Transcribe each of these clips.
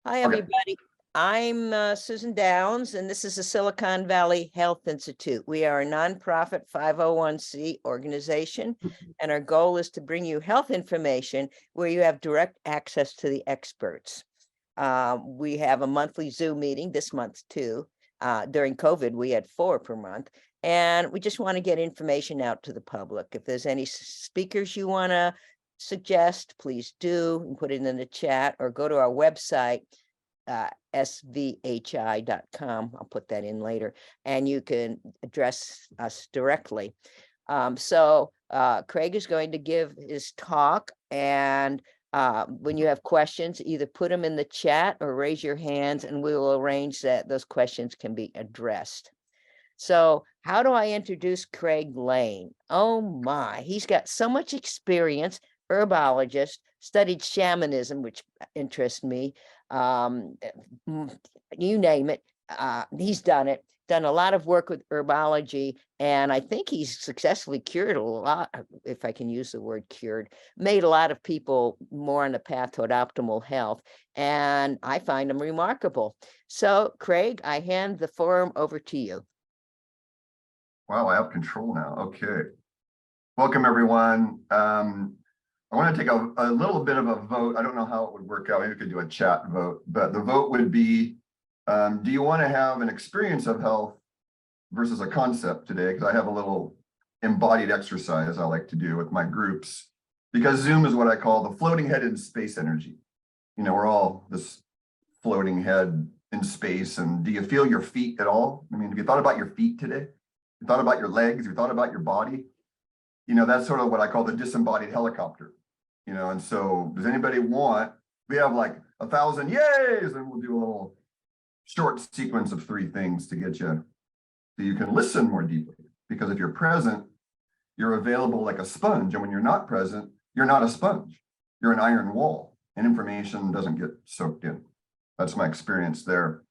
Hi, Okay. everybody. I'm Susan Downs, and this is the Silicon Valley Health Institute. We are a nonprofit 501c organization, and our goal is to bring you health information where you have direct access to the experts. We have a monthly Zoom meeting this month too. During COVID, we had 4 per month, and we just want to get information out to the public. If there's any speakers you want to suggest, please do and put it in the chat or go to our website, sVHI.com. I'll put that in later, and you can address us directly. Craig is going to give his talk, and when you have questions, either put them in the chat or raise your hands, and we will arrange that those questions can be addressed. So how do I introduce Craig Lane? Oh my, he's got so much experience, herbologist, studied shamanism, which interests me. You name it, he's done it, done a lot of work with herbology, and I think he's successfully cured a lot, if I can use the word cured, made a lot of people more on the path toward optimal health, and I find him remarkable. So Craig, I hand the forum over to you. Wow, I have control now. Okay. Welcome, everyone. I want to take a little bit of a vote. I don't know how it would work out. Maybe we could do a chat vote, but the vote would be, do you want to have an experience of health versus a concept today? Because I have a little embodied exercise I like to do with my groups, because Zoom is what I call the floating head in space energy. You know, we're all this floating head in space. And do you feel your feet at all? I mean, have you thought about your feet today? You thought about your legs, you thought about your body? You know, that's sort of what I call the disembodied helicopter. You know, and so does anybody want, we have like 1,000 yays, and we'll do a little short sequence of 3 things to get you so you can listen more deeply. Because if you're present, you're available like a sponge. And when you're not present, you're not a sponge. You're an iron wall, and information doesn't get soaked in. That's my experience there.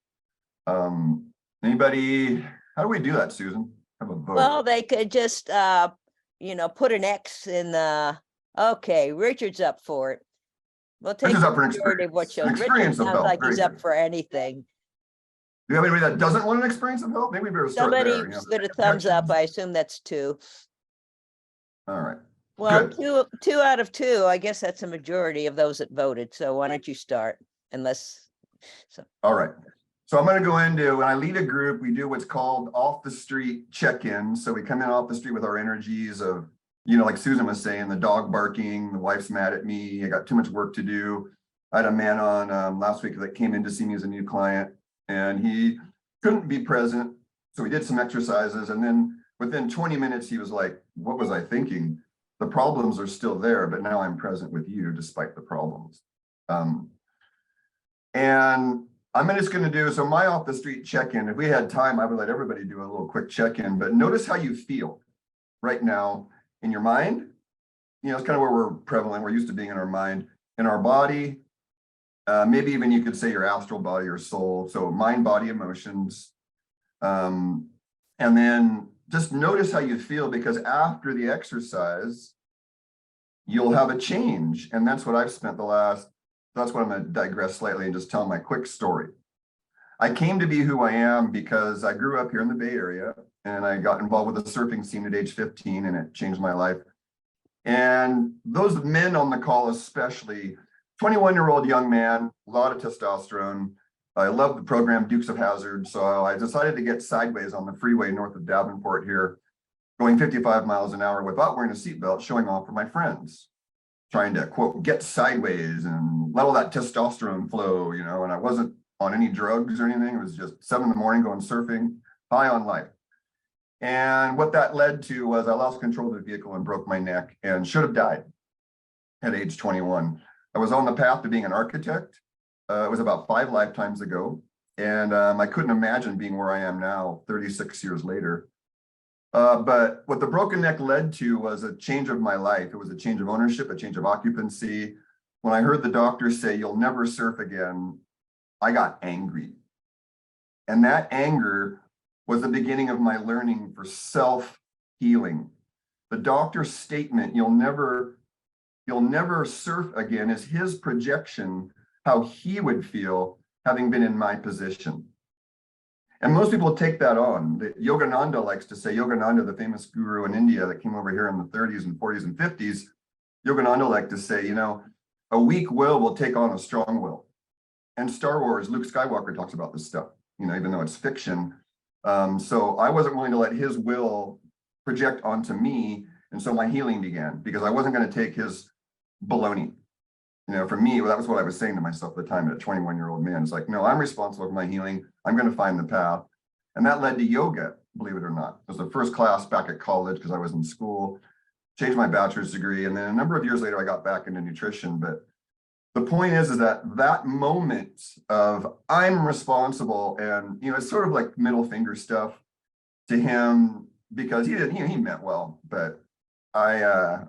Anybody, how do we do that, Susan? Have a vote. Well, they could just, put an X in the, okay, Richard's up for it. We'll take Richard's the up for an majority of what experience. shows. An Richard experience of sounds health. like Very he's up good. for anything. Do you have anybody that doesn't want an experience of health? Maybe we better start Somebody there. did a thumbs up. I assume that's 2. All right. Well, Good. two out of 2. I guess that's a majority of those that voted. So why don't you start? All right. So I'm going to go into, when I lead a group, we do what's called off the street check-in. So we come in off the street with our energies of, you know, like Susan was saying, the dog barking, the wife's mad at me, I got too much work to do. I had a man on last week that came in to see me as a new client, and he couldn't be present. So we did some exercises, and then within 20 minutes, he was like, what was I thinking? The problems are still there, but now I'm present with you despite the problems. And I'm just going to do, so my off the street check-in, if we had time, I would let everybody do a little quick check-in, but notice how you feel right now in your mind. You know, it's kind of where we're prevalent. We're used to being in our mind, in our body, maybe even you could say your astral body or soul. So mind, body, emotions. And then just notice how you feel, because after the exercise, you'll have a change. And that's what I've spent that's what I'm going to digress slightly and just tell my quick story. I came to be who I am because I grew up here in the Bay Area, and I got involved with the surfing scene at age 15, and it changed my life. And those men on the call, especially, 21-year-old young man, a lot of testosterone. I love the program Dukes of Hazzard, so I decided to get sideways on the freeway north of Davenport here, going 55 miles an hour without wearing a seatbelt, showing off for my friends, trying to, quote, get sideways and let all that testosterone flow, you know, and I wasn't on any drugs or anything. It was just 7 in the morning going surfing, high on life. And what that led to was I lost control of the vehicle and broke my neck and should have died at age 21. I was on the path to being an architect. It was about 5 lifetimes ago. And I couldn't imagine being where I am now, 36 years later. But what the broken neck led to was a change of my life. It was a change of ownership, a change of occupancy. When I heard the doctor say, you'll never surf again, I got angry. And that anger was the beginning of my learning for self-healing. The doctor's statement, you'll never surf again, is his projection, how he would feel having been in my position. And most people take that on. Yogananda likes to say, Yogananda, the famous guru in India that came over here in the 30s and 40s and 50s, Yogananda liked to say, you know, a weak will take on a strong will. And Star Wars, Luke Skywalker talks about this stuff, you know, even though it's fiction. So I wasn't willing to let his will project onto me. And so my healing began because I wasn't going to take his baloney. You know, for me, that was what I was saying to myself at the time, at a 21-year-old man. It's like, no, I'm responsible for my healing. I'm going to find the path. And that led to yoga, believe it or not. It was the first class back at college because I was in school, changed my bachelor's degree. And then a number of years later, I got back into nutrition. But the point is that moment of I'm responsible, and, you know, it's sort of like middle finger stuff to him because he meant well, but I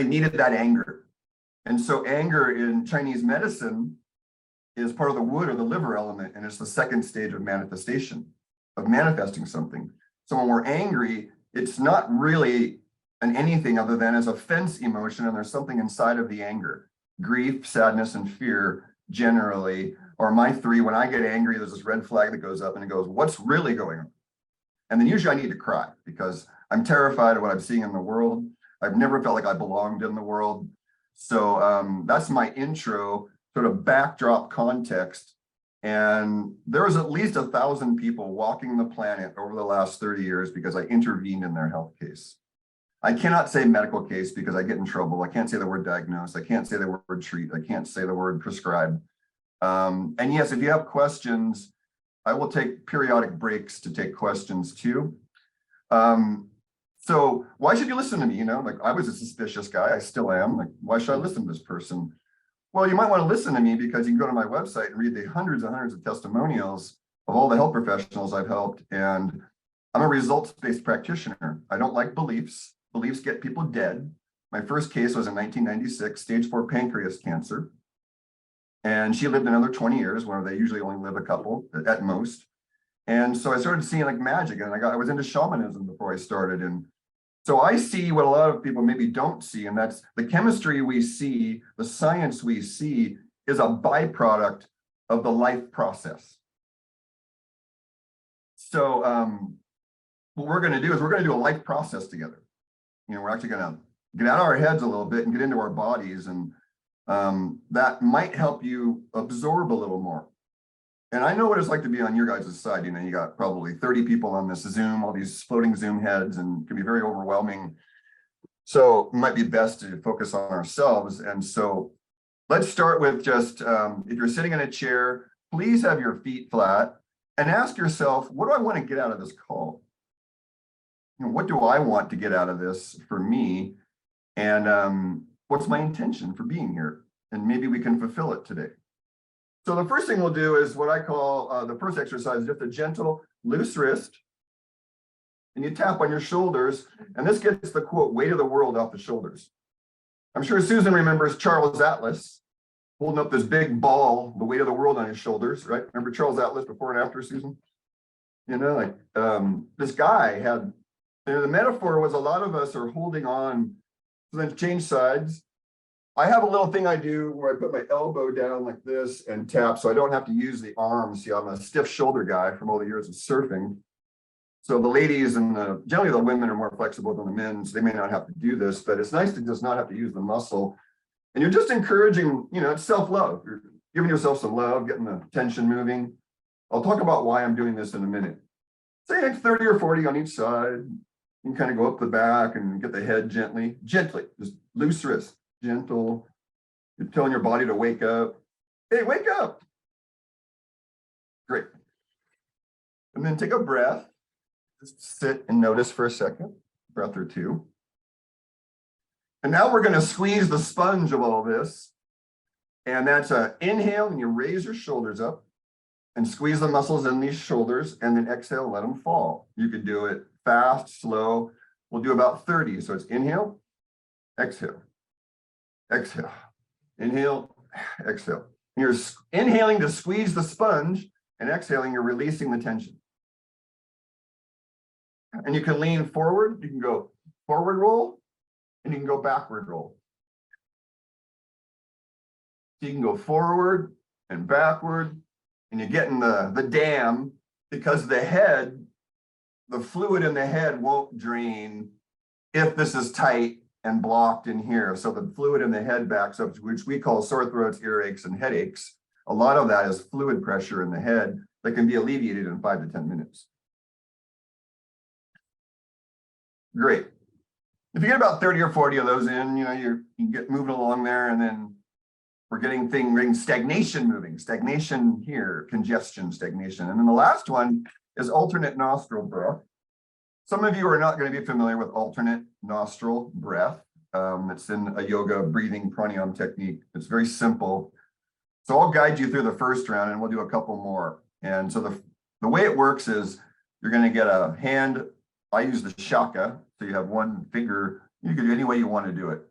needed that anger. And so anger in Chinese medicine is part of the wood or the liver element, and it's the second stage of manifestation, of manifesting something. So when we're angry, it's not really an anything other than as a fence emotion, and there's something inside of the anger. Grief, sadness, and fear generally are my three. When I get angry, there's this red flag that goes up and it goes, what's really going on? And then usually I need to cry because I'm terrified of what I'm seeing in the world. I've never felt like I belonged in the world. So that's my intro, sort of backdrop context. And there was at least 1,000 people walking the planet over the last 30 years because I intervened in their health case. I cannot say medical case because I get in trouble. I can't say the word diagnose. I can't say the word treat. I can't say the word prescribe. And yes, if you have questions, I will take periodic breaks to take questions too. So why should you listen to me? You know, like I was a suspicious guy. I still am. Like, why should I listen to this person? Well, you might want to listen to me because you can go to my website and read the hundreds and hundreds of testimonials of all the health professionals I've helped. And I'm a results-based practitioner. I don't like beliefs. Beliefs get people dead. My first case was in 1996, stage 4 pancreas cancer. And she lived another 20 years, where they usually only live a couple at most. And so I started seeing like magic, and I was into shamanism before I started. And so I see what a lot of people maybe don't see, and that's the chemistry we see, the science we see is a byproduct of the life process. So what we're going to do is we're going to do a life process together. You know, we're actually going to get out of our heads a little bit and get into our bodies, and that might help you absorb a little more. And I know what it's like to be on your guys' side. You know, you got probably 30 people on this Zoom, all these floating Zoom heads, and it can be very overwhelming. So it might be best to focus on ourselves. And so let's start with just, if you're sitting in a chair, please have your feet flat and ask yourself, what do I want to get out of this call? You know, what do I want to get out of this for me? And what's my intention for being here? And maybe we can fulfill it today. So the first thing we'll do is what I call the first exercise, just a gentle, loose wrist. And you tap on your shoulders. And this gets the, quote, weight of the world off the shoulders. I'm sure Susan remembers Charles Atlas holding up this big ball, the weight of the world on his shoulders, right? Remember Charles Atlas before and after, Susan? You know, like this guy had, you know, the metaphor was a lot of us are holding on. So then change sides. I have a little thing I do where I put my elbow down like this and tap, so I don't have to use the arms. See, I'm a stiff shoulder guy from all the years of surfing. So the ladies and generally the women are more flexible than the men, so they may not have to do this, but it's nice to just not have to use the muscle. And you're just encouraging, you know, it's self-love. You're giving yourself some love, getting the tension moving. I'll talk about why I'm doing this in a minute. Say like 30 or 40 on each side. You can kind of go up the back and get the head gently, just loose wrist. Gentle. You're telling your body to wake up. Hey, wake up. Great. And then take a breath. Just sit and notice for a second, breath or two. And now we're going to squeeze the sponge of all this. And that's an inhale, and you raise your shoulders up and squeeze the muscles in these shoulders, and then exhale, let them fall. You could do it fast, slow. We'll do about 30. So it's inhale, exhale. Exhale, inhale, exhale. You're inhaling to squeeze the sponge, and exhaling, you're releasing the tension. And you can lean forward, you can go forward roll, and you can go backward roll. So you can go forward and backward and you get in the dam because the fluid in the head won't drain if this is tight and blocked in here. So the fluid in the head backs up, which we call sore throats, earaches, and headaches. A lot of that is fluid pressure in the head that can be alleviated in 5 to 10 minutes. Great. If you get about 30 or 40 of those in, you get moving along there, and then we're getting stagnation moving. Stagnation here, congestion, stagnation. And then the last one is alternate nostril breath. Some of you are not going to be familiar with alternate nostril breath. It's in a yoga breathing pranayama technique. It's very simple. So I'll guide you through the first round, and we'll do a couple more. And so the way it works is you're going to get a hand. I use the shaka. So you have one finger. You can do any way you want to do it,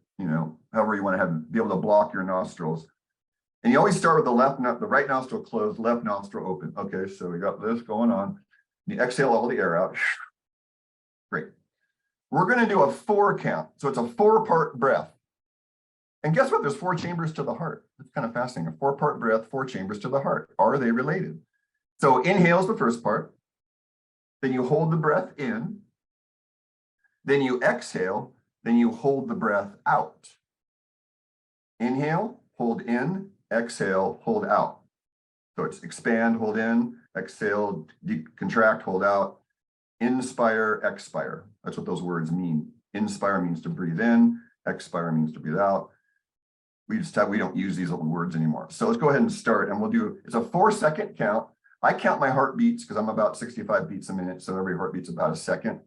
however you want to be able to block your nostrils. And you always start with the right nostril closed, left nostril open. Okay, so we got this going on. You exhale all the air out. Great. We're going to do a 4 count. So it's a 4-part breath. And guess what? There's 4 chambers to the heart. It's kind of fascinating. A 4-part breath, 4 chambers to the heart. Are they related? So inhale is the first part. Then you hold the breath in. Then you exhale. Then you hold the breath out. Inhale, hold in, exhale, hold out. So it's expand, hold in, exhale, contract, hold out. Inspire, expire. That's what those words mean. Inspire means to breathe in. Expire means to breathe out. We don't use these little words anymore. So let's go ahead and start, and it's a 4-second count. I count my heartbeats because I'm about 65 beats a minute. So every heartbeat's about a second.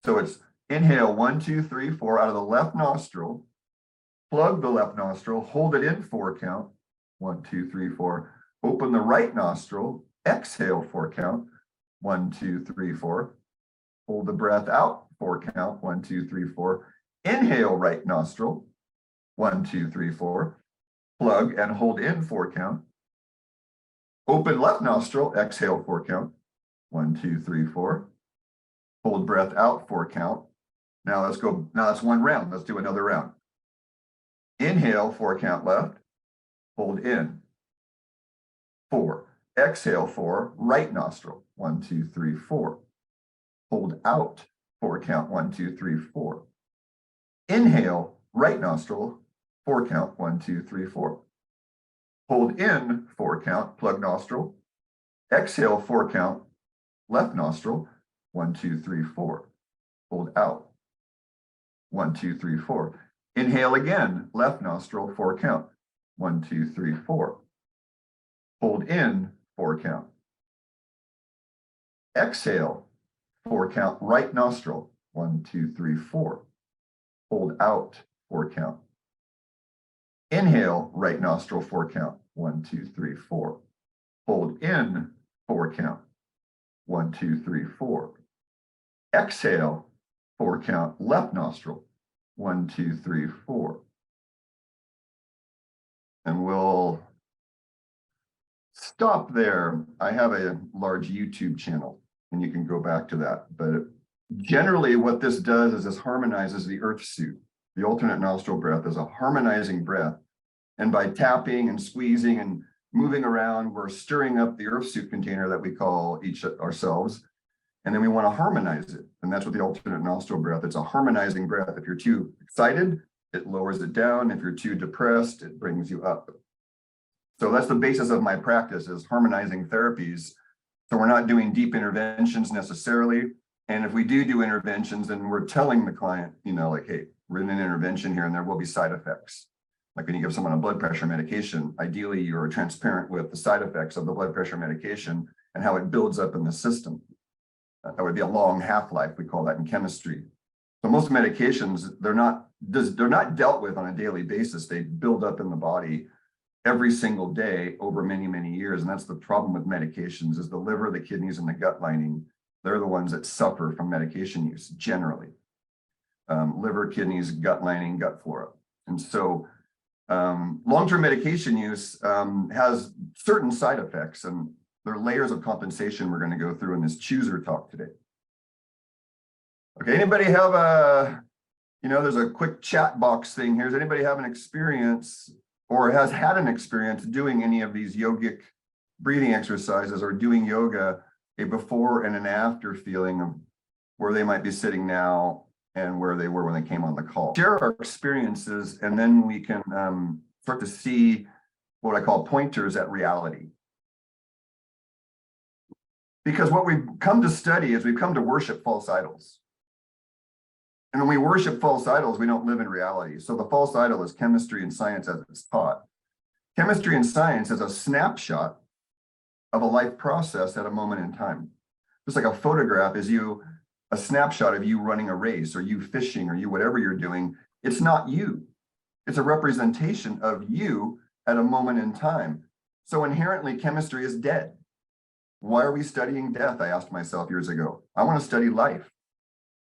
So it's inhale, 1, 2, 3, 4 out of the left nostril. Plug the left nostril, hold it in 4 count. 1, 2, 3, 4. Open the right nostril, exhale 4 count. 1, 2, 3, 4. Hold the breath out, 4 count. 1, 2, 3, 4. Inhale right nostril. 1, 2, 3, 4. Plug and hold in 4 count. Open left nostril, exhale 4 count. 1, 2, 3, 4. Hold breath out 4 count. Now let's go. Now that's 1 round. Let's do another round. Inhale 4 count left. Hold in 4. Exhale 4. Right nostril. 1, 2, 3, 4. Hold out 4 count. 1, 2, 3, 4. Inhale right nostril. 4 count. 1, 2, 3, 4. Hold in 4 count. Plug nostril. Exhale 4 count. Left nostril. 1, 2, 3, 4. Hold out. 1, 2, 3, 4. Inhale again, left nostril, 4 count. 1, 2, 3, 4. Hold in 4 count. Exhale, 4 count, right nostril. 1, 2, 3, 4. Hold out 4 count. Inhale, right nostril, 4 count. 1, 2, 3, 4. Hold in 4 count. 1, 2, 3, 4. Exhale, 4 count, left nostril. 1, 2, 3, 4. And we'll stop there. I have a large YouTube channel, and you can go back to that. But generally, what this does is this harmonizes the earth suit. The alternate nostril breath is a harmonizing breath. And by tapping and squeezing and moving around, we're stirring up the earth suit container that we call each ourselves. And then we want to harmonize it. And that's what the alternate nostril breath, it's a harmonizing breath. If you're too excited, it lowers it down. If you're too depressed, it brings you up. So that's the basis of my practice, is harmonizing therapies. So we're not doing deep interventions necessarily. And if we do interventions, then we're telling the client, like, hey, we're in an intervention here and there will be side effects. Like when you give someone a blood pressure medication, ideally you're transparent with the side effects of the blood pressure medication and how it builds up in the system. That would be a long half-life. We call that in chemistry. So most medications, they're not dealt with on a daily basis. They build up in the body every single day over many, many years. And that's the problem with medications, is the liver, the kidneys, and the gut lining. They're the ones that suffer from medication use generally. Liver, kidneys, gut lining, gut flora. And so long-term medication use has certain side effects, and there are layers of compensation we're going to go through in this chooser talk today. Okay, anybody have there's a quick chat box thing here. Does anybody have an experience or has had an experience doing any of these yogic breathing exercises or doing yoga, a before and an after feeling of where they might be sitting now and where they were when they came on the call. Share our experiences, and then we can start to see what I call pointers at reality. Because what we've come to study is we've come to worship false idols. And when we worship false idols, we don't live in reality. So the false idol is chemistry and science as it's taught. Chemistry and science is a snapshot of a life process at a moment in time. Just like a photograph is a snapshot of you running a race or you fishing or you whatever you're doing. It's not you. It's a representation of you at a moment in time. So inherently, chemistry is dead. Why are we studying death? I asked myself years ago. I want to study life.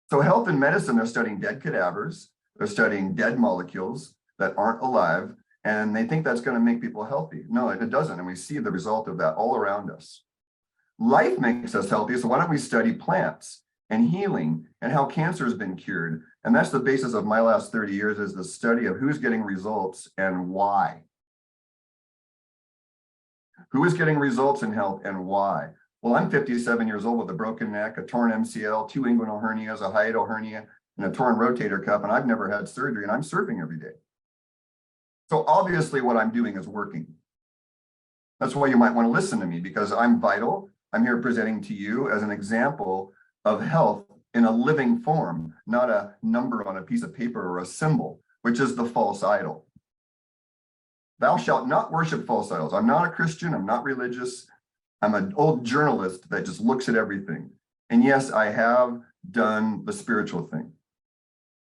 So health and medicine, they're studying dead cadavers. They're studying dead molecules that aren't alive. And they think that's going to make people healthy. No, it doesn't. And we see the result of that all around us. Life makes us healthy. So why don't we study plants and healing and how cancer has been cured? And that's the basis of my last 30 years, is the study of who's getting results and why. Who is getting results in health and why? Well, I'm 57 years old with a broken neck, a torn MCL, 2 inguinal hernias, a hiatal hernia, and a torn rotator cuff, and I've never had surgery, and I'm surfing every day. So obviously what I'm doing is working. That's why you might want to listen to me, because I'm vital. I'm here presenting to you as an example of health in a living form, not a number on a piece of paper or a symbol, which is the false idol. Thou shalt not worship false idols. I'm not a Christian. I'm not religious. I'm an old journalist that just looks at everything. And yes, I have done the spiritual thing.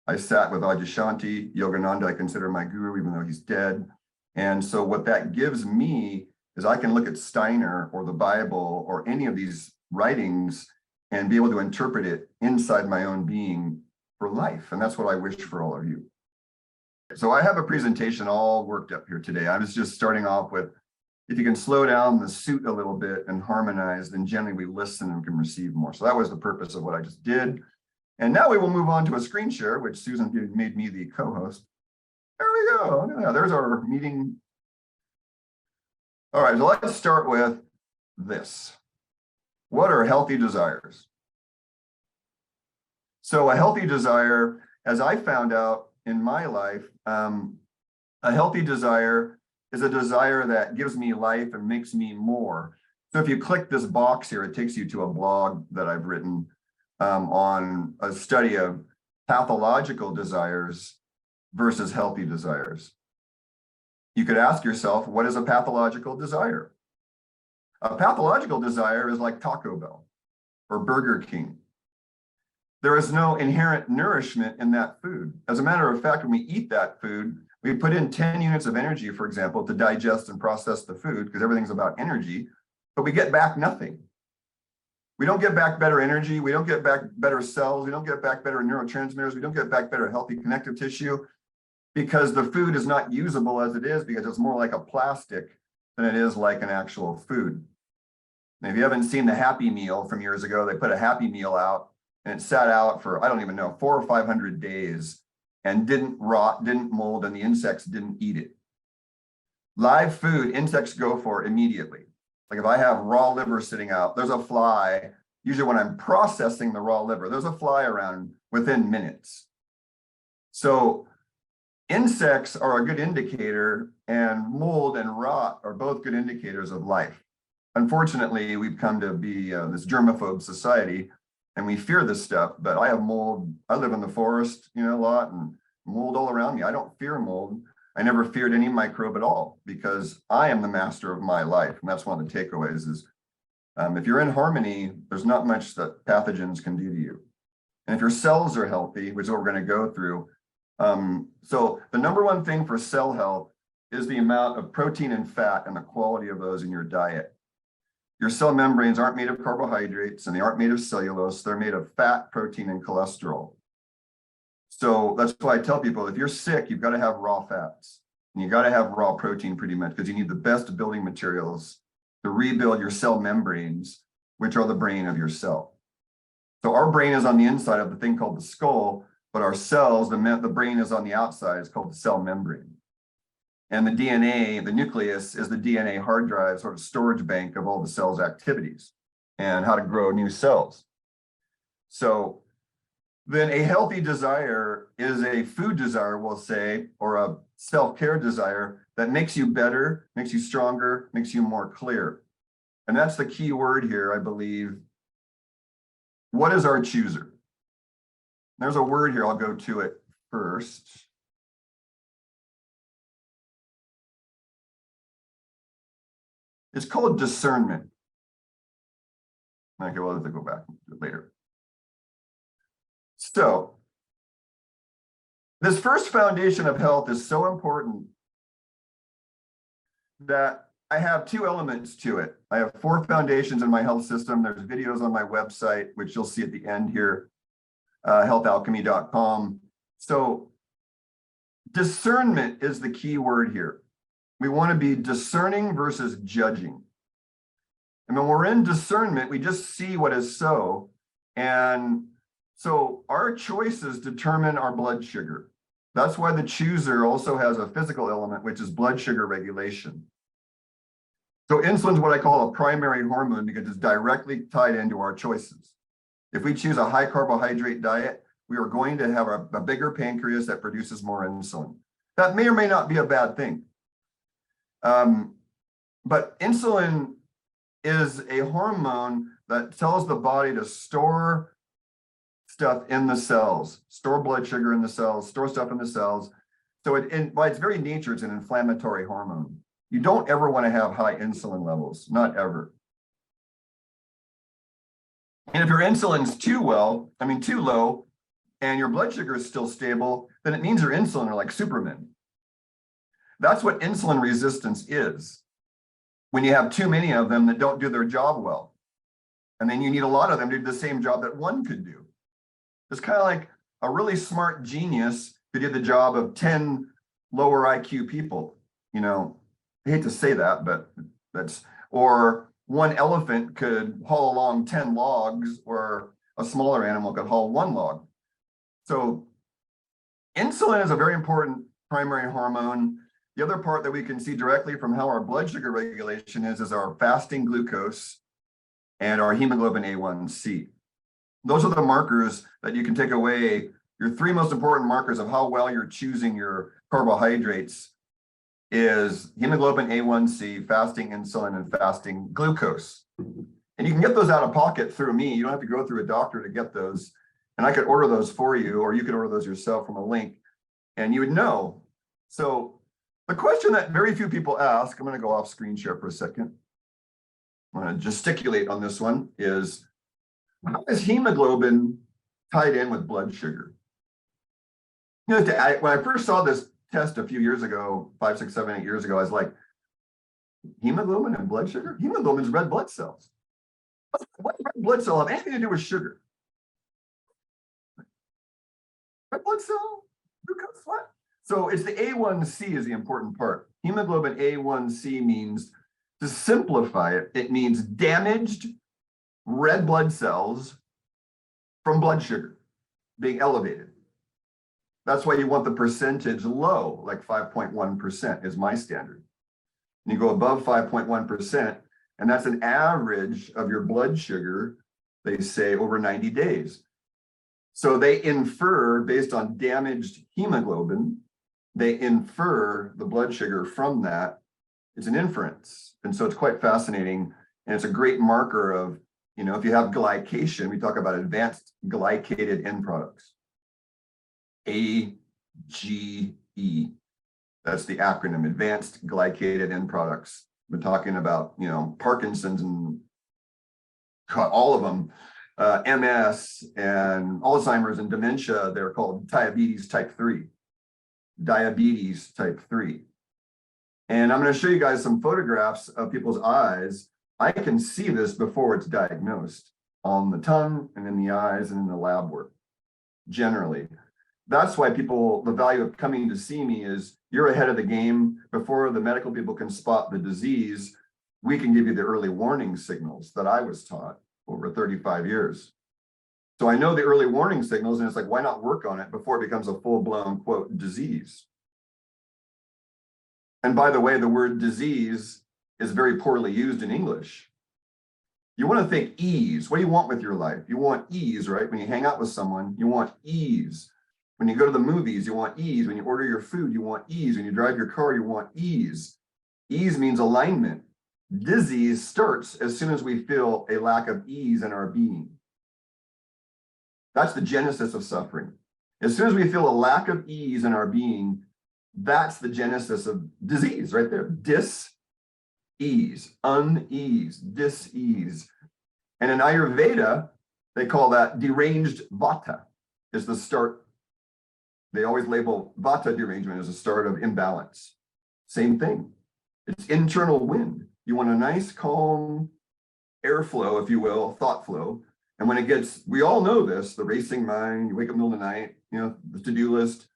I sat with Adyashanti, Yogananda, I consider my guru, even though he's dead. And so what that gives me is I can look at Steiner or the Bible or any of these writings and be able to interpret it inside my own being for life. And that's what I wish for all of you. So I have a presentation all worked up here today. I was just starting off with, if you can slow down the suit a little bit and harmonize, then generally we listen and can receive more. So that was the purpose of what I just did. And now we will move on to a screen share, which Susan made me the co-host. There we go. Yeah, there's our meeting. All right, so let's start with this. What are healthy desires? So a healthy desire, as I found out in my life, a healthy desire is a desire that gives me life and makes me more. So if you click this box here, it takes you to a blog that I've written on a study of pathological desires versus healthy desires. You could ask yourself, what is a pathological desire? A pathological desire is like Taco Bell or Burger King. There is no inherent nourishment in that food. As a matter of fact, when we eat that food, we put in 10 units of energy, for example, to digest and process the food, because everything's about energy, but we get back nothing. We don't get back better energy. We don't get back better cells. We don't get back better neurotransmitters. We don't get back better healthy connective tissue, because the food is not usable as it is, because it's more like a plastic than it is like an actual food. And if you haven't seen the Happy Meal from years ago, they put a Happy Meal out and it sat out for, I don't even know, 400 or 500 days and didn't rot, didn't mold, and the insects didn't eat it. Live food, insects go for immediately. Like if I have raw liver sitting out, there's a fly, usually when I'm processing the raw liver, there's a fly around within minutes. So insects are a good indicator, and mold and rot are both good indicators of life. Unfortunately, we've come to be this germaphobe society, and we fear this stuff, but I have mold. I live in the forest, a lot, and mold all around me. I don't fear mold. I never feared any microbe at all, because I am the master of my life. And that's one of the takeaways is if you're in harmony, there's not much that pathogens can do to you. And if your cells are healthy, which is what we're going to go through. So the number one thing for cell health is the amount of protein and fat and the quality of those in your diet. Your cell membranes aren't made of carbohydrates and they aren't made of cellulose. They're made of fat, protein, and cholesterol. So that's why I tell people, if you're sick, you've got to have raw fats. And you got to have raw protein pretty much, because you need the best building materials to rebuild your cell membranes, which are the brain of your cell. So our brain is on the inside of the thing called the skull, but our cells, the brain is on the outside. It's called the cell membrane. And the DNA, the nucleus, is the DNA hard drive, sort of storage bank of all the cell's activities and how to grow new cells. So then a healthy desire is a food desire, we'll say, or a self-care desire that makes you better, makes you stronger, makes you more clear. And that's the key word here, I believe. What is our chooser? There's a word here, I'll go to it first. It's called discernment. Okay, well, let's go back later. So, this first foundation of health is so important that I have two elements to it. I have 4 foundations in my health system. There's videos on my website, which you'll see at the end here, healthalchemy.com. So, discernment is the key word here. We want to be discerning versus judging. And when we're in discernment, we just see what is so. And so our choices determine our blood sugar. That's why the chooser also has a physical element, which is blood sugar regulation. So insulin is what I call a primary hormone because it's directly tied into our choices. If we choose a high carbohydrate diet, we are going to have a bigger pancreas that produces more insulin. That may or may not be a bad thing. But insulin is a hormone that tells the body to store stuff in the cells, store blood sugar in the cells, store stuff in the cells. So by its very nature, it's an inflammatory hormone. You don't ever want to have high insulin levels, not ever. And if your insulin's too low, and your blood sugar is still stable, then it means your insulin are like Superman. That's what insulin resistance is. When you have too many of them that don't do their job well. And then you need a lot of them to do the same job that one could do. It's kind of like a really smart genius who did the job of 10 lower IQ people. I hate to say that, but or one elephant could haul along 10 logs, or a smaller animal could haul 1 log. So insulin is a very important primary hormone. The other part that we can see directly from how our blood sugar regulation is our fasting glucose and our hemoglobin A1C. Those are the markers that you can take away. Your 3 most important markers of how well you're choosing your carbohydrates is hemoglobin A1C, fasting insulin, and fasting glucose. And you can get those out of pocket through me. You don't have to go through a doctor to get those. And I could order those for you, or you could order those yourself from a link, and you would know. So the question that very few people ask, I'm going to go off screen share for a second. I'm going to gesticulate on this one, is how is hemoglobin tied in with blood sugar? When I first saw this test a few years ago, 5, 6, 7, 8 years ago, I was like, hemoglobin and blood sugar? Hemoglobin is red blood cells. What does red blood cell have anything to do with sugar? Red blood cell? Glucose? What? So it's the A1C is the important part. Hemoglobin A1C means, to simplify it, it means damaged red blood cells from blood sugar being elevated. That's why you want the percentage low, like 5.1% is my standard. And you go above 5.1%, and that's an average of your blood sugar, they say, over 90 days. So they infer, based on damaged hemoglobin, they infer the blood sugar from that. It's an inference. And so it's quite fascinating. And it's a great marker of, if you have glycation, we talk about advanced glycated end products. AGE. That's the acronym, advanced glycated end products. We're talking about, Parkinson's and all of them, MS and Alzheimer's and dementia. They're called diabetes type 3. Diabetes type 3. And I'm going to show you guys some photographs of people's eyes. I can see this before it's diagnosed on the tongue and in the eyes and in the lab work, generally. That's why the value of coming to see me is you're ahead of the game. Before the medical people can spot the disease, we can give you the early warning signals that I was taught over 35 years. So I know the early warning signals, and it's like, why not work on it before it becomes a full-blown, quote, disease? And by the way, the word disease is very poorly used in English. You want to think ease. What do you want with your life? You want ease, right? When you hang out with someone, you want ease. When you go to the movies, you want ease. When you order your food, you want ease. When you drive your car, you want ease. Ease means alignment. Disease starts as soon as we feel a lack of ease in our being. That's the genesis of suffering. As soon as we feel a lack of ease in our being, that's the genesis of disease right there. Dis-ease, unease, dis-ease. And in Ayurveda, they call that deranged vata is the start. They always label vata derangement as a start of imbalance. Same thing. It's internal wind. You want a nice, calm airflow, if you will, thought flow. And when it gets, we all know this, the racing mind, you wake up in the middle of the night, the to-do list,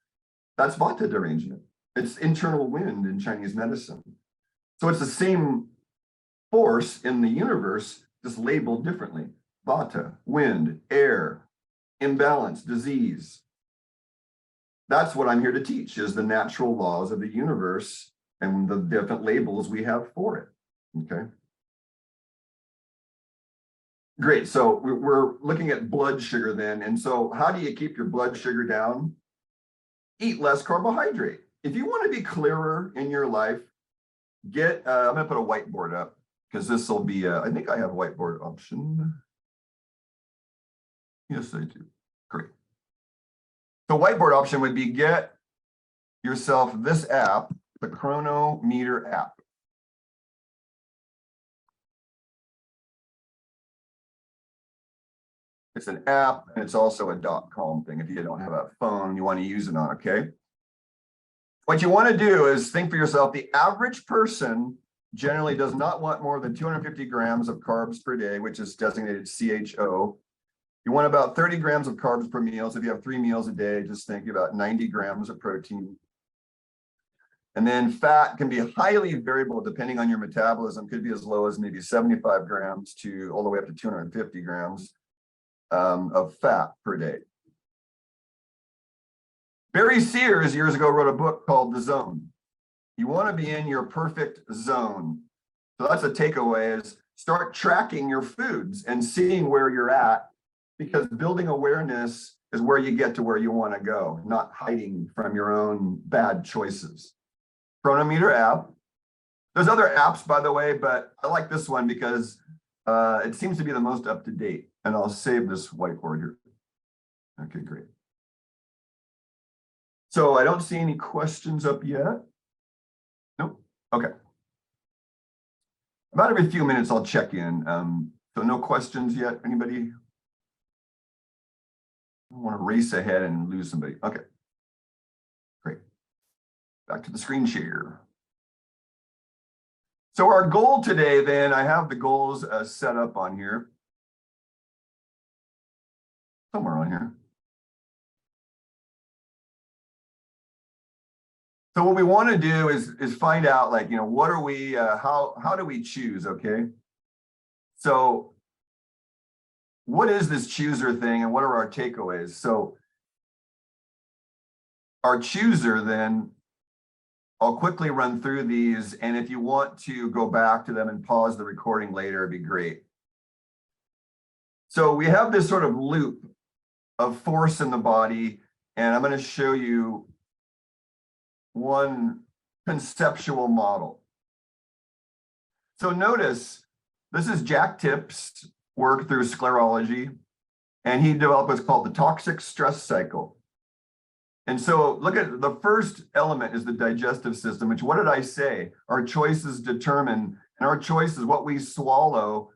that's vata derangement. It's internal wind in Chinese medicine. So it's the same force in the universe, just labeled differently. Vata, wind, air, imbalance, disease. That's what I'm here to teach, is the natural laws of the universe and the different labels we have for it, okay? Great, so we're looking at blood sugar then. And so how do you keep your blood sugar down? Eat less carbohydrate. If you want to be clearer in your life, I'm gonna put a whiteboard up because this will be, I think I have a whiteboard option. Yes, I do, great. The whiteboard option would be get yourself this app, the Chronometer app. It's an app and it's also a .com thing. If you don't have a phone you want to use it on, okay? What you want to do is think for yourself, the average person generally does not want more than 250 grams of carbs per day, which is designated CHO. You want about 30 grams of carbs per meal. So if you have 3 meals a day, just think about 90 grams of protein. And then fat can be highly variable depending on your metabolism. Could be as low as maybe 75 grams to all the way up to 250 grams of fat per day. Barry Sears years ago wrote a book called The Zone. You want to be in your perfect zone. So that's a takeaway, is start tracking your foods and seeing where you're at, because building awareness is where you get to where you want to go, not hiding from your own bad choices. Chronometer app. There's other apps, by the way, but I like this one because it seems to be the most up to date. And I'll save this whiteboard here. Okay, great. So I don't see any questions up yet. Nope. Okay. About every few minutes, I'll check in. So no questions yet. Anybody? I don't want to race ahead and lose somebody. Okay. Great. Back to the screen share. So our goal today, then, I have the goals set up on here. Somewhere on here. So what we want to do is find out, like, what are we, how do we choose, okay? So what is this chooser thing and what are our takeaways? So our chooser, then, I'll quickly run through these, and if you want to go back to them and pause the recording later, it'd be great. So we have this sort of loop of force in the body, and I'm going to show you one conceptual model. So notice, this is Jack Tipp's work through sclerology, and he developed what's called the toxic stress cycle. And so look at the first element is the digestive system, which, what did I say? Our choices determine, and our choice is what we swallow.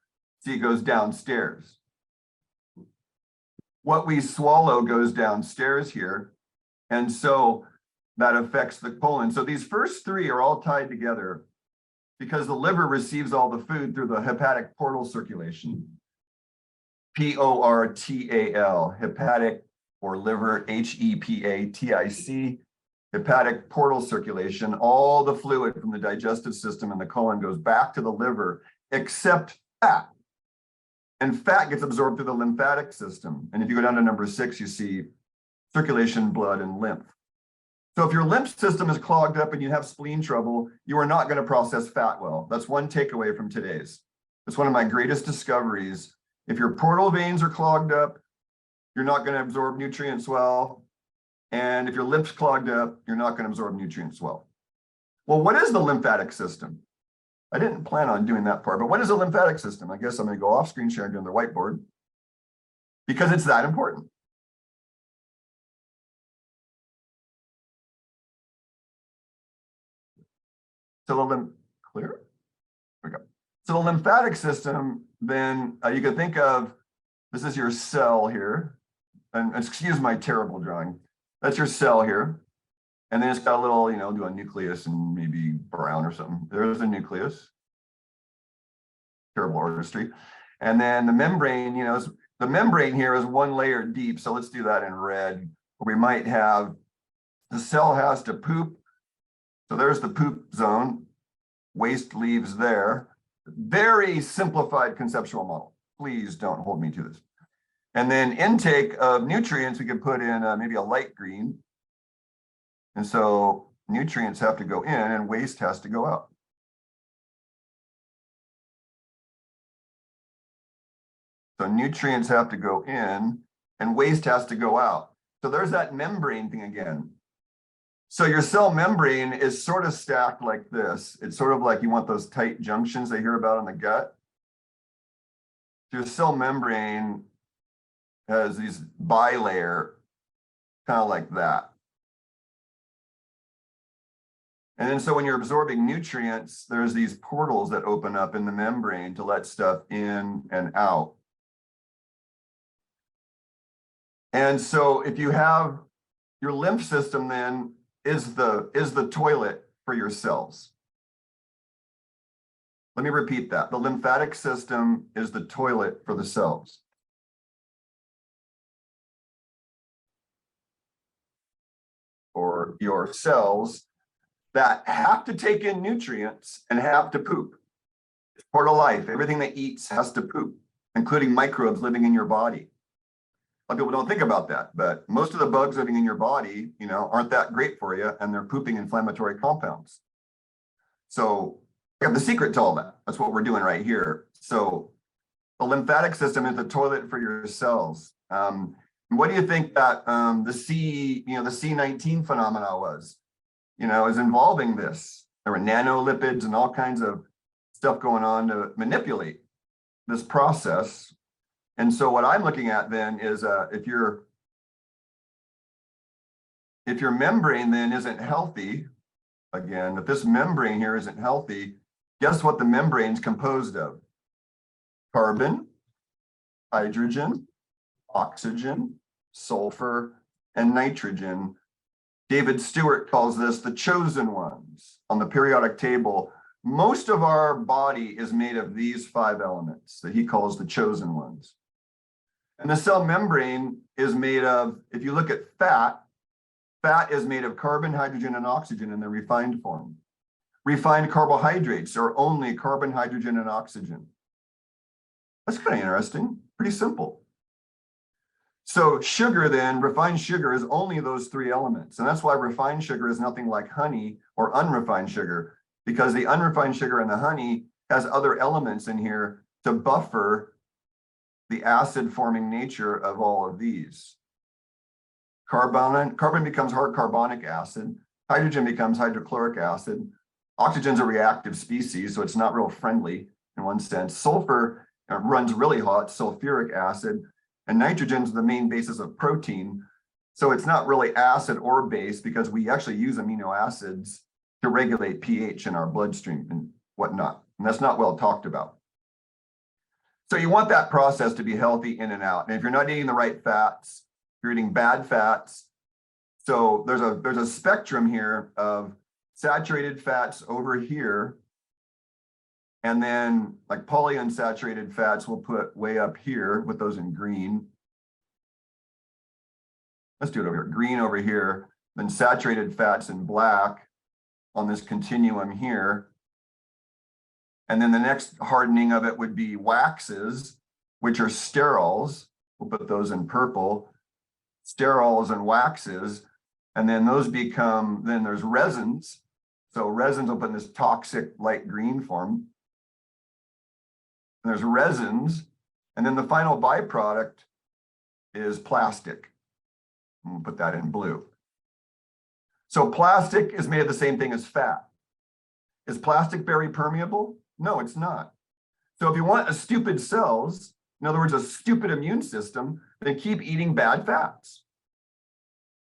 See, it goes downstairs. What we swallow goes downstairs here. And so that affects the colon. So these first three are all tied together because the liver receives all the food through the hepatic portal circulation. P-O-R-T-A-L, hepatic or liver, H-E-P-A-T-I-C, hepatic portal circulation. All the fluid from the digestive system and the colon goes back to the liver, except fat. And fat gets absorbed through the lymphatic system. And if you go down to number 6, you see circulation, blood, and lymph. So if your lymph system is clogged up and you have spleen trouble, you are not going to process fat well. That's one takeaway from today's. It's one of my greatest discoveries. If your portal veins are clogged up, you're not going to absorb nutrients well. And if your lymph's clogged up, you're not going to absorb nutrients well. Well, what is the lymphatic system? I didn't plan on doing that part, but what is a lymphatic system? I guess I'm going to go off screen sharing on the whiteboard because it's that important. So clear? There we go. So the lymphatic system, then you can think of, this is your cell here. And excuse my terrible drawing. That's your cell here. And then it's got a little, do a nucleus and maybe brown or something. There's a nucleus. Terrible artistry. And then the membrane, the membrane here is one layer deep. So let's do that in red. We might have, the cell has to poop. So there's the poop zone. Waste leaves there. Very simplified conceptual model. Please don't hold me to this. And then intake of nutrients, we could put in maybe a light green. And so nutrients have to go in and waste has to go out. So nutrients have to go in and waste has to go out. So there's that membrane thing again. So your cell membrane is sort of stacked like this. It's sort of like you want those tight junctions they hear about in the gut. Your cell membrane has these bilayer, kind of like that. And then so when you're absorbing nutrients, there's these portals that open up in the membrane to let stuff in and out. And so if you have your lymph system then is the toilet for your cells. Let me repeat that. The lymphatic system is the toilet for the cells. Or your cells that have to take in nutrients and have to poop. It's part of life. Everything that eats has to poop, including microbes living in your body. A lot of people don't think about that, but most of the bugs living in your body, aren't that great for you, and they're pooping inflammatory compounds. So we have the secret to all that. That's what we're doing right here. So the lymphatic system is the toilet for your cells. What do you think that the C19 phenomena was? Is involving this. There were nanolipids and all kinds of stuff going on to manipulate this process. And so what I'm looking at then is if your membrane then isn't healthy, again, if this membrane here isn't healthy, guess what the membrane's composed of? Carbon, hydrogen, oxygen, sulfur, and nitrogen. David Stewart calls this the chosen ones on the periodic table. Most of our body is made of these 5 elements that he calls the chosen ones. And the cell membrane is made of, if you look at fat, fat is made of carbon, hydrogen, and oxygen in the refined form. Refined carbohydrates are only carbon, hydrogen, and oxygen. That's kind of interesting, pretty simple. So sugar then, refined sugar is only those 3 elements. And that's why refined sugar is nothing like honey or unrefined sugar, because the unrefined sugar in the honey has other elements in here to buffer the acid forming nature of all of these. Carbon becomes hard carbonic acid. Hydrogen becomes hydrochloric acid. Oxygen's a reactive species, so it's not real friendly in one sense. Sulfur runs really hot, sulfuric acid. And nitrogen is the main basis of protein. So it's not really acid or base because we actually use amino acids to regulate pH in our bloodstream and whatnot. And that's not well talked about. So you want that process to be healthy in and out. And if you're not eating the right fats, you're eating bad fats. So there's a spectrum here of saturated fats over here. And then like polyunsaturated fats we'll put way up here with those in green. Let's do it over here, green over here, then saturated fats in black on this continuum here. And then the next hardening of it would be waxes, which are sterols. We'll put those in purple. Sterols and waxes And then those become, then there's resins. So resins will put in this toxic light green form. And there's resins. And then the final byproduct is plastic. We'll put that in blue. So plastic is made of the same thing as fat. Is plastic very permeable? No, it's not. So if you want a stupid cells, in other words, a stupid immune system, then keep eating bad fats.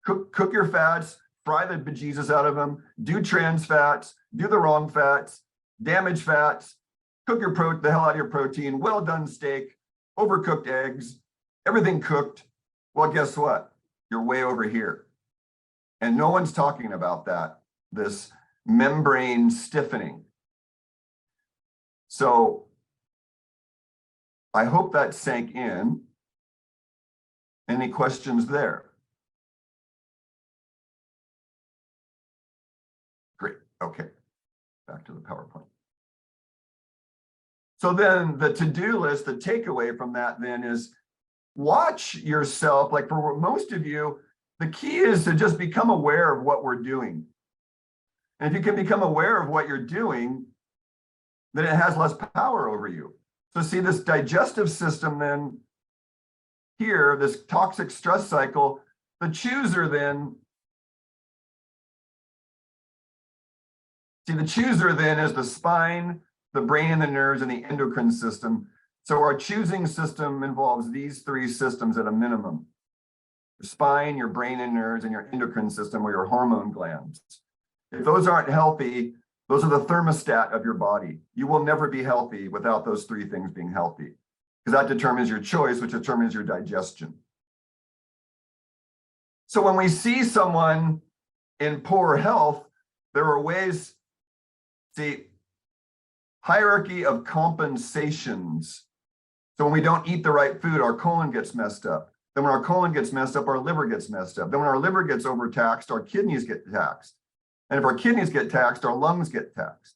Cook your fats, fry the bejesus out of them, do trans fats, do the wrong fats, damage fats, cook the hell out of your protein, well done steak, overcooked eggs, everything cooked. Well, guess what? You're way over here. And no one's talking about that, this membrane stiffening. So I hope that sank in. Any questions there? Great, okay, back to the PowerPoint. So then the to-do list, the takeaway from that then is watch yourself. Like for most of you, the key is to just become aware of what we're doing. And if you can become aware of what you're doing, then it has less power over you. So see this digestive system then here, this toxic stress cycle, the chooser then, see the chooser then is the spine, the brain and the nerves and the endocrine system. So our choosing system involves these three systems at a minimum. Your spine, your brain and nerves, and your endocrine system or your hormone glands. If those aren't healthy, those are the thermostat of your body. You will never be healthy without those three things being healthy, because that determines your choice, which determines your digestion. So when we see someone in poor health, there are ways, see, hierarchy of compensations. So when we don't eat the right food, our colon gets messed up. Then when our colon gets messed up, our liver gets messed up. Then when our liver gets overtaxed, our kidneys get taxed. And if our kidneys get taxed, our lungs get taxed.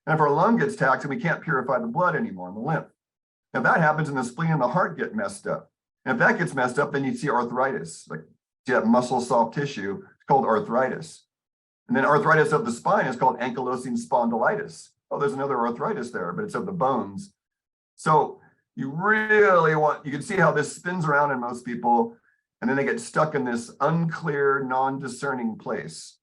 And if our lung gets taxed, then we can't purify the blood anymore in the lymph. If that happens, and the spleen and the heart get messed up. And if that gets messed up, then you see arthritis. Like, see that muscle soft tissue, it's called arthritis. And then arthritis of the spine is called ankylosing spondylitis. Oh, there's another arthritis there, but it's of the bones. So you really want, you can see how this spins around in most people, and then they get stuck in this unclear, non-discerning place.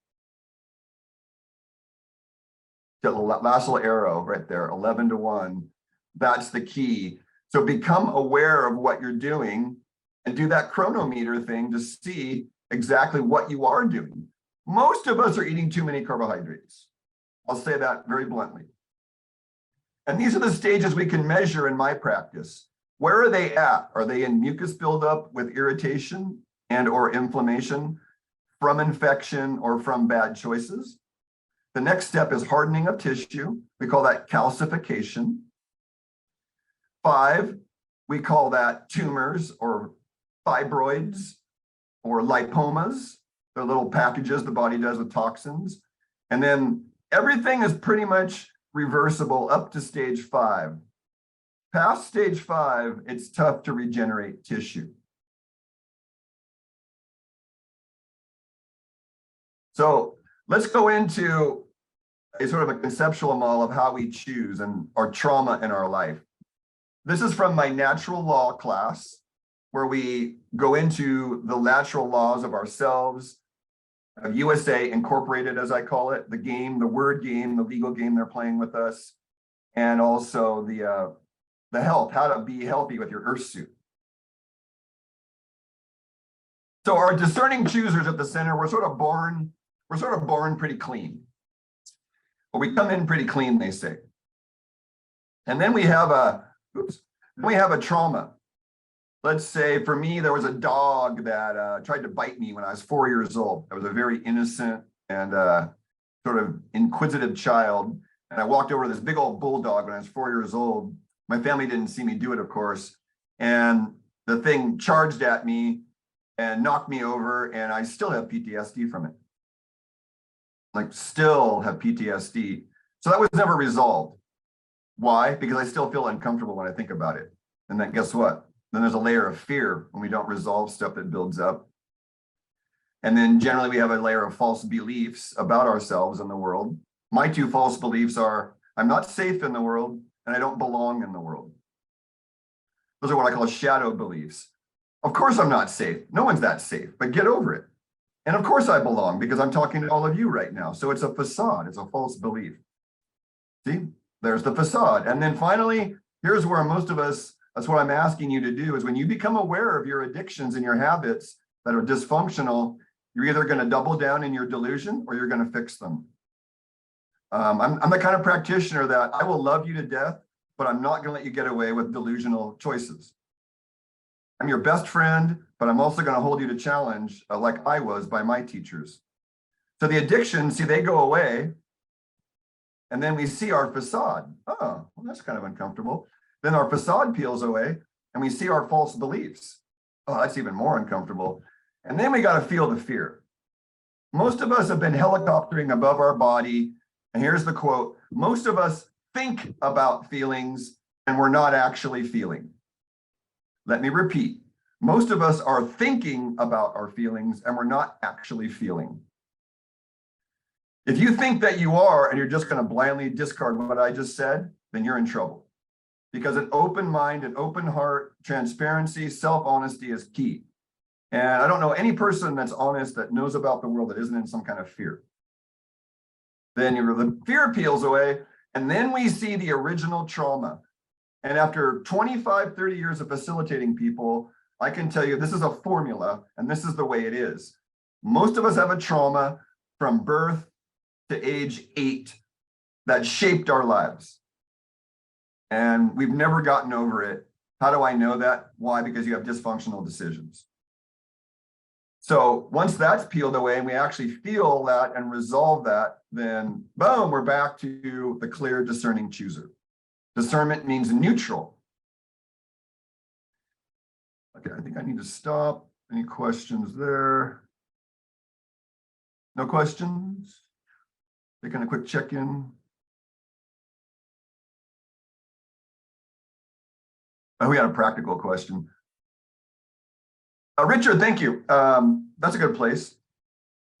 The last little arrow right there, 11-1, that's the key. So become aware of what you're doing and do that chronometer thing to see exactly what you are doing. Most of us are eating too many carbohydrates. I'll say that very bluntly. And these are the stages we can measure in my practice. Where are they at? Are they in mucus buildup with irritation and or inflammation from infection or from bad choices? The next step is hardening of tissue. We call that calcification. 5, we call that tumors or fibroids or lipomas. They're little packages the body does with toxins. And then everything is pretty much reversible up to stage 5. Past stage 5, it's tough to regenerate tissue. So let's go into a sort of a conceptual model of how we choose and our trauma in our life. This is from my natural law class, where we go into the natural laws of ourselves, of USA Incorporated, as I call it, the game, the word game, the legal game they're playing with us, and also the health, how to be healthy with your earth suit. So our discerning choosers at the center, we're sort of born pretty clean. But we come in pretty clean, they say. And then we have a trauma. Let's say for me, there was a dog that tried to bite me when I was 4 years old. I was a very innocent and sort of inquisitive child. And I walked over to this big old bulldog when I was 4 years old. My family didn't see me do it, of course. And the thing charged at me and knocked me over, and I still have PTSD from it. Like, still have PTSD. So that was never resolved. Why? Because I still feel uncomfortable when I think about it. And then guess what? Then there's a layer of fear when we don't resolve stuff that builds up. And then generally we have a layer of false beliefs about ourselves and the world. My two false beliefs are, I'm not safe in the world and I don't belong in the world. Those are what I call shadow beliefs. Of course I'm not safe. No one's that safe, but get over it. And of course I belong because I'm talking to all of you right now. So it's a facade. It's a false belief. See, there's the facade. And then finally, here's where most of us, that's what I'm asking you to do, is when you become aware of your addictions and your habits that are dysfunctional, you're either going to double down in your delusion or you're going to fix them. I'm the kind of practitioner that I will love you to death, but I'm not going to let you get away with delusional choices. I'm your best friend, but I'm also going to hold you to challenge like I was by my teachers. So the addictions, see, they go away. And then we see our facade. Oh, well, that's kind of uncomfortable. Then our facade peels away and we see our false beliefs. Oh, that's even more uncomfortable. And then we got to feel the fear. Most of us have been helicoptering above our body. And here's the quote: most of us think about feelings and we're not actually feeling. Let me repeat. Most of us are thinking about our feelings and we're not actually feeling. If you think that you are and you're just going to blindly discard what I just said, then you're in trouble. Because an open mind, an open heart, transparency, self-honesty is key. And I don't know any person that's honest that knows about the world that isn't in some kind of fear. Then the fear peels away, and then we see the original trauma. And after 25, 30 years of facilitating people, I can tell you this is a formula, and this is the way it is. Most of us have a trauma from birth to age 8 that shaped our lives. And we've never gotten over it. How do I know that? Why? Because you have dysfunctional decisions. So once that's peeled away and we actually feel that and resolve that, then boom, we're back to the clear discerning chooser. Discernment means neutral. Okay, I think I need to stop. Any questions there? No questions? Taking a quick check-in. Oh, we had a practical question. Richard, thank you. That's a good place.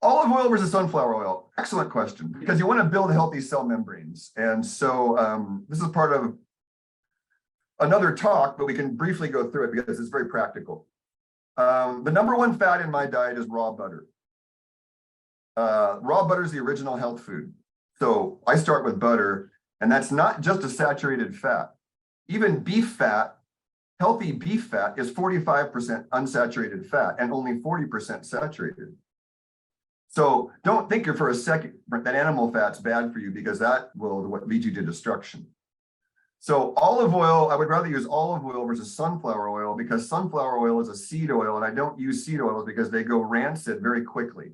Olive oil versus sunflower oil. Excellent question, because you want to build healthy cell membranes. And so this is part of another talk, but we can briefly go through it because it's very practical. The number one fat in my diet is raw butter. Raw butter is the original health food. So I start with butter, and that's not just a saturated fat. Even beef fat, healthy beef fat is 45% unsaturated fat and only 40% saturated. So don't think for a second that animal fat's bad for you, because that will lead you to destruction. So olive oil, I would rather use olive oil versus sunflower oil, because sunflower oil is a seed oil, and I don't use seed oils because they go rancid very quickly.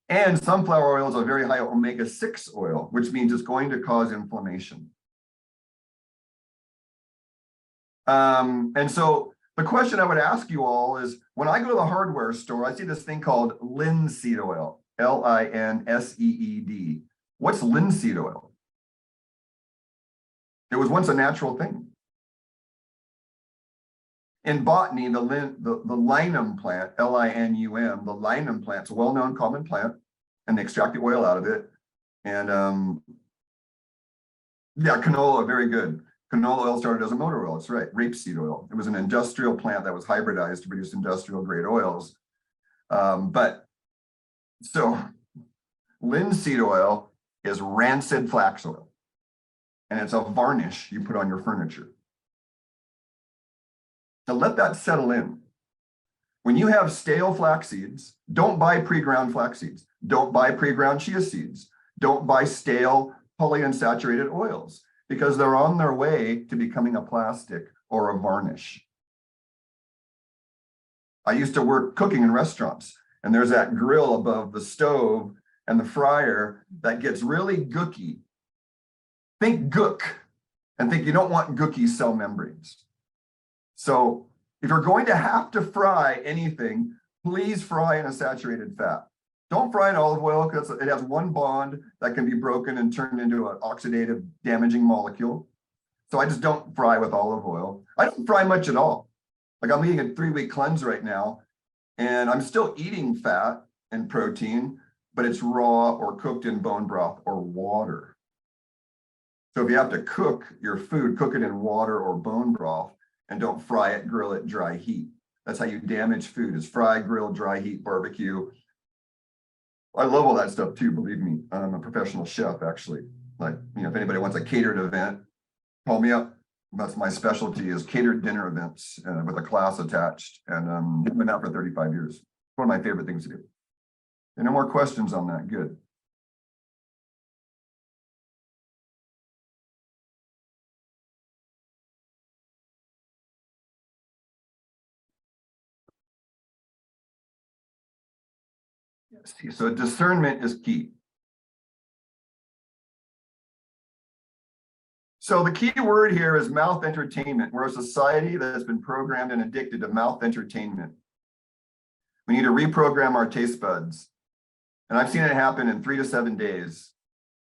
And sunflower oil is a very high omega-6 oil, which means it's going to cause inflammation. And so the question I would ask you all is, when I go to the hardware store, I see this thing called linseed oil, L-I-N-S-E-E-D. What's linseed oil? It was once a natural thing. In botany, the linum plant, L-I-N-U-M, the linum plant's a well-known common plant, and they extract the oil out of it. And yeah, canola, very good. Canola oil started as a motor oil, that's right, rapeseed oil. It was an industrial plant that was hybridized to produce industrial grade oils. But so linseed oil is rancid flax oil, and it's a varnish you put on your furniture. To let that settle in. When you have stale flax seeds, don't buy pre-ground flax seeds. Don't buy pre-ground chia seeds. Don't buy stale polyunsaturated oils, because they're on their way to becoming a plastic or a varnish. I used to work cooking in restaurants, and there's that grill above the stove and the fryer that gets really gooky. Think gook, and think you don't want gooky cell membranes. So if you're going to have to fry anything, please fry in a saturated fat. Don't fry in olive oil, because it has one bond that can be broken and turned into an oxidative damaging molecule. So I just don't fry with olive oil. I don't fry much at all. Like I'm eating a 3-week cleanse right now, And I'm still eating fat and protein, but it's raw or cooked in bone broth or water. So if you have to cook your food, cook it in water or bone broth, and don't fry it, grill it, dry heat. That's how you damage food, is fry, grill, dry heat, barbecue. I love all that stuff too, believe me. I'm a professional chef, actually. Like, if anybody wants a catered event, call me up. That's my specialty, is catered dinner events with a class attached. And I've been out for 35 years. One of my favorite things to do. No more questions on that? Good. So discernment is key. So the key word here is mouth entertainment. We're a society that has been programmed and addicted to mouth entertainment. We need to reprogram our taste buds. And I've seen it happen in 3 to 7 days.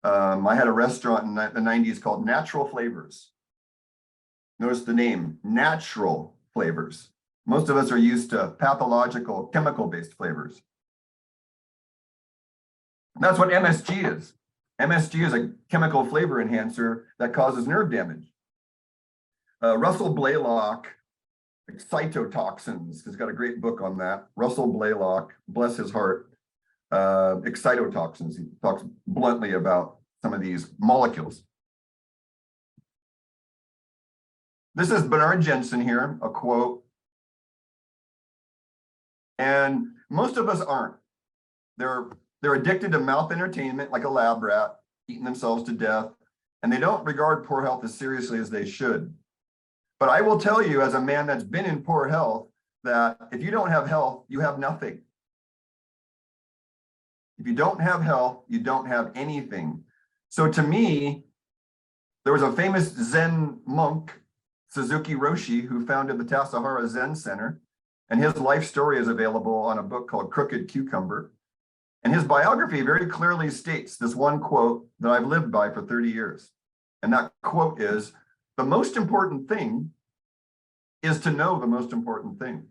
I had a restaurant in the 90s called Natural Flavors. Notice the name, Natural Flavors. Most of us are used to pathological, chemical-based flavors. And that's what MSG is. MSG is a chemical flavor enhancer that causes nerve damage. Russell Blaylock, Excitotoxins, has got a great book on that. Russell Blaylock, bless his heart, Excitotoxins. He talks bluntly about some of these molecules. This is Bernard Jensen here, a quote. And most of us aren't. They're addicted to mouth entertainment like a lab rat, eating themselves to death, and they don't regard poor health as seriously as they should. But I will tell you, as a man that's been in poor health, that if you don't have health, you have nothing. If you don't have health, you don't have anything. So to me, there was a famous Zen monk, Suzuki Roshi, who founded the Tassajara Zen Center, and his life story is available on a book called Crooked Cucumber. And his biography very clearly states this one quote that I've lived by for 30 years. And that quote is, the most important thing is to know the most important thing.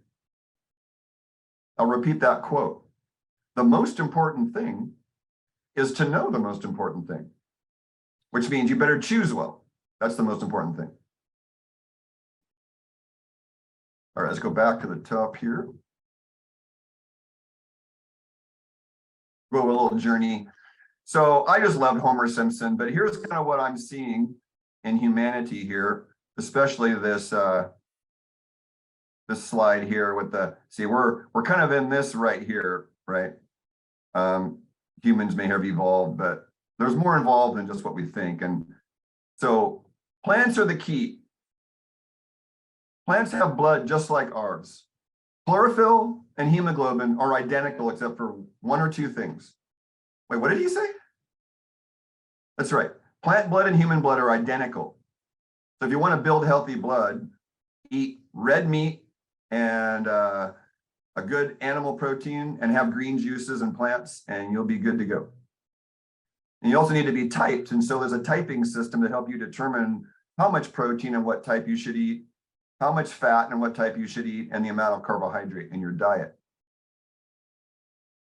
I'll repeat that quote. The most important thing is to know the most important thing, which means you better choose well. That's the most important thing. All right, let's go back to the top here. Go a little journey. So I just loved Homer Simpson, but here's kind of what I'm seeing in humanity here, especially this this slide here with the, see, we're kind of in this right here, right? Humans may have evolved, but there's more involved than just what we think. And so plants are the key. Plants have blood just like ours. Chlorophyll and hemoglobin are identical except for 1 or 2 things. Wait, what did he say? That's right. Plant blood and human blood are identical. So if you want to build healthy blood, eat red meat and a good animal protein and have green juices and plants, and you'll be good to go. And you also need to be typed. And so there's a typing system to help you determine how much protein and what type you should eat, how much fat and what type you should eat, and the amount of carbohydrate in your diet.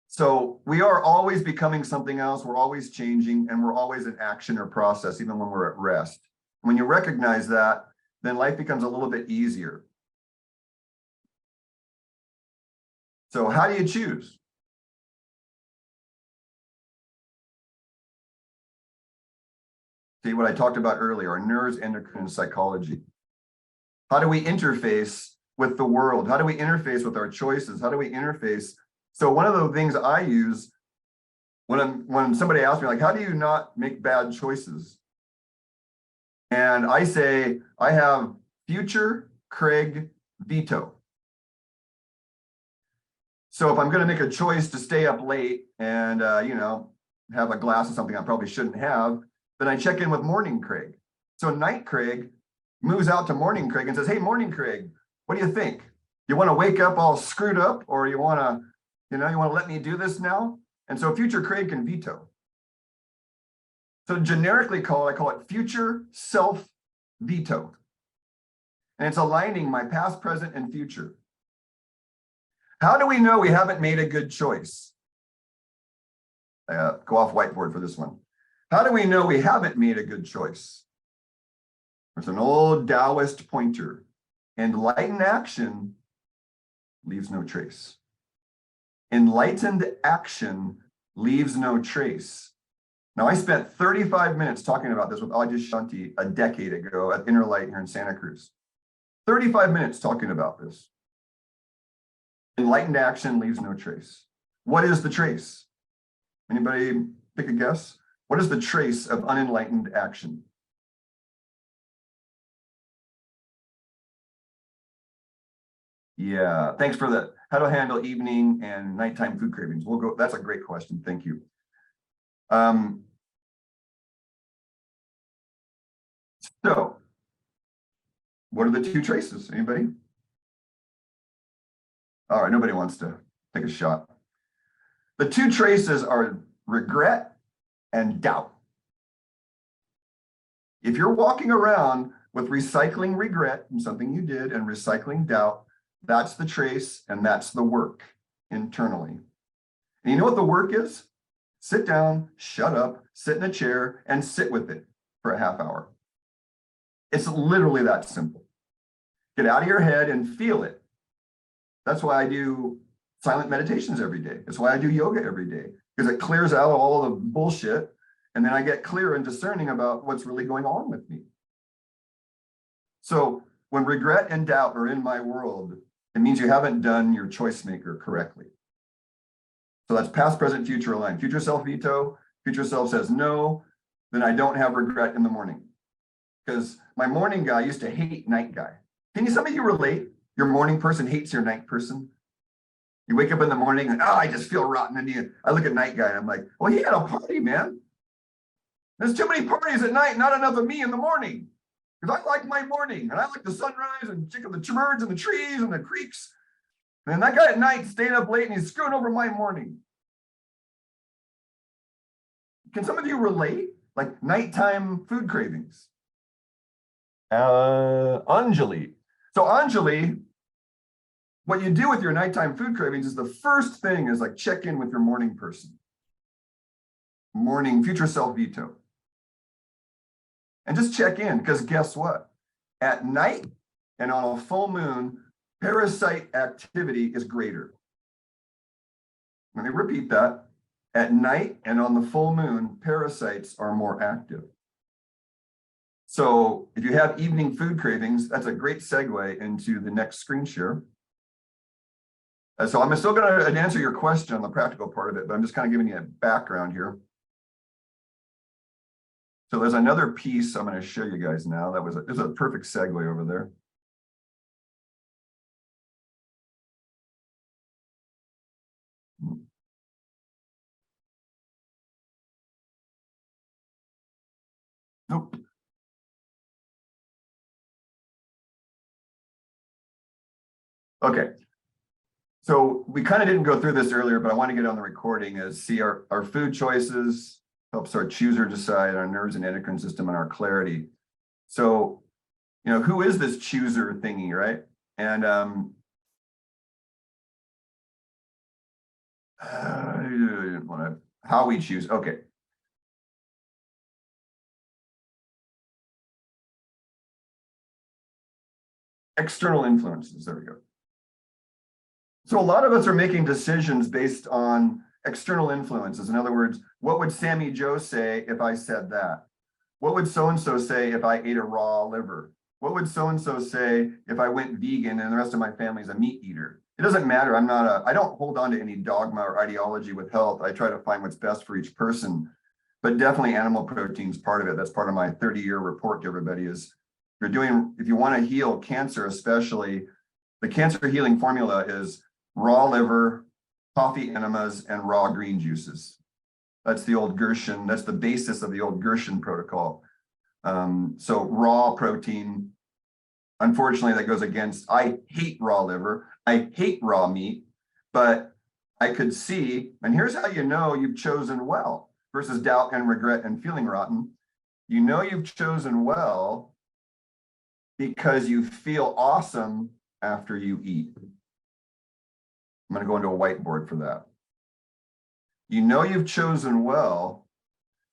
So we are always becoming something else. We're always changing, and we're always in action or process, even when we're at rest. When you recognize that, then life becomes a little bit easier. So how do you choose? See what I talked about earlier, our nerves, endocrine, and psychology. How do we interface with the world? How do we interface with our choices? How do we interface? So one of the things I use when somebody asks me, like, how do you not make bad choices? And I say, I have future, Craig, veto. So if I'm going to make a choice to stay up late and, have a glass of something I probably shouldn't have, then I check in with morning Craig. So night Craig moves out to morning Craig and says, hey, morning Craig, what do you think? You want to wake up all screwed up, or you want to, you want to let me do this now? And so future Craig can veto. So generically I call it future self veto. And it's aligning my past, present, and future. How do we know we haven't made a good choice? Go off whiteboard for this one. How do we know we haven't made a good choice? There's an old Taoist pointer. Enlightened action leaves no trace. Enlightened action leaves no trace. Now, I spent 35 minutes talking about this with Ajay Shanti a decade ago at Inner Light here in Santa Cruz. 35 minutes talking about this. Enlightened action leaves no trace. What is the trace? Anybody pick a guess? What is the trace of unenlightened action? Yeah, thanks for that. How to handle evening and nighttime food cravings. We'll go. That's a great question. Thank you. So what are the two traces? Anybody? All right, nobody wants to take a shot. The two traces are regret and doubt. If you're walking around with recycling regret from something you did and recycling doubt, that's the trace and that's the work internally. And you know what the work is? Sit down, shut up, sit in a chair, and sit with it for a half hour. It's literally that simple. Get out of your head and feel it. That's why I do silent meditations every day. That's why I do yoga every day, because it clears out all the bullshit. And then I get clear and discerning about what's really going on with me. So when regret and doubt are in my world, it means you haven't done your choice maker correctly. So that's past, present, future aligned. Future self veto, future self says no, then I don't have regret in the morning. Because my morning guy used to hate night guy. Can some of you relate? Your morning person hates your night person. You wake up in the morning and, oh, I just feel rotten. And I look at night guy and I'm like, well, he had a party, man. There's too many parties at night, not enough of me in the morning. Because I like my morning and I like the sunrise and check out the birds and the trees and the creeks. And then that guy at night stayed up late and he's screwing over my morning. Can some of you relate? Like nighttime food cravings. Anjali. So Anjali, what you do with your nighttime food cravings is the first thing is like check in with your morning person. Morning future self veto. And just check in, because guess what? At night and on a full moon, parasite activity is greater. Let me repeat that. At night and on the full moon, parasites are more active. So if you have evening food cravings, that's a great segue into the next screen share. So I'm still going to answer your question on the practical part of it, but I'm just kind of giving you a background here. So there's another piece I'm going to show you guys now. There's a perfect segue over there. Nope. Okay. So we kind of didn't go through this earlier, but I want to get on the recording is see our food choices helps our chooser decide, our nerves and endocrine system, and our clarity. So, who is this chooser thingy, right? And how we choose. Okay. External influences. There we go. So a lot of us are making decisions based on external influences. In other words, what would Sammy Joe say if I said that? What would so-and-so say if I ate a raw liver? What would so-and-so say if I went vegan and the rest of my family's a meat eater? It doesn't matter. I don't hold on to any dogma or ideology with health. I try to find what's best for each person, but definitely animal protein is part of it. That's part of my 30-year report to everybody is if you want to heal cancer, especially the cancer healing formula is raw liver, coffee enemas, and raw green juices. That's the old Gershon, that's the basis of the old Gershon protocol. So raw protein, unfortunately, that goes against, I hate raw liver, I hate raw meat, but I could see, and here's how you know you've chosen well versus doubt and regret and feeling rotten. You know you've chosen well because you feel awesome after you eat. I'm going to go into a whiteboard for that. You know you've chosen well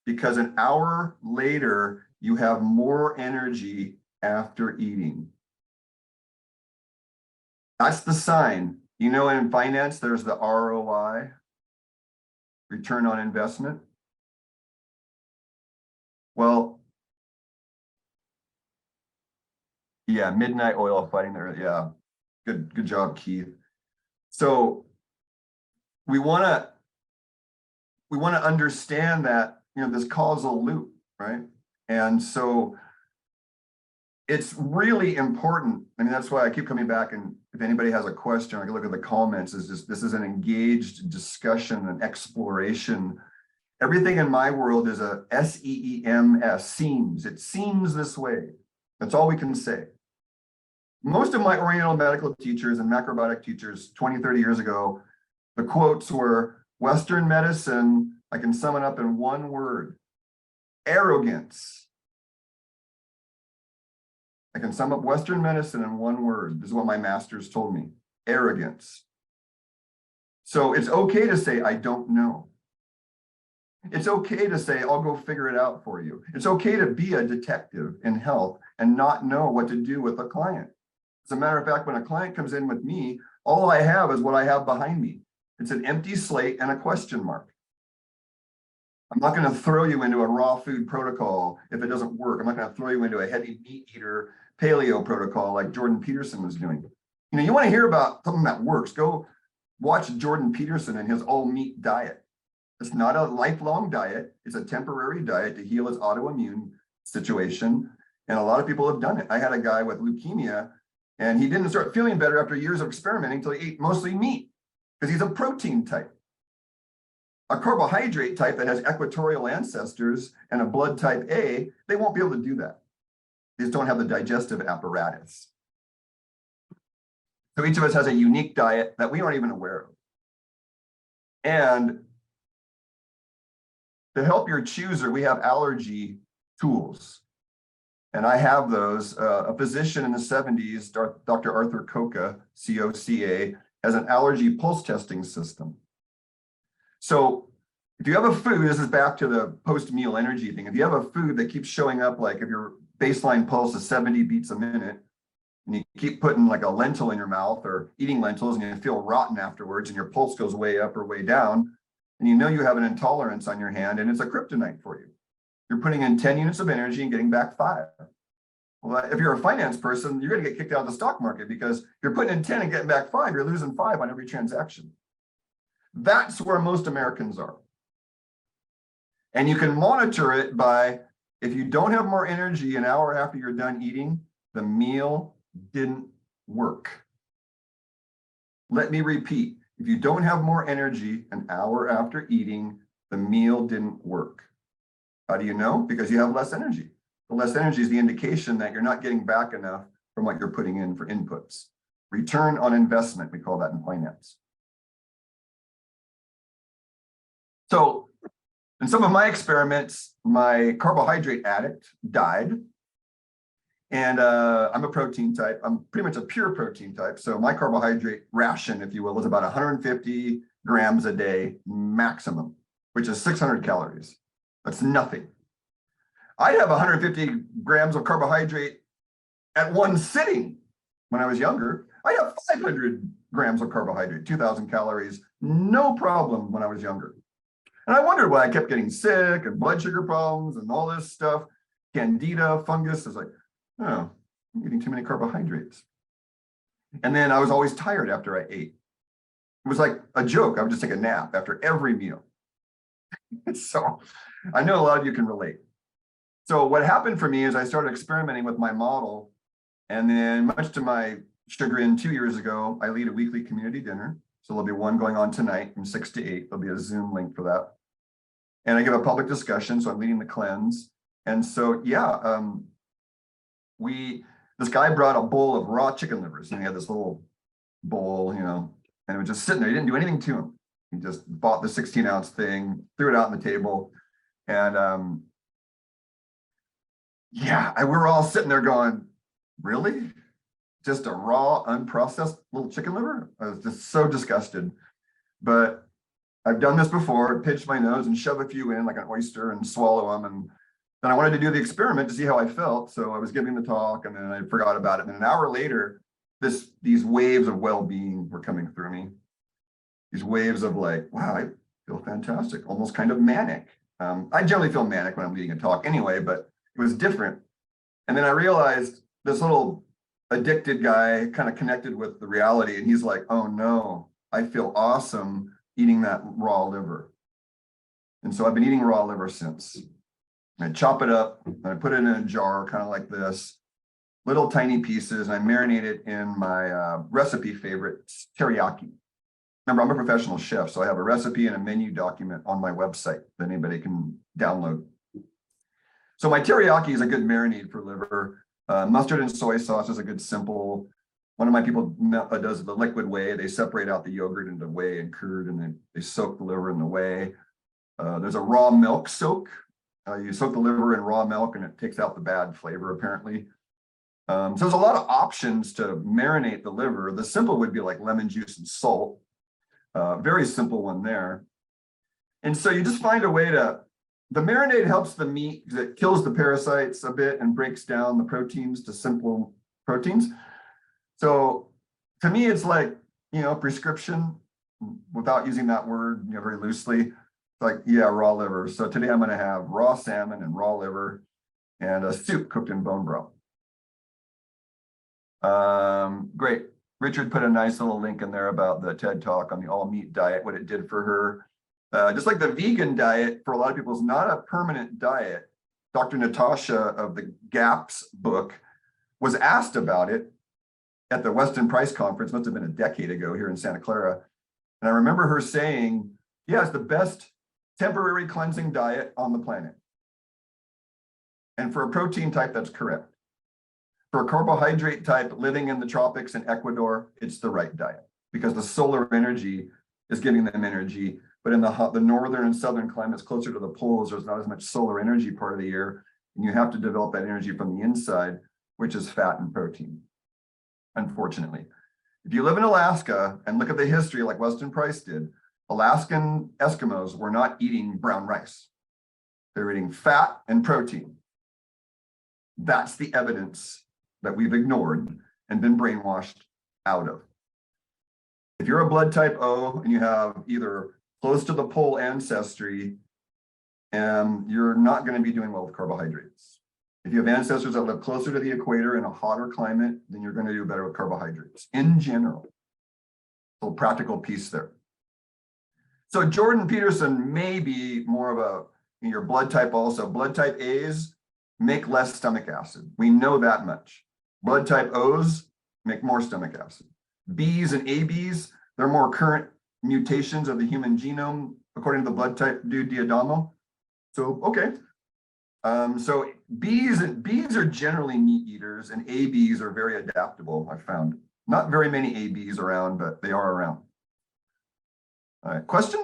because an hour later, you have more energy after eating. That's the sign. You know, in finance, there's the ROI, return on investment. Well, yeah, midnight oil fighting there. Yeah, good job, Keith. So we want to understand that, you know, this causal loop, right? And so it's really important. I mean, that's why I keep coming back. And if anybody has a question, I can look at the comments. Is just this is an engaged discussion and exploration. Everything in my world is a SEEMS, seems. It seems this way. That's all we can say. Most of my Oriental medical teachers and macrobiotic teachers 20, 30 years ago, the quotes were, Western medicine, I can sum it up in one word, arrogance. I can sum up Western medicine in one word. This is what my masters told me, arrogance. So it's okay to say, I don't know. It's okay to say, I'll go figure it out for you. It's okay to be a detective in health and not know what to do with a client. As a matter of fact, when a client comes in with me, all I have is what I have behind me. It's an empty slate and a question mark. I'm not going to throw you into a raw food protocol if it doesn't work. I'm not going to throw you into a heavy meat eater paleo protocol like Jordan Peterson was doing. You know, you want to hear about something that works, go watch Jordan Peterson and his all meat diet. It's not a lifelong diet. It's a temporary diet to heal his autoimmune situation. And a lot of people have done it. I had a guy with leukemia and he didn't start feeling better after years of experimenting until he ate mostly meat because he's a protein type. A carbohydrate type that has equatorial ancestors and a blood type A, they won't be able to do that. They just don't have the digestive apparatus. So each of us has a unique diet that we aren't even aware of. And to help your chooser, we have allergy tools. And I have those. A physician in the 70s, Dr. Arthur Coca, COCA, has an allergy pulse testing system. So if you have a food, this is back to the post-meal energy thing. If you have a food that keeps showing up, like if your baseline pulse is 70 beats a minute, and you keep putting like a lentil in your mouth or eating lentils and you feel rotten afterwards and your pulse goes way up or way down, and you know you have an intolerance on your hand and it's a kryptonite for you. You're putting in 10 units of energy and getting back 5. Well, if you're a finance person, you're going to get kicked out of the stock market because you're putting in 10 and getting back 5. You're losing 5 on every transaction. That's where most Americans are. And you can monitor it by, if you don't have more energy an hour after you're done eating, the meal didn't work. Let me repeat. If you don't have more energy an hour after eating, the meal didn't work. How do you know? Because you have less energy. The less energy is the indication that you're not getting back enough from what you're putting in for inputs. Return on investment, we call that in finance. So in some of my experiments, my carbohydrate addict died. And I'm a protein type. I'm pretty much a pure protein type. So my carbohydrate ration, if you will, is about 150 grams a day maximum, which is 600 calories. That's nothing. I'd have 150 grams of carbohydrate at one sitting when I was younger. I have 500 grams of carbohydrate, 2,000 calories, no problem when I was younger. And I wondered why I kept getting sick and blood sugar problems and all this stuff, candida, fungus. I was like, oh, I'm eating too many carbohydrates. And then I was always tired after I ate. It was like a joke. I would just take a nap after every meal. So I know a lot of you can relate. So what happened for me is I started experimenting with my model. And then much to my chagrin, 2 years ago, I lead a weekly community dinner. So there'll be one going on tonight from 6 to 8. There'll be a Zoom link for that. And I give a public discussion. So I'm leading the cleanse. And so, yeah, this guy brought a bowl of raw chicken livers and he had this little bowl, you know, and it was just sitting there. He didn't do anything to him. He just bought the 16-ounce thing, threw it out on the table. And yeah, we were all sitting there going, really? just a raw, unprocessed little chicken liver. I was just so disgusted. But I've done this before, pinch my nose and shove a few in like an oyster and swallow them. And then I wanted to do the experiment to see how I felt. So I was giving the talk and then I forgot about it. And an hour later, these waves of well-being were coming through me. These waves of like, wow, I feel fantastic, almost kind of manic. I generally feel manic when I'm leading a talk anyway, but it was different. And then I realized this little addicted guy kind of connected with the reality. And he's like, oh no, I feel awesome eating that raw liver. And so I've been eating raw liver since. I chop it up and I put it in a jar, kind of like this, little tiny pieces, and I marinate it in my recipe favorite, teriyaki. Remember, I'm a professional chef, so I have a recipe and a menu document on my website that anybody can download. So my teriyaki is a good marinade for liver. Mustard and soy sauce is a good simple. One of my people does the liquid whey. They separate out the yogurt into whey and curd, and then they soak the liver in the whey. There's a raw milk soak. You soak the liver in raw milk, and it takes out the bad flavor, apparently. So there's a lot of options to marinate the liver. The simple would be like lemon juice and salt. Very simple one there. And so you just find a way to, the marinade helps the meat because it kills the parasites a bit and breaks down the proteins to simple proteins. So to me, it's like, prescription, without using that word, very loosely. It's like, yeah, raw liver. So today I'm going to have raw salmon and raw liver and a soup cooked in bone broth. Great. Richard put a nice little link in there about the TED Talk on the all meat diet, what it did for her. Just like the vegan diet, for a lot of people, is not a permanent diet. Dr. Natasha of the GAPS book was asked about it at the Weston Price Conference, must have been a decade ago here in Santa Clara. And I remember her saying, yeah, it's the best temporary cleansing diet on the planet. And for a protein type, that's correct. For a carbohydrate type living in the tropics in Ecuador, it's the right diet because the solar energy is giving them energy. But in the northern and southern climates closer to the poles, there's not as much solar energy part of the year. And you have to develop that energy from the inside, which is fat and protein, unfortunately. If you live in Alaska and look at the history like Weston Price did, Alaskan Eskimos were not eating brown rice. They were eating fat and protein. That's the evidence that we've ignored and been brainwashed out of. If you're a blood type O and you have either close to the pole ancestry, you're not going to be doing well with carbohydrates. If you have ancestors that live closer to the equator in a hotter climate, then you're going to do better with carbohydrates in general. So practical piece there. So Jordan Peterson may be more of your blood type also. Blood type A's make less stomach acid. We know that much. Blood type O's make more stomach acid. B's and AB's, they're more current mutations of the human genome, according to the blood type dude Diadamo. So, okay. So B's are generally meat eaters and AB's are very adaptable, I've found. Not very many AB's around, but they are around. All right, questions?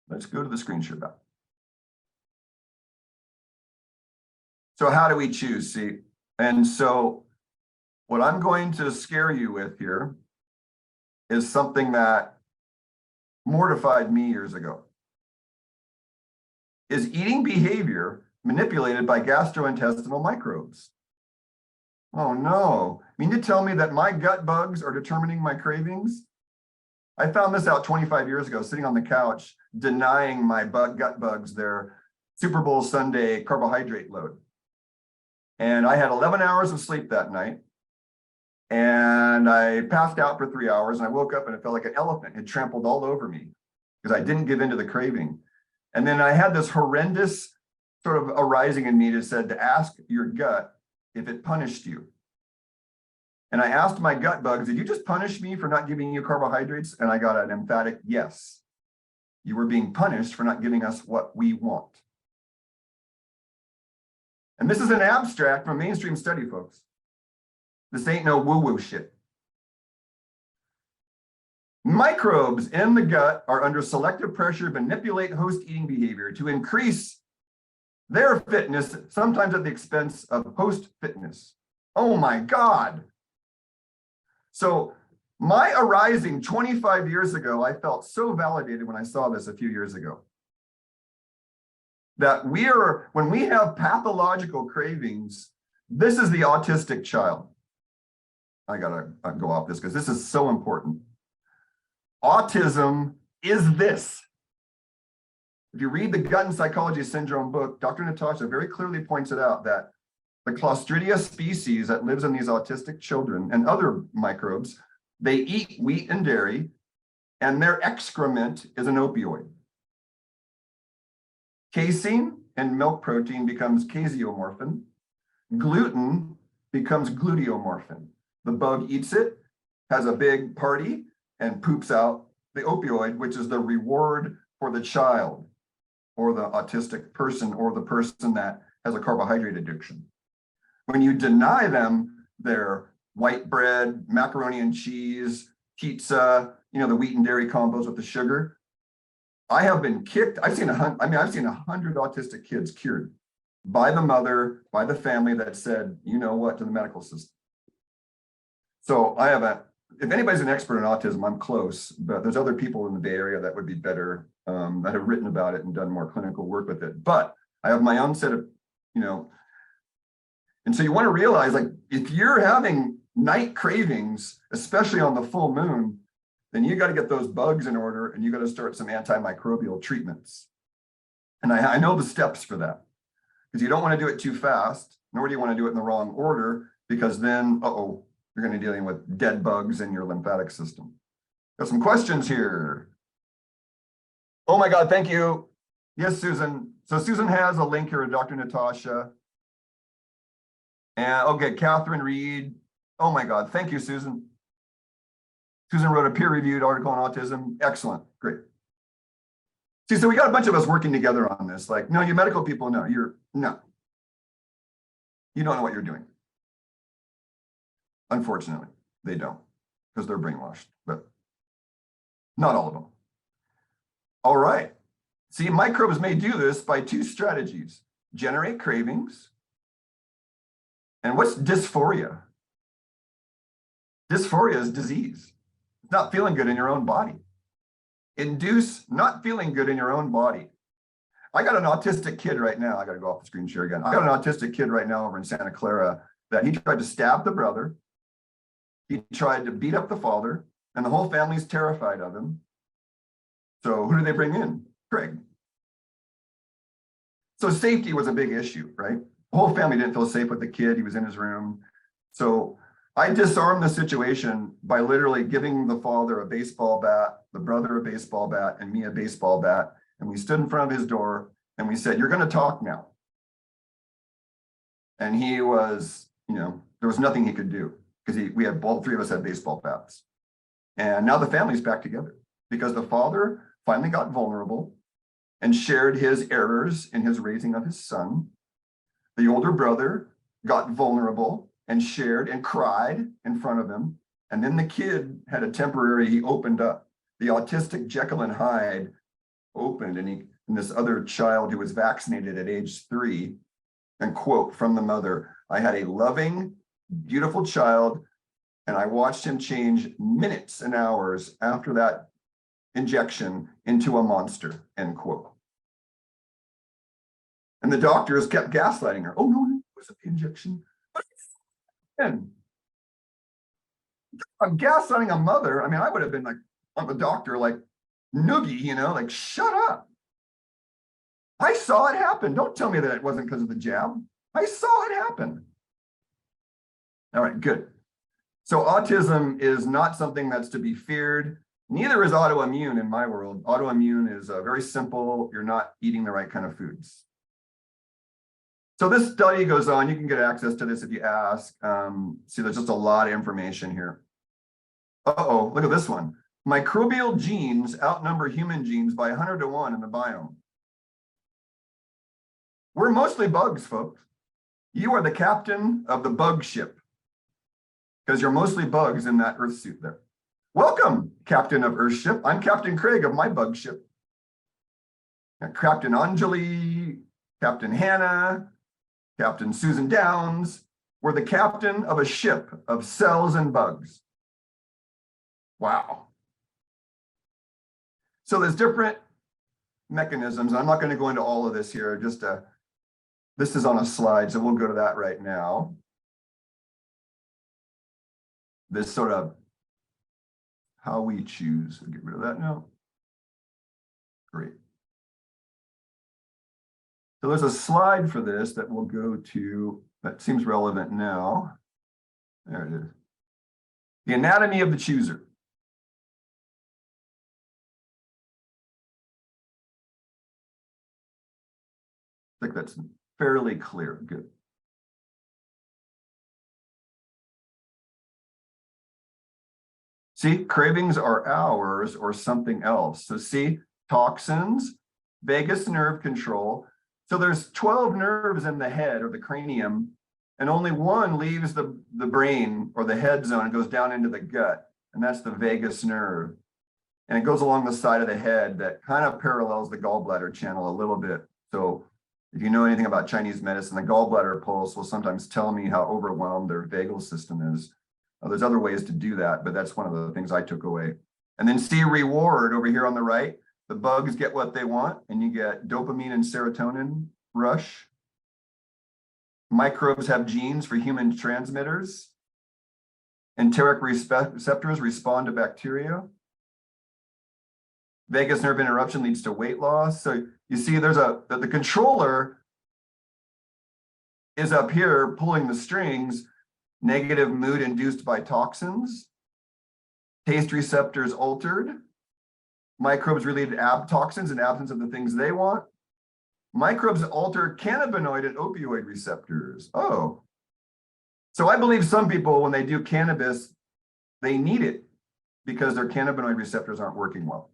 Let's go to the screen share back. So how do we choose? See, and so what I'm going to scare you with here is something that mortified me years ago. Is eating behavior manipulated by gastrointestinal microbes? Oh no. You mean to tell me that my gut bugs are determining my cravings? I found this out 25 years ago, sitting on the couch, denying my gut bugs their Super Bowl Sunday carbohydrate load. And I had 11 hours of sleep that night. And I passed out for 3 hours and I woke up and it felt like an elephant had trampled all over me because I didn't give in to the craving. And then I had this horrendous sort of arising in me that said to ask your gut if it punished you. And I asked my gut bugs, did you just punish me for not giving you carbohydrates? And I got an emphatic yes. You were being punished for not giving us what we want. And this is an abstract from mainstream study, folks. This ain't no woo-woo shit. Microbes in the gut are under selective pressure to manipulate host eating behavior to increase their fitness, sometimes at the expense of host fitness. Oh my God. So my arising 25 years ago, I felt so validated when I saw this a few years ago. That when we have pathological cravings, this is the autistic child. I gotta go off this because this is so important. Autism is this. If you read the Gut and Psychology Syndrome book, Dr. Natasha very clearly points it out that the Clostridia species that lives in these autistic children and other microbes, they eat wheat and dairy, and their excrement is an opioid. Casein and milk protein becomes caseomorphin. Gluten becomes gluteomorphin. The bug eats it, has a big party, and poops out the opioid, which is the reward for the child or the autistic person or the person that has a carbohydrate addiction. When you deny them their white bread, macaroni and cheese, pizza, the wheat and dairy combos with the sugar, I have been kicked. I've seen 100 autistic kids cured by the mother, by the family that said, you know what, to the medical system. So if anybody's an expert in autism, I'm close, but there's other people in the Bay Area that would be better, that have written about it and done more clinical work with it. But I have my own set of, and so you want to realize, like, if you're having night cravings, especially on the full moon, then you got to get those bugs in order and you got to start some antimicrobial treatments. And I know the steps for that, because you don't want to do it too fast, nor do you want to do it in the wrong order, because then, you're going to be dealing with dead bugs in your lymphatic system. Got some questions here. Oh my God, thank you. Yes, Susan. So Susan has a link here to Dr. Natasha. And okay, Catherine Reed. Oh my God, thank you, Susan. Susan wrote a peer-reviewed article on autism. Excellent, great. See, so we got a bunch of us working together on this. Like, no, you medical people, no. You don't know what you're doing. Unfortunately, they don't, because they're brainwashed, but not all of them. All right. See, microbes may do this by two strategies: generate cravings. And what's dysphoria? Dysphoria is disease. It's not feeling good in your own body. Induce not feeling good in your own body. I got an autistic kid right now. I got to go off the screen share again. I got an autistic kid right now over in Santa Clara that he tried to stab the brother. He tried to beat up the father, and the whole family's terrified of him. So who do they bring in? Craig. So safety was a big issue, right? The whole family didn't feel safe with the kid. He was in his room. So I disarmed the situation by literally giving the father a baseball bat, the brother a baseball bat, and me a baseball bat. And we stood in front of his door and we said, "You're going to talk now." And he was, there was nothing he could do, because all three of us had baseball bats. And now the family's back together because the father finally got vulnerable and shared his errors in his raising of his son. The older brother got vulnerable and shared and cried in front of him. And then the kid had he opened up. The autistic Jekyll and Hyde opened, and this other child who was vaccinated at age 3, and quote from the mother, "I had a loving, beautiful child, and I watched him change minutes and hours after that injection into a monster," end quote. And the doctors kept gaslighting her. "Oh, no, it wasn't the injection." And I'm gaslighting a mother. I mean, I would have been like, I'm a doctor, like, noogie, like, shut up. I saw it happen. Don't tell me that it wasn't because of the jab. I saw it happen. All right, good. So autism is not something that's to be feared. Neither is autoimmune in my world. Autoimmune is very simple. You're not eating the right kind of foods. So this study goes on. You can get access to this if you ask. See, there's just a lot of information here. Look at this one. Microbial genes outnumber human genes by 100 to 1 in the biome. We're mostly bugs, folks. You are the captain of the bug ship, because you're mostly bugs in that Earth suit there. Welcome, Captain of Earth ship. I'm Captain Craig of my bug ship. And Captain Anjali, Captain Hannah, Captain Susan Downs were the captain of a ship of cells and bugs. Wow. So there's different mechanisms. I'm not going to go into all of this here. This is on a slide, so we'll go to that right now. This sort of how we choose. We'll get rid of that now. Great. So there's a slide for this that we'll go to that seems relevant now. There it is. The anatomy of the chooser. I think that's fairly clear. Good. See, cravings are ours or something else. So see, toxins, vagus nerve control. So there's 12 nerves in the head or the cranium, and only one leaves the brain or the head zone and goes down into the gut, and that's the vagus nerve. And it goes along the side of the head that kind of parallels the gallbladder channel a little bit. So if you know anything about Chinese medicine, the gallbladder pulse will sometimes tell me how overwhelmed their vagal system is. There's other ways to do that, but that's one of the things I took away. And then see reward over here on the right. The bugs get what they want, and you get dopamine and serotonin rush. Microbes have genes for human transmitters. Enteric receptors respond to bacteria. Vagus nerve interruption leads to weight loss. So you see there's the controller is up here pulling the strings, negative mood induced by toxins, taste receptors altered, microbes related toxins in absence of the things they want. Microbes alter cannabinoid and opioid receptors. Oh, so I believe some people, when they do cannabis, they need it because their cannabinoid receptors aren't working well.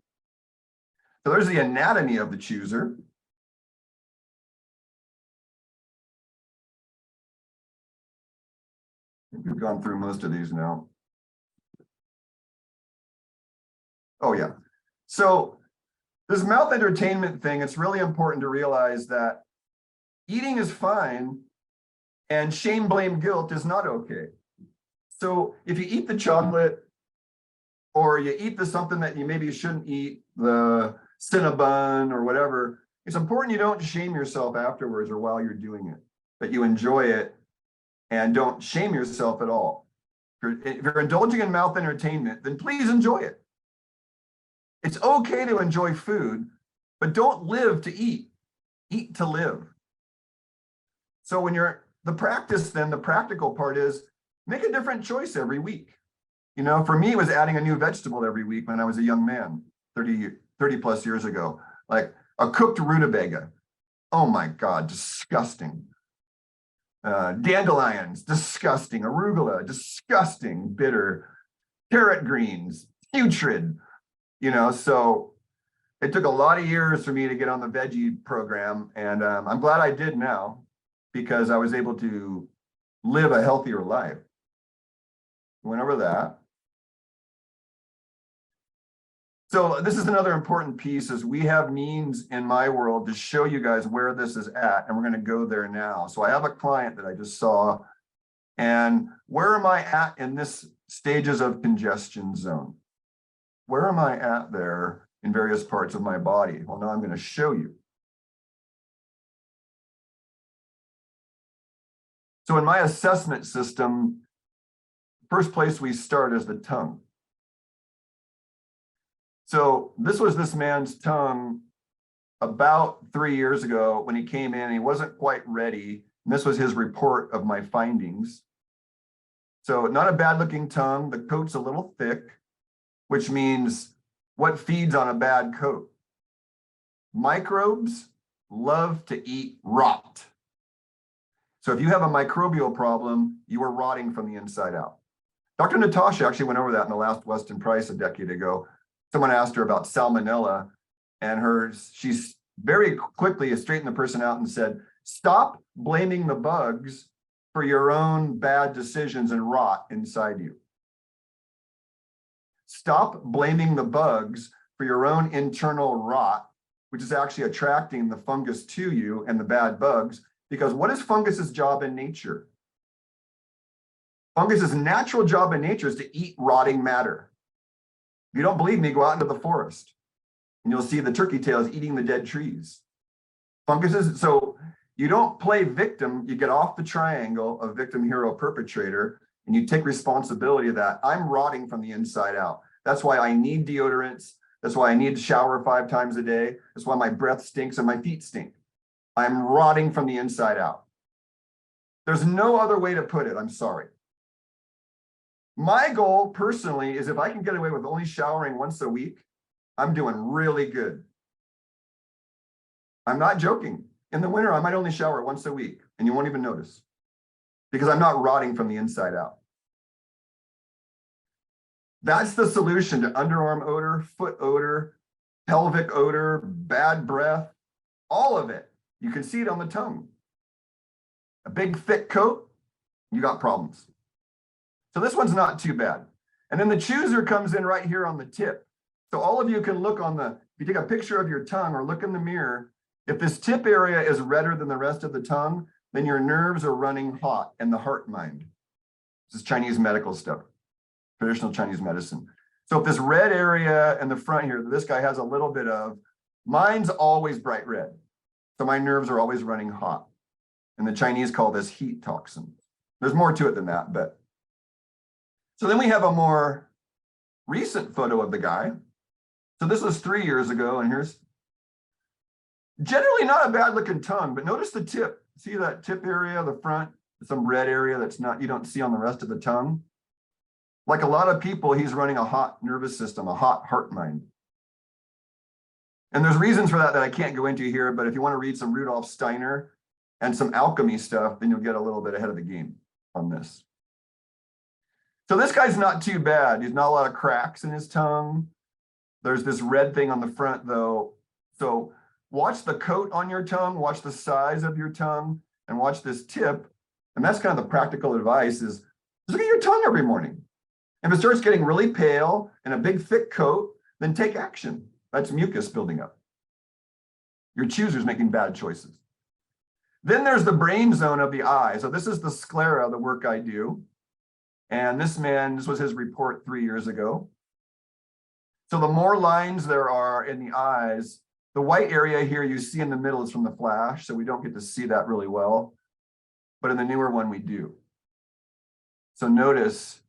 So there's the anatomy of the chooser. We've gone through most of these now. Oh yeah. So this mouth entertainment thing, it's really important to realize that eating is fine and shame, blame, guilt is not okay. So if you eat the chocolate or you eat something that you maybe shouldn't eat, the Cinnabon or whatever, it's important you don't shame yourself afterwards or while you're doing it, that you enjoy it and don't shame yourself at all. If you're indulging in mouth entertainment, then please enjoy it. It's okay to enjoy food, but don't live to eat. Eat to live. So when the practical part is make a different choice every week. You know, for me, it was adding a new vegetable every week when I was a young man, 30 plus years ago, like a cooked rutabaga. Oh my God, disgusting. Dandelions, disgusting. Arugula, disgusting, bitter. Carrot greens, putrid. You know, so it took a lot of years for me to get on the veggie program, and I'm glad I did now because I was able to live a healthier life. Went over that. So this is another important piece is we have means in my world to show you guys where this is at, and we're going to go there now. So I have a client that I just saw, and where am I at in this stages of congestion zone? Where am I at there in various parts of my body? Well, now I'm going to show you. So in my assessment system, first place we start is the tongue. So this was this man's tongue about 3 years ago when he came in. He wasn't quite ready. And this was his report of my findings. So not a bad looking tongue. The coat's a little thick, which means what feeds on a bad coat? Microbes love to eat rot. So if you have a microbial problem, you are rotting from the inside out. Dr. Natasha actually went over that in the last Weston Price a decade ago. Someone asked her about salmonella, and she's very quickly straightened the person out and said, stop blaming the bugs for your own bad decisions and rot inside you. Stop blaming the bugs for your own internal rot which is actually attracting the fungus to you and the bad bugs. Because what is fungus's job in nature? Fungus's natural job in nature is to eat rotting matter. If you don't believe me, go out into the forest and you'll see the turkey tails eating the dead trees. Funguses, so you don't play victim, you get off the triangle of victim, hero, perpetrator, and you take responsibility of that. I'm rotting from the inside out. That's why I need deodorants. That's why I need to shower 5 times a day. That's why my breath stinks and my feet stink. I'm rotting from the inside out. There's no other way to put it. I'm sorry. My goal personally is if I can get away with only showering once a week, I'm doing really good. I'm not joking. In the winter, I might only shower once a week and you won't even notice because I'm not rotting from the inside out. That's the solution to underarm odor, foot odor, pelvic odor, bad breath, all of it. You can see it on the tongue. A big thick coat, you got problems. So this one's not too bad. And then the chooser comes in right here on the tip. So all of you can look on the, if you take a picture of your tongue or look in the mirror, if this tip area is redder than the rest of the tongue, then your nerves are running hot and the heart mind. This is Chinese medical stuff, traditional Chinese medicine. So if this red area in the front here, this guy has a little bit of, mine's always bright red. So my nerves are always running hot. And the Chinese call this heat toxin. There's more to it than that, but. So then we have a more recent photo of the guy. So this was 3 years ago, and here's generally not a bad looking tongue, but notice the tip. See that tip area, the front, some red area that's not, you don't see on the rest of the tongue. Like a lot of people, he's running a hot nervous system, a hot heart mind. And there's reasons for that I can't go into here, but if you want to read some Rudolf Steiner and some alchemy stuff, then you'll get a little bit ahead of the game on this. So this guy's not too bad. He's not a lot of cracks in his tongue. There's this red thing on the front though. So watch the coat on your tongue, watch the size of your tongue, and watch this tip. And that's kind of the practical advice is look at your tongue every morning. If it starts getting really pale and a big thick coat, then take action. That's mucus building up. Your chooser's making bad choices. Then there's the brain zone of the eye. So this is the sclera, the work I do. And this man, this was his report 3 years ago. So the more lines there are in the eyes, the white area here you see in the middle is from the flash, so we don't get to see that really well. But in the newer one, we do. So notice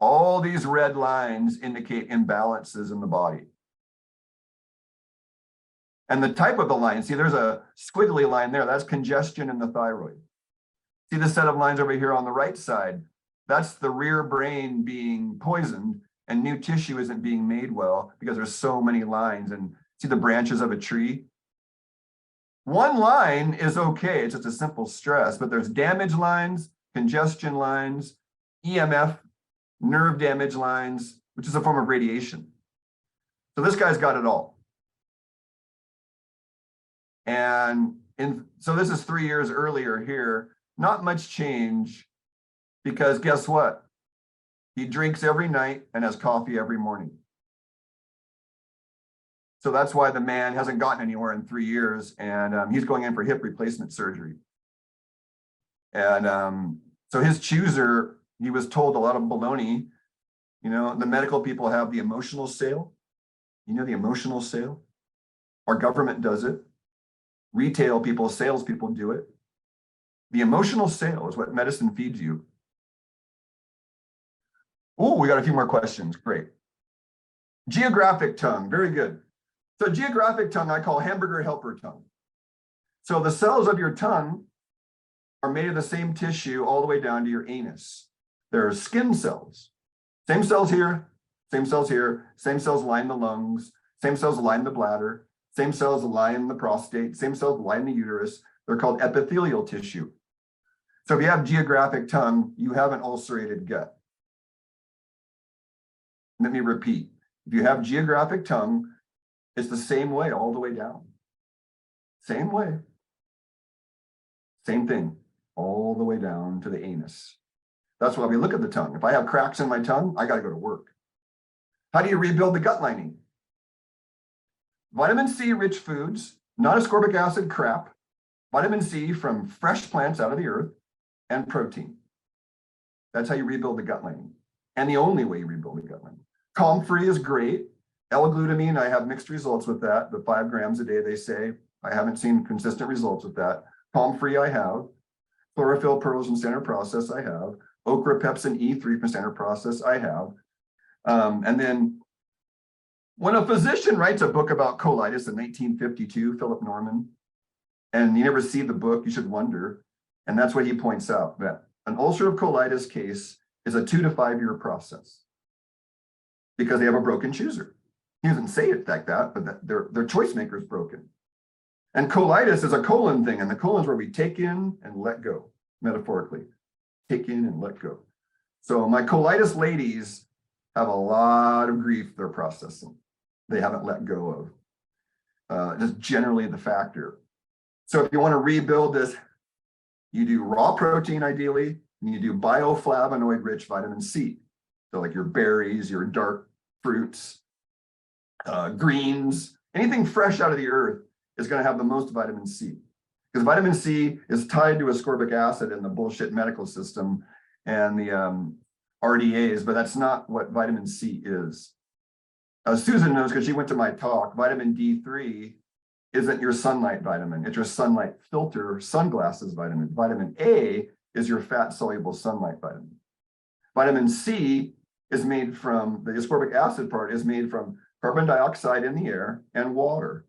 all these red lines indicate imbalances in the body. And the type of the line, see there's a squiggly line there, that's congestion in the thyroid. See the set of lines over here on the right side, that's the rear brain being poisoned and new tissue isn't being made well because there's so many lines. And see the branches of a tree? One line is okay, it's just a simple stress, but there's damage lines, congestion lines, EMF, nerve damage lines, which is a form of radiation. So this guy's got it all. And so this is 3 years earlier here, not much change because guess what? He drinks every night and has coffee every morning. So that's why the man hasn't gotten anywhere in 3 years and he's going in for hip replacement surgery. And so his chooser, he was told a lot of baloney. You know, the medical people have the emotional sale. You know, the emotional sale. Our government does it. Retail people, salespeople do it. The emotional sale is what medicine feeds you. Oh, we got a few more questions. Great. Geographic tongue, very good. So geographic tongue, I call hamburger helper tongue. So the cells of your tongue are made of the same tissue all the way down to your anus. There are skin cells. Same cells here, same cells here, same cells line the lungs, same cells line the bladder, same cells line the prostate, same cells line the uterus. They're called epithelial tissue. So if you have geographic tongue, you have an ulcerated gut. Let me repeat. If you have geographic tongue, it's the same way all the way down. Same way. Same thing, all the way down to the anus. That's why we look at the tongue. If I have cracks in my tongue, I got to go to work. How do you rebuild the gut lining? Vitamin C rich foods, not ascorbic acid crap, vitamin C from fresh plants out of the earth, and protein. That's how you rebuild the gut lining. And the only way you rebuild the gut lining. Comfrey is great. L-glutamine, I have mixed results with that. The 5 grams a day, they say. I haven't seen consistent results with that. Comfrey, I have. Chlorophyll pearls and standard process, I have. Okra pepsin E3 from standard process, I have. And then when a physician writes a book about colitis in 1952, Philip Norman, and you never see the book, you should wonder. And that's what he points out, that an ulcerative colitis case is a 2 to 5 year process because they have a broken chooser. He doesn't say it like that, but their choice maker is broken. And colitis is a colon thing, and the colon is where we take in and let go, metaphorically. Take in and let go. So my colitis ladies have a lot of grief they're processing. They haven't let go of. Just generally the factor. So if you want to rebuild this, you do raw protein ideally, and you do bioflavonoid rich vitamin C. So like your berries, your dark fruits, greens, anything fresh out of the earth is going to have the most vitamin C. Because vitamin C is tied to ascorbic acid in the bullshit medical system and the RDAs, but that's not what vitamin C is. Susan knows because she went to my talk, vitamin D3 isn't your sunlight vitamin. It's your sunlight filter sunglasses vitamin. Vitamin A is your fat soluble sunlight vitamin. Vitamin C is made from, the ascorbic acid part is made from carbon dioxide in the air and water.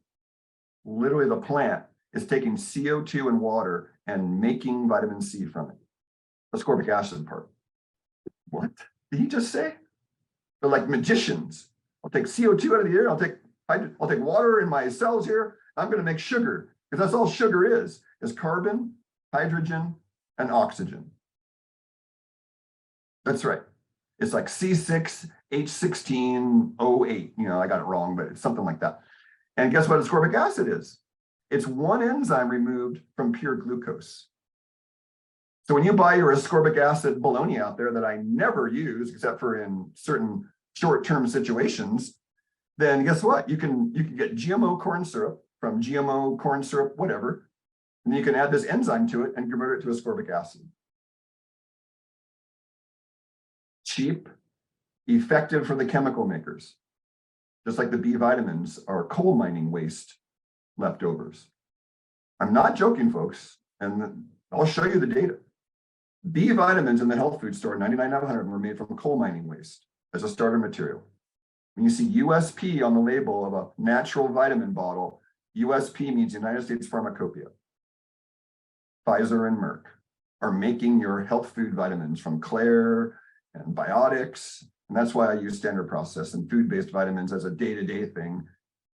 Literally the plant is taking CO2 and water and making vitamin C from it. Ascorbic acid part. What did he just say? They're like magicians. I'll take CO2 out of the air. I'll take water in my cells here. I'm going to make sugar because that's all sugar is carbon, hydrogen, and oxygen. That's right. It's like C6H16O8. You know, I got it wrong, but it's something like that. And guess what ascorbic acid is? It's one enzyme removed from pure glucose. So when you buy your ascorbic acid bologna out there that I never use except for in certain short-term situations, then guess what? You can get GMO corn syrup from GMO corn syrup, whatever, and you can add this enzyme to it and convert it to ascorbic acid. Cheap, effective for the chemical makers. Just like the B vitamins are coal mining waste leftovers. I'm not joking, folks, and I'll show you the data. B vitamins in the health food store, 99 out of 100 were made from coal mining waste as a starter material. When you see USP on the label of a natural vitamin bottle, USP means United States Pharmacopoeia. Pfizer and Merck are making your health food vitamins from Claire and biotics. And that's why I use standard process and food-based vitamins as a day-to-day thing.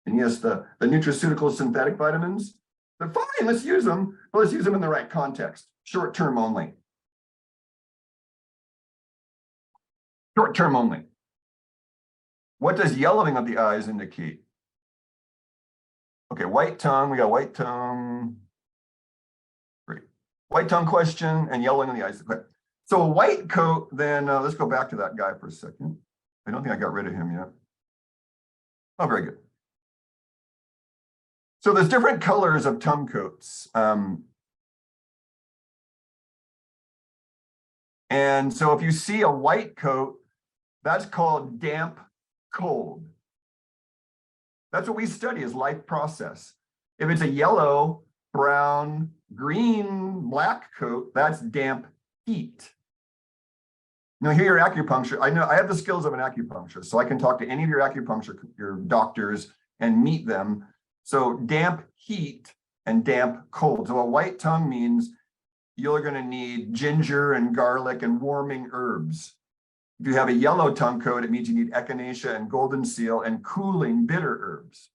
And yes, the nutraceutical synthetic vitamins, they're fine, let's use them, but let's use them in the right context, short-term only. Short-term only. What does yellowing of the eyes indicate? Okay, white tongue, we got white tongue. Great. White tongue question and yellowing of the eyes. Okay. So a white coat, then let's go back to that guy for a second. I don't think I got rid of him yet. Oh, very good. So there's different colors of tongue coats. And so if you see a white coat, that's called damp cold. That's what we study is life process. If it's a yellow, brown, green, black coat, that's damp heat. Now here your acupuncture, I know I have the skills of an acupuncturist, so I can talk to any of your acupuncture, your doctors and meet them. So damp heat and damp cold. So a white tongue means you're going to need ginger and garlic and warming herbs. If you have a yellow tongue coat, it means you need echinacea and golden seal and cooling bitter herbs.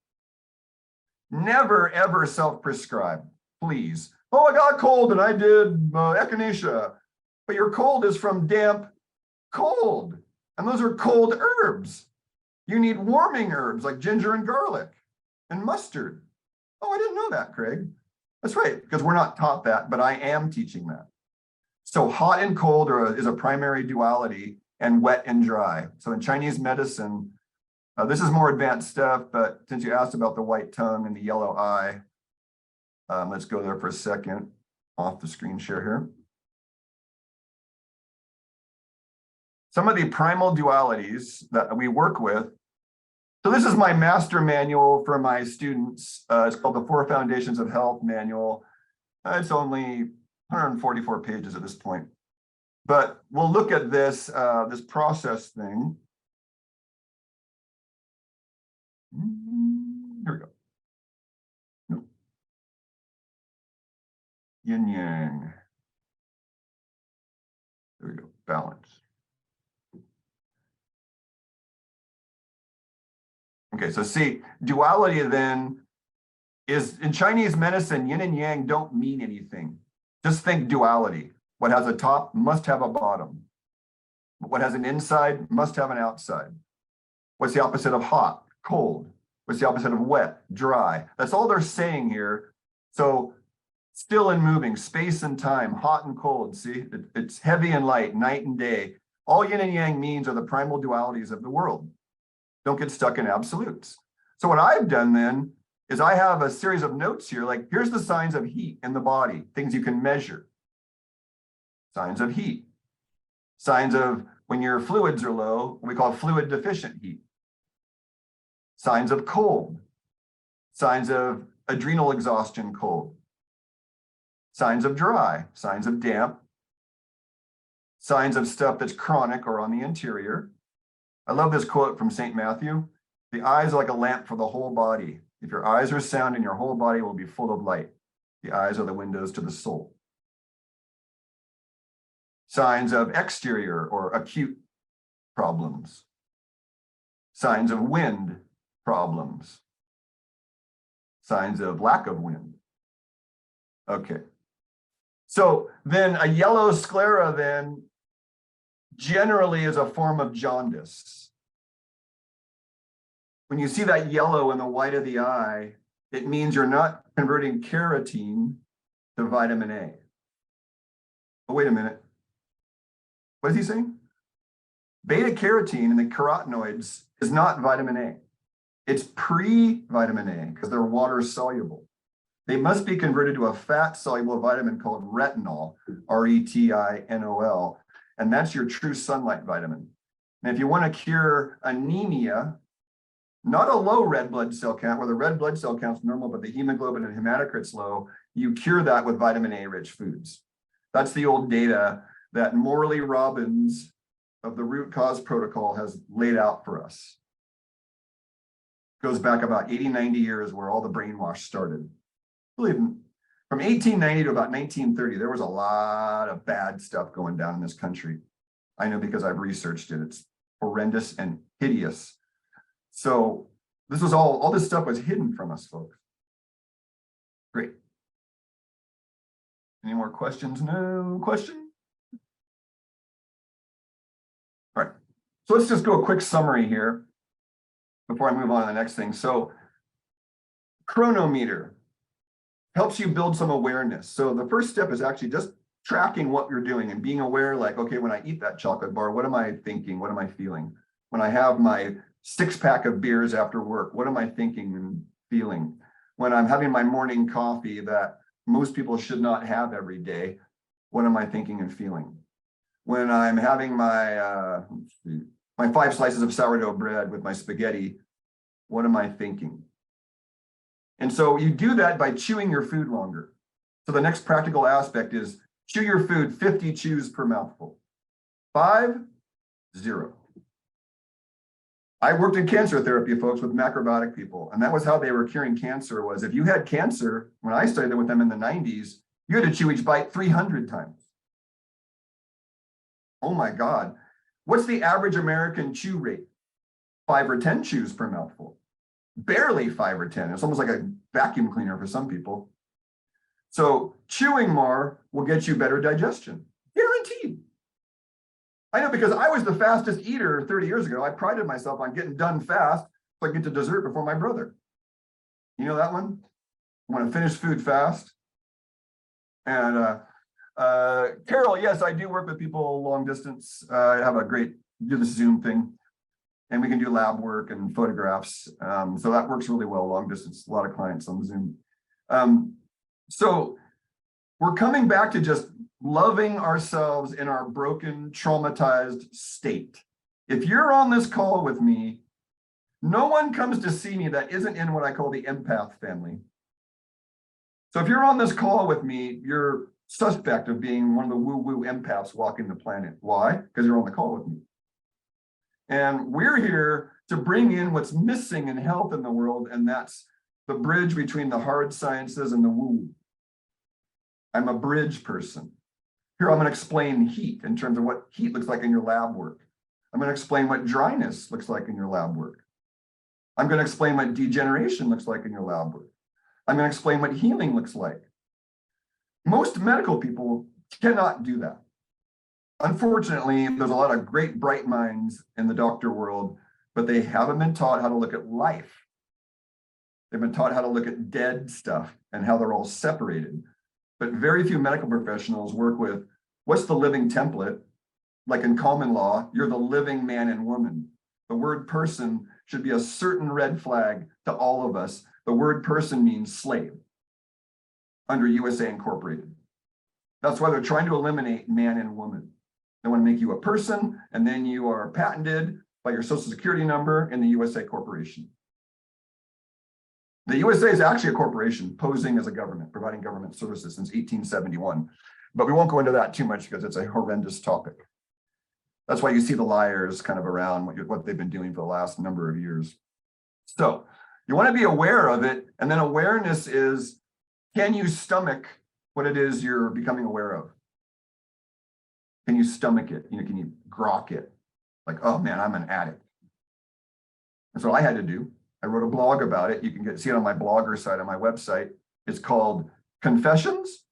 Never, ever self-prescribe, please. Oh, I got a cold and I did echinacea. But your cold is from damp cold. And those are cold herbs. You need warming herbs like ginger and garlic and mustard. Oh, I didn't know that, Craig. That's right, because we're not taught that, but I am teaching that. So hot and cold is a primary duality, and wet and dry. So in Chinese medicine, This is more advanced stuff, but since you asked about the white tongue and the yellow eye, let's go there for a second off the screen share here. Some of the primal dualities that we work with. So this is my master manual for my students. It's called the 4 Foundations of Health Manual. It's only 144 pages at this point. But we'll look at this, this process thing. Here we go. No. Yin yang. There we go. Balance. Okay, so see, duality then is in Chinese medicine, yin and yang don't mean anything. Just think duality. What has a top must have a bottom. What has an inside must have an outside. What's the opposite of hot? Cold. What's the opposite of wet? Dry. That's all they're saying here. So still and moving, space and time, hot and cold. See, it's heavy and light, night and day. All yin and yang means are the primal dualities of the world. Don't get stuck in absolutes. So what I've done then is I have a series of notes here, like here's the signs of heat in the body, things you can measure. Signs of heat. Signs of when your fluids are low, we call fluid deficient heat. Signs of cold. Signs of adrenal exhaustion cold. Signs of dry, signs of damp. Signs of stuff that's chronic or on the interior. I love this quote from St. Matthew. The eyes are like a lamp for the whole body. If your eyes are sound, and your whole body will be full of light. The eyes are the windows to the soul. Signs of exterior or acute problems. Signs of wind problems. Signs of lack of wind. Okay. So then a yellow sclera then generally is a form of jaundice. When you see that yellow in the white of the eye, it means you're not converting carotene to vitamin A. Oh, wait a minute. What is he saying? Beta carotene in the carotenoids is not vitamin A. It's pre-vitamin A because they're water soluble. They must be converted to a fat soluble vitamin called retinol, R-E-T-I-N-O-L. And that's your true sunlight vitamin. And if you want to cure anemia, not a low red blood cell count, where the red blood cell count's normal, but the hemoglobin and hematocrit's low, you cure that with vitamin A rich foods. That's the old data that Morley Robbins of the root cause protocol has laid out for us. Goes back about 80, 90 years where all the brainwash started. Believe me. From 1890 to about 1930, there was a lot of bad stuff going down in this country. I know because I've researched it. It's horrendous and hideous. So this was all this stuff was hidden from us, folks. Great. Any more questions? No question? All right. So let's just go a quick summary here before I move on to the next thing. So chronometer helps you build some awareness. So the first step is actually just tracking what you're doing and being aware, like, okay, when I eat that chocolate bar, what am I thinking? What am I feeling? When I have my 6-pack of beers after work, what am I thinking and feeling? When I'm having my morning coffee that most people should not have every day, what am I thinking and feeling? When I'm having my, my 5 slices of sourdough bread with my spaghetti, what am I thinking? And so you do that by chewing your food longer. So the next practical aspect is chew your food 50 chews per mouthful. 5, 0. I worked in cancer therapy, folks, with macrobiotic people, and that was how they were curing cancer. Was if you had cancer, when I studied with them in the 90s, you had to chew each bite 300 times. Oh my God. What's the average American chew rate? 5 or 10 chews per mouthful. Barely 5 or 10. It's almost like a vacuum cleaner for some people. So chewing more will get you better digestion. Guaranteed. I know because I was the fastest eater 30 years ago. I prided myself on getting done fast so I get to dessert before my brother. You know that one? I want to finish food fast. And Carol, yes, I do work with people long distance. I have a great, do the Zoom thing. and we can do lab work and photographs. So that works really well, long distance, a lot of clients on Zoom. So we're coming back to just loving ourselves in our broken, traumatized state. If you're on this call with me, no one comes to see me that isn't in what I call the empath family. So if you're on this call with me, you're suspect of being one of the woo-woo empaths walking the planet. Why? Because you're on the call with me. And we're here to bring in what's missing in health in the world, and that's the bridge between the hard sciences and the woo. I'm a bridge person. Here, I'm going to explain heat in terms of what heat looks like in your lab work. I'm going to explain what dryness looks like in your lab work. I'm going to explain what degeneration looks like in your lab work. I'm going to explain what healing looks like. Most medical people cannot do that. Unfortunately, there's a lot of great, bright minds in the doctor world, but they haven't been taught how to look at life. They've been taught how to look at dead stuff and how they're all separated. But very few medical professionals work with what's the living template. Like in common law, you're the living man and woman. The word person should be a certain red flag to all of us. The word person means slave under USA Incorporated. That's why they're trying to eliminate man and woman. They want to make you a person, and then you are patented by your social security number in the USA Corporation. The USA is actually a corporation posing as a government, providing government services since 1871. But we won't go into that too much because it's a horrendous topic. That's why you see the liars kind of around what they've been doing for the last number of years. So you want to be aware of it. And then awareness is, can you stomach what it is you're becoming aware of? Can you stomach it? Can you grok it? Like, oh man, I'm an addict. That's what I had to do. I wrote a blog about it. You can see it on my blogger site on my website. It's called Confessions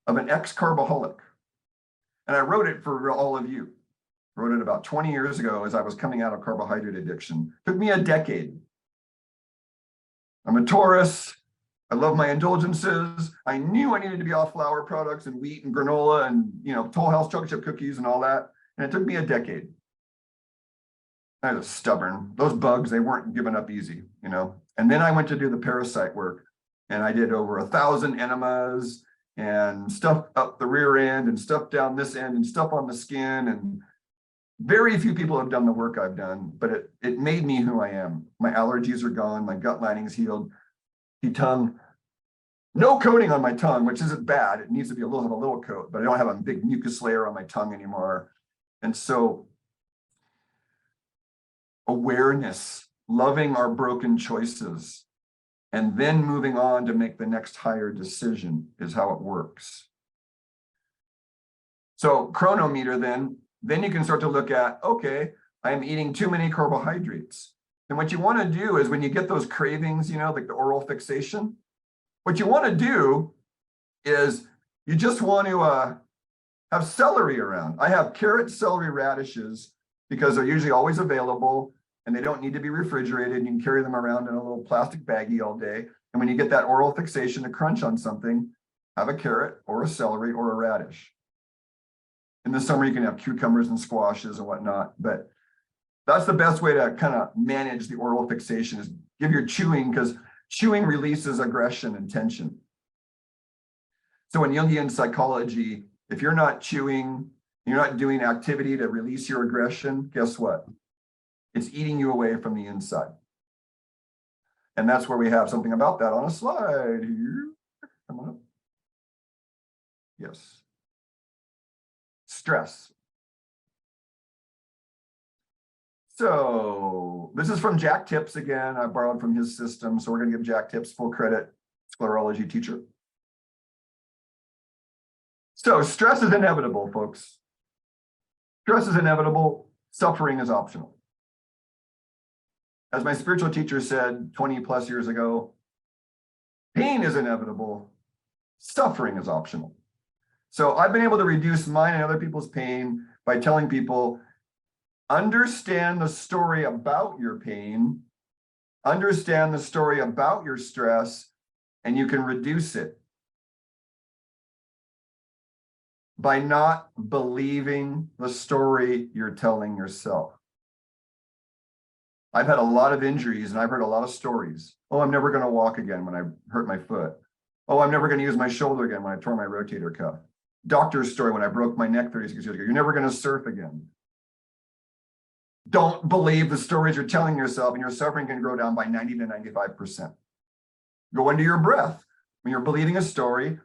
of an Ex-Carboholic. And I wrote it for all of you. I wrote it about 20 years ago as I was coming out of carbohydrate addiction. It took me a decade. I'm a Taurus. I love my indulgences. I knew I needed to be off flour products and wheat and granola and Toll House chocolate chip cookies and all that. And it took me a decade. I was stubborn. Those bugs, they weren't giving up easy, And then I went to do the parasite work, and I did over 1,000 enemas and stuff up the rear end and stuff down this end and stuff on the skin. And very few people have done the work I've done, but it made me who I am. My allergies are gone. My gut lining's healed. The tongue, no coating on my tongue, which isn't bad. It needs to be have a little coat, but I don't have a big mucus layer on my tongue anymore. And so awareness, loving our broken choices, and then moving on to make the next higher decision is how it works. So chronometer, then you can start to look at, okay, I'm eating too many carbohydrates. And what you want to do is when you get those cravings, like the oral fixation, what you want to do is you just want to have celery around. I have carrot, celery, radishes because they're usually always available and they don't need to be refrigerated. You can carry them around in a little plastic baggie all day. And when you get that oral fixation to crunch on something, have a carrot or a celery or a radish. In the summer, you can have cucumbers and squashes and whatnot, but that's the best way to kind of manage the oral fixation is give your chewing, because chewing releases aggression and tension. So in Jungian psychology, if you're not chewing, you're not doing activity to release your aggression, guess what? It's eating you away from the inside. And that's where we have something about that on a slide here. Come on up. Yes. Stress. So this is from Jack Tips again. I borrowed from his system. So we're going to give Jack Tips full credit, sclerology teacher. So stress is inevitable, folks. Stress is inevitable. Suffering is optional. As my spiritual teacher said 20 plus years ago, pain is inevitable. Suffering is optional. So I've been able to reduce mine and other people's pain by telling people, understand the story about your pain, understand the story about your stress, and you can reduce it by not believing the story you're telling yourself. I've had a lot of injuries and I've heard a lot of stories. Oh, I'm never going to walk again when I hurt my foot. Oh, I'm never going to use my shoulder again when I tore my rotator cuff. Doctor's story when I broke my neck 36 years ago. You're never going to surf again. Don't believe the stories you're telling yourself, and your suffering can go down by 90 to 95%. Go into your breath. When you're believing a story,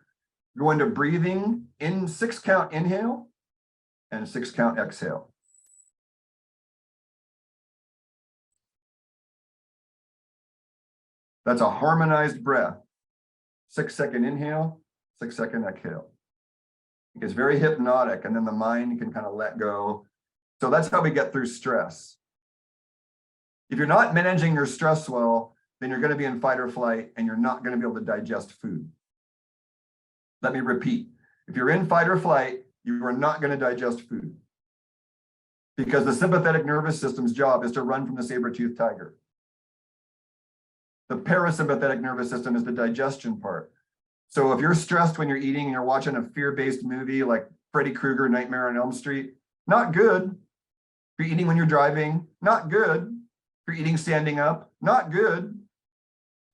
go into breathing in 6 count inhale and 6 count exhale. That's a harmonized breath. 6-second inhale, 6-second exhale. It's very hypnotic, and then the mind can kind of let go. So that's how we get through stress. If you're not managing your stress well, then you're going to be in fight or flight, and you're not going to be able to digest food. Let me repeat. If you're in fight or flight, you are not going to digest food, because the sympathetic nervous system's job is to run from the saber-toothed tiger. The parasympathetic nervous system is the digestion part. So if you're stressed when you're eating and you're watching a fear-based movie like Freddy Krueger, Nightmare on Elm Street, not good. If you're eating when you're driving, not good. If you're eating standing up, not good.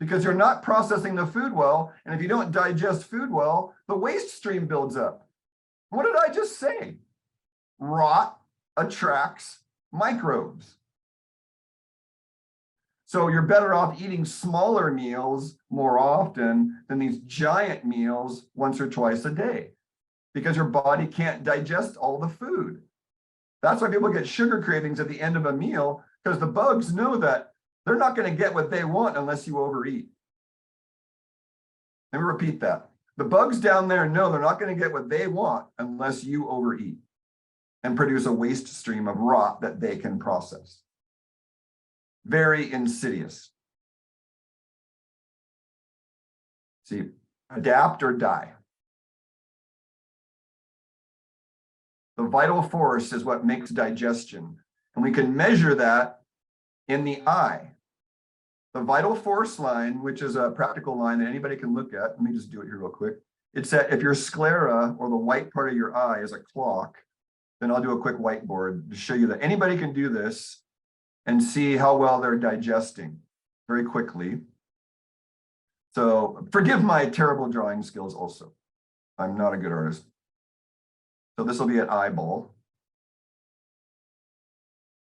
Because you're not processing the food well. And if you don't digest food well, the waste stream builds up. What did I just say? Rot attracts microbes. So you're better off eating smaller meals more often than these giant meals once or twice a day, because your body can't digest all the food. That's why people get sugar cravings at the end of a meal, because the bugs know that they're not going to get what they want unless you overeat. Let me repeat that. The bugs down there know they're not going to get what they want unless you overeat and produce a waste stream of rot that they can process. Very insidious. See, adapt or die. The vital force is what makes digestion. And we can measure that in the eye. The vital force line, which is a practical line that anybody can look at. Let me just do it here real quick. It's that if your sclera, or the white part of your eye, is a clock, then I'll do a quick whiteboard to show you that anybody can do this and see how well they're digesting very quickly. So forgive my terrible drawing skills also. I'm not a good artist. So this will be an eyeball.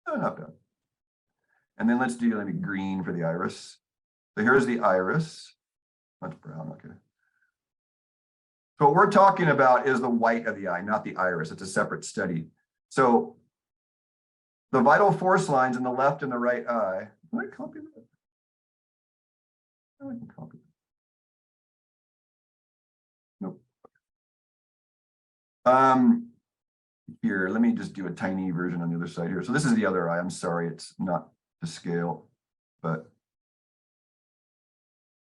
Oh, not bad. And then let's do maybe green for the iris. So here's the iris. That's brown, okay. So what we're talking about is the white of the eye, not the iris. It's a separate study. So the vital force lines in the left and the right eye. Can I copy that? Oh, I can copy that. Nope. Here, let me just do a tiny version on the other side here. So this is the other eye. I'm sorry, it's not to scale, but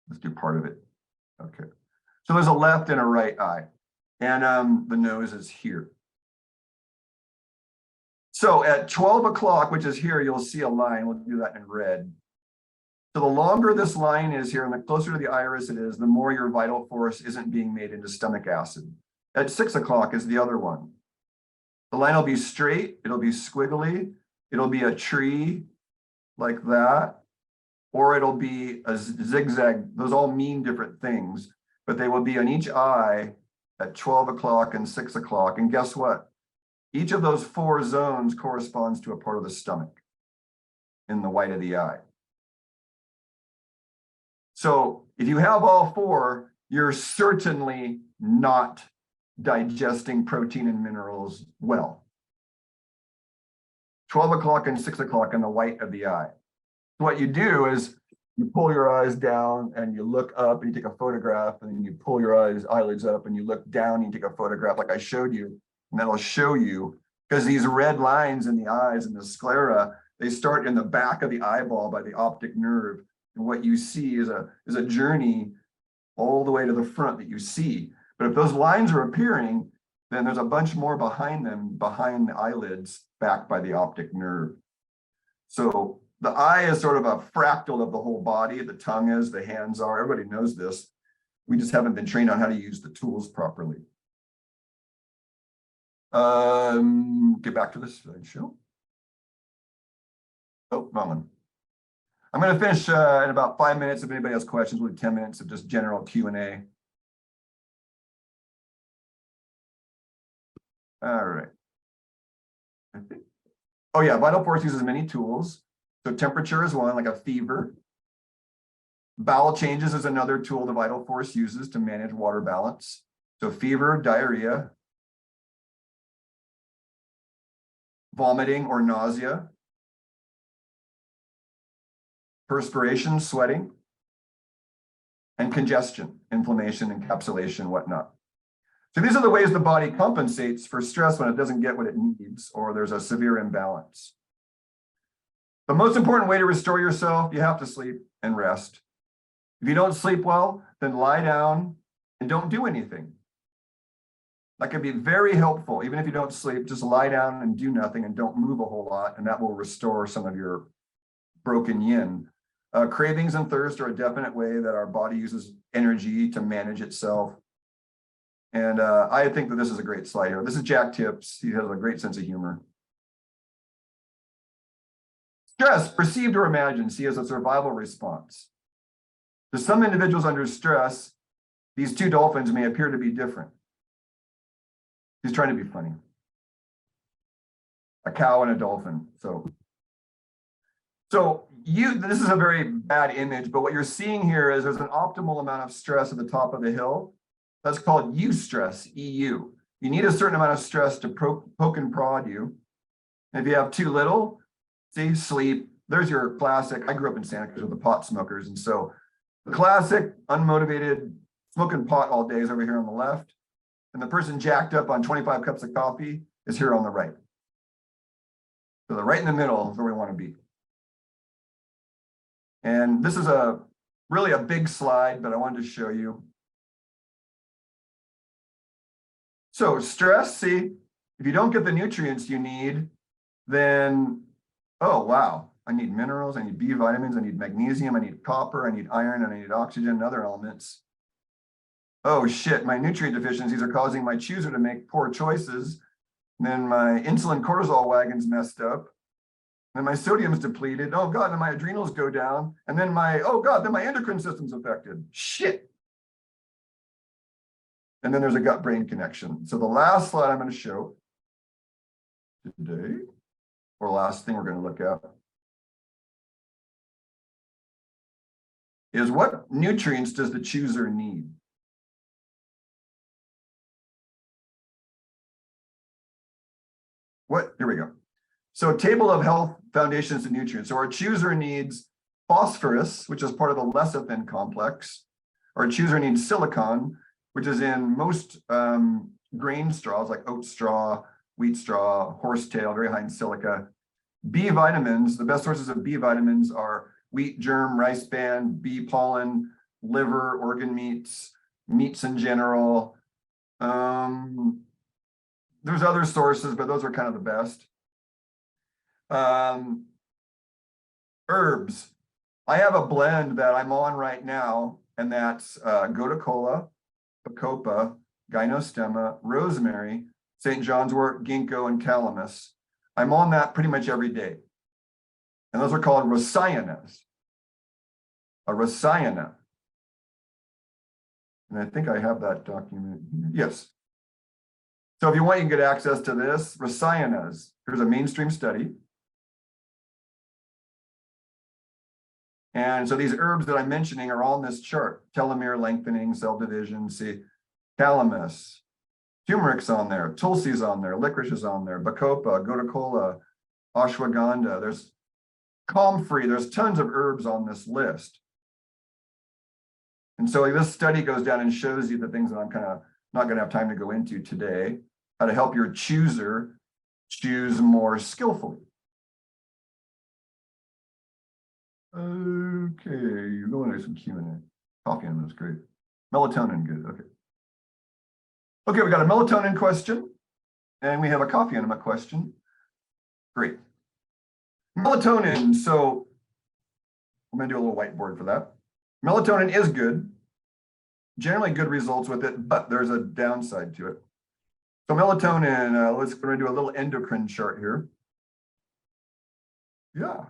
let's do part of it. Okay. So there's a left and a right eye, and the nose is here. So at 12 o'clock, which is here, you'll see a line. We'll do that in red. So the longer this line is here and the closer to the iris it is, the more your vital force isn't being made into stomach acid. At 6 o'clock is the other one. The line will be straight, it'll be squiggly, it'll be a tree like that, or it'll be a zigzag. Those all mean different things, but they will be on each eye at 12 o'clock and 6 o'clock. And guess what? Each of those 4 zones corresponds to a part of the stomach in the white of the eye. So if you have all 4, you're certainly not digesting protein and minerals well. 12 o'clock and 6 o'clock in the white of the eye. What you do is you pull your eyes down and you look up and you take a photograph, and then you pull your eyelids up and you look down and you take a photograph like I showed you. And that'll show you, because these red lines in the eyes and the sclera, they start in the back of the eyeball by the optic nerve. And what you see is a journey all the way to the front that you see. But if those lines are appearing, then there's a bunch more behind them, behind the eyelids, back by the optic nerve. So the eye is sort of a fractal of the whole body. The tongue is, the hands are. Everybody knows this. We just haven't been trained on how to use the tools properly. Get back to this slideshow. Oh, wrong one. I'm going to finish in about 5 minutes. If anybody has questions, we'll do 10 minutes of just general Q&A. All right. Oh yeah, Vital Force uses many tools. So temperature is one, like a fever. Bowel changes is another tool the Vital Force uses to manage water balance. So fever, diarrhea, vomiting or nausea, perspiration, sweating, and congestion, inflammation, encapsulation, whatnot. So these are the ways the body compensates for stress when it doesn't get what it needs or there's a severe imbalance. The most important way to restore yourself, you have to sleep and rest. If you don't sleep well, then lie down and don't do anything. That can be very helpful. Even if you don't sleep, just lie down and do nothing and don't move a whole lot, and that will restore some of your broken yin. Cravings and thirst are a definite way that our body uses energy to manage itself. And I think that this is a great slide here. This is Jack Tips. He has a great sense of humor. Stress, perceived or imagined, see as a survival response. To some individuals under stress, these two dolphins may appear to be different. He's trying to be funny. A cow and a dolphin. So this is a very bad image, but what you're seeing here is there's an optimal amount of stress at the top of the hill. That's called eustress, EU. You need a certain amount of stress to poke and prod you. If you have too little, see, sleep. There's your classic. I grew up in Santa Cruz with the pot smokers. And so the classic unmotivated smoking pot all day is over here on the left. And the person jacked up on 25 cups of coffee is here on the right. So the right in the middle is where we want to be. And this is really a big slide, but I wanted to show you. So stress, see, if you don't get the nutrients you need, then, oh, wow, I need minerals, I need B vitamins, I need magnesium, I need copper, I need iron, and I need oxygen and other elements. Oh shit, my nutrient deficiencies are causing my chooser to make poor choices. And then my insulin cortisol wagon's messed up. And my sodium's depleted. Oh God, then my adrenals go down. And then then my endocrine system's affected. Shit. And then there's a gut-brain connection. So the last slide I'm going to show today, or last thing we're going to look at, is what nutrients does the chooser need? Here we go. So table of health foundations and nutrients. So our chooser needs phosphorus, which is part of the lecithin complex. Our chooser needs silicon, which is in most grain straws like oat straw, wheat straw, horsetail, very high in silica. B vitamins, the best sources of B vitamins are wheat germ, rice bran, bee pollen, liver, organ meats, meats in general. There's other sources, but those are kind of the best. Herbs. I have a blend that I'm on right now, and that's gotu kola, bacopa, gynostemma, rosemary, St. John's wort, ginkgo, and calamus. I'm on that pretty much every day. And those are called rasayanas. A rasayana. And I think I have that document here. Yes. So if you want, you can get access to this. Rasayanas. Here's a mainstream study. And so these herbs that I'm mentioning are on this chart. Telomere lengthening, cell division, see, calamus, turmeric's on there, tulsi's on there, licorice is on there, bacopa, gotu kola, ashwagandha. There's comfrey. There's tons of herbs on this list. And so this study goes down and shows you the things that I'm kind of not going to have time to go into today, how to help your chooser choose more skillfully. Okay, you're going to some Q&A. Coffee enema is great. Melatonin, good. Okay. Okay, we got a melatonin question, and we have a coffee enema question. Great. Melatonin. So I'm going to do a little whiteboard for that. Melatonin is good. Generally good results with it, but there's a downside to it. So melatonin, we're going to do a little endocrine chart here. Yeah.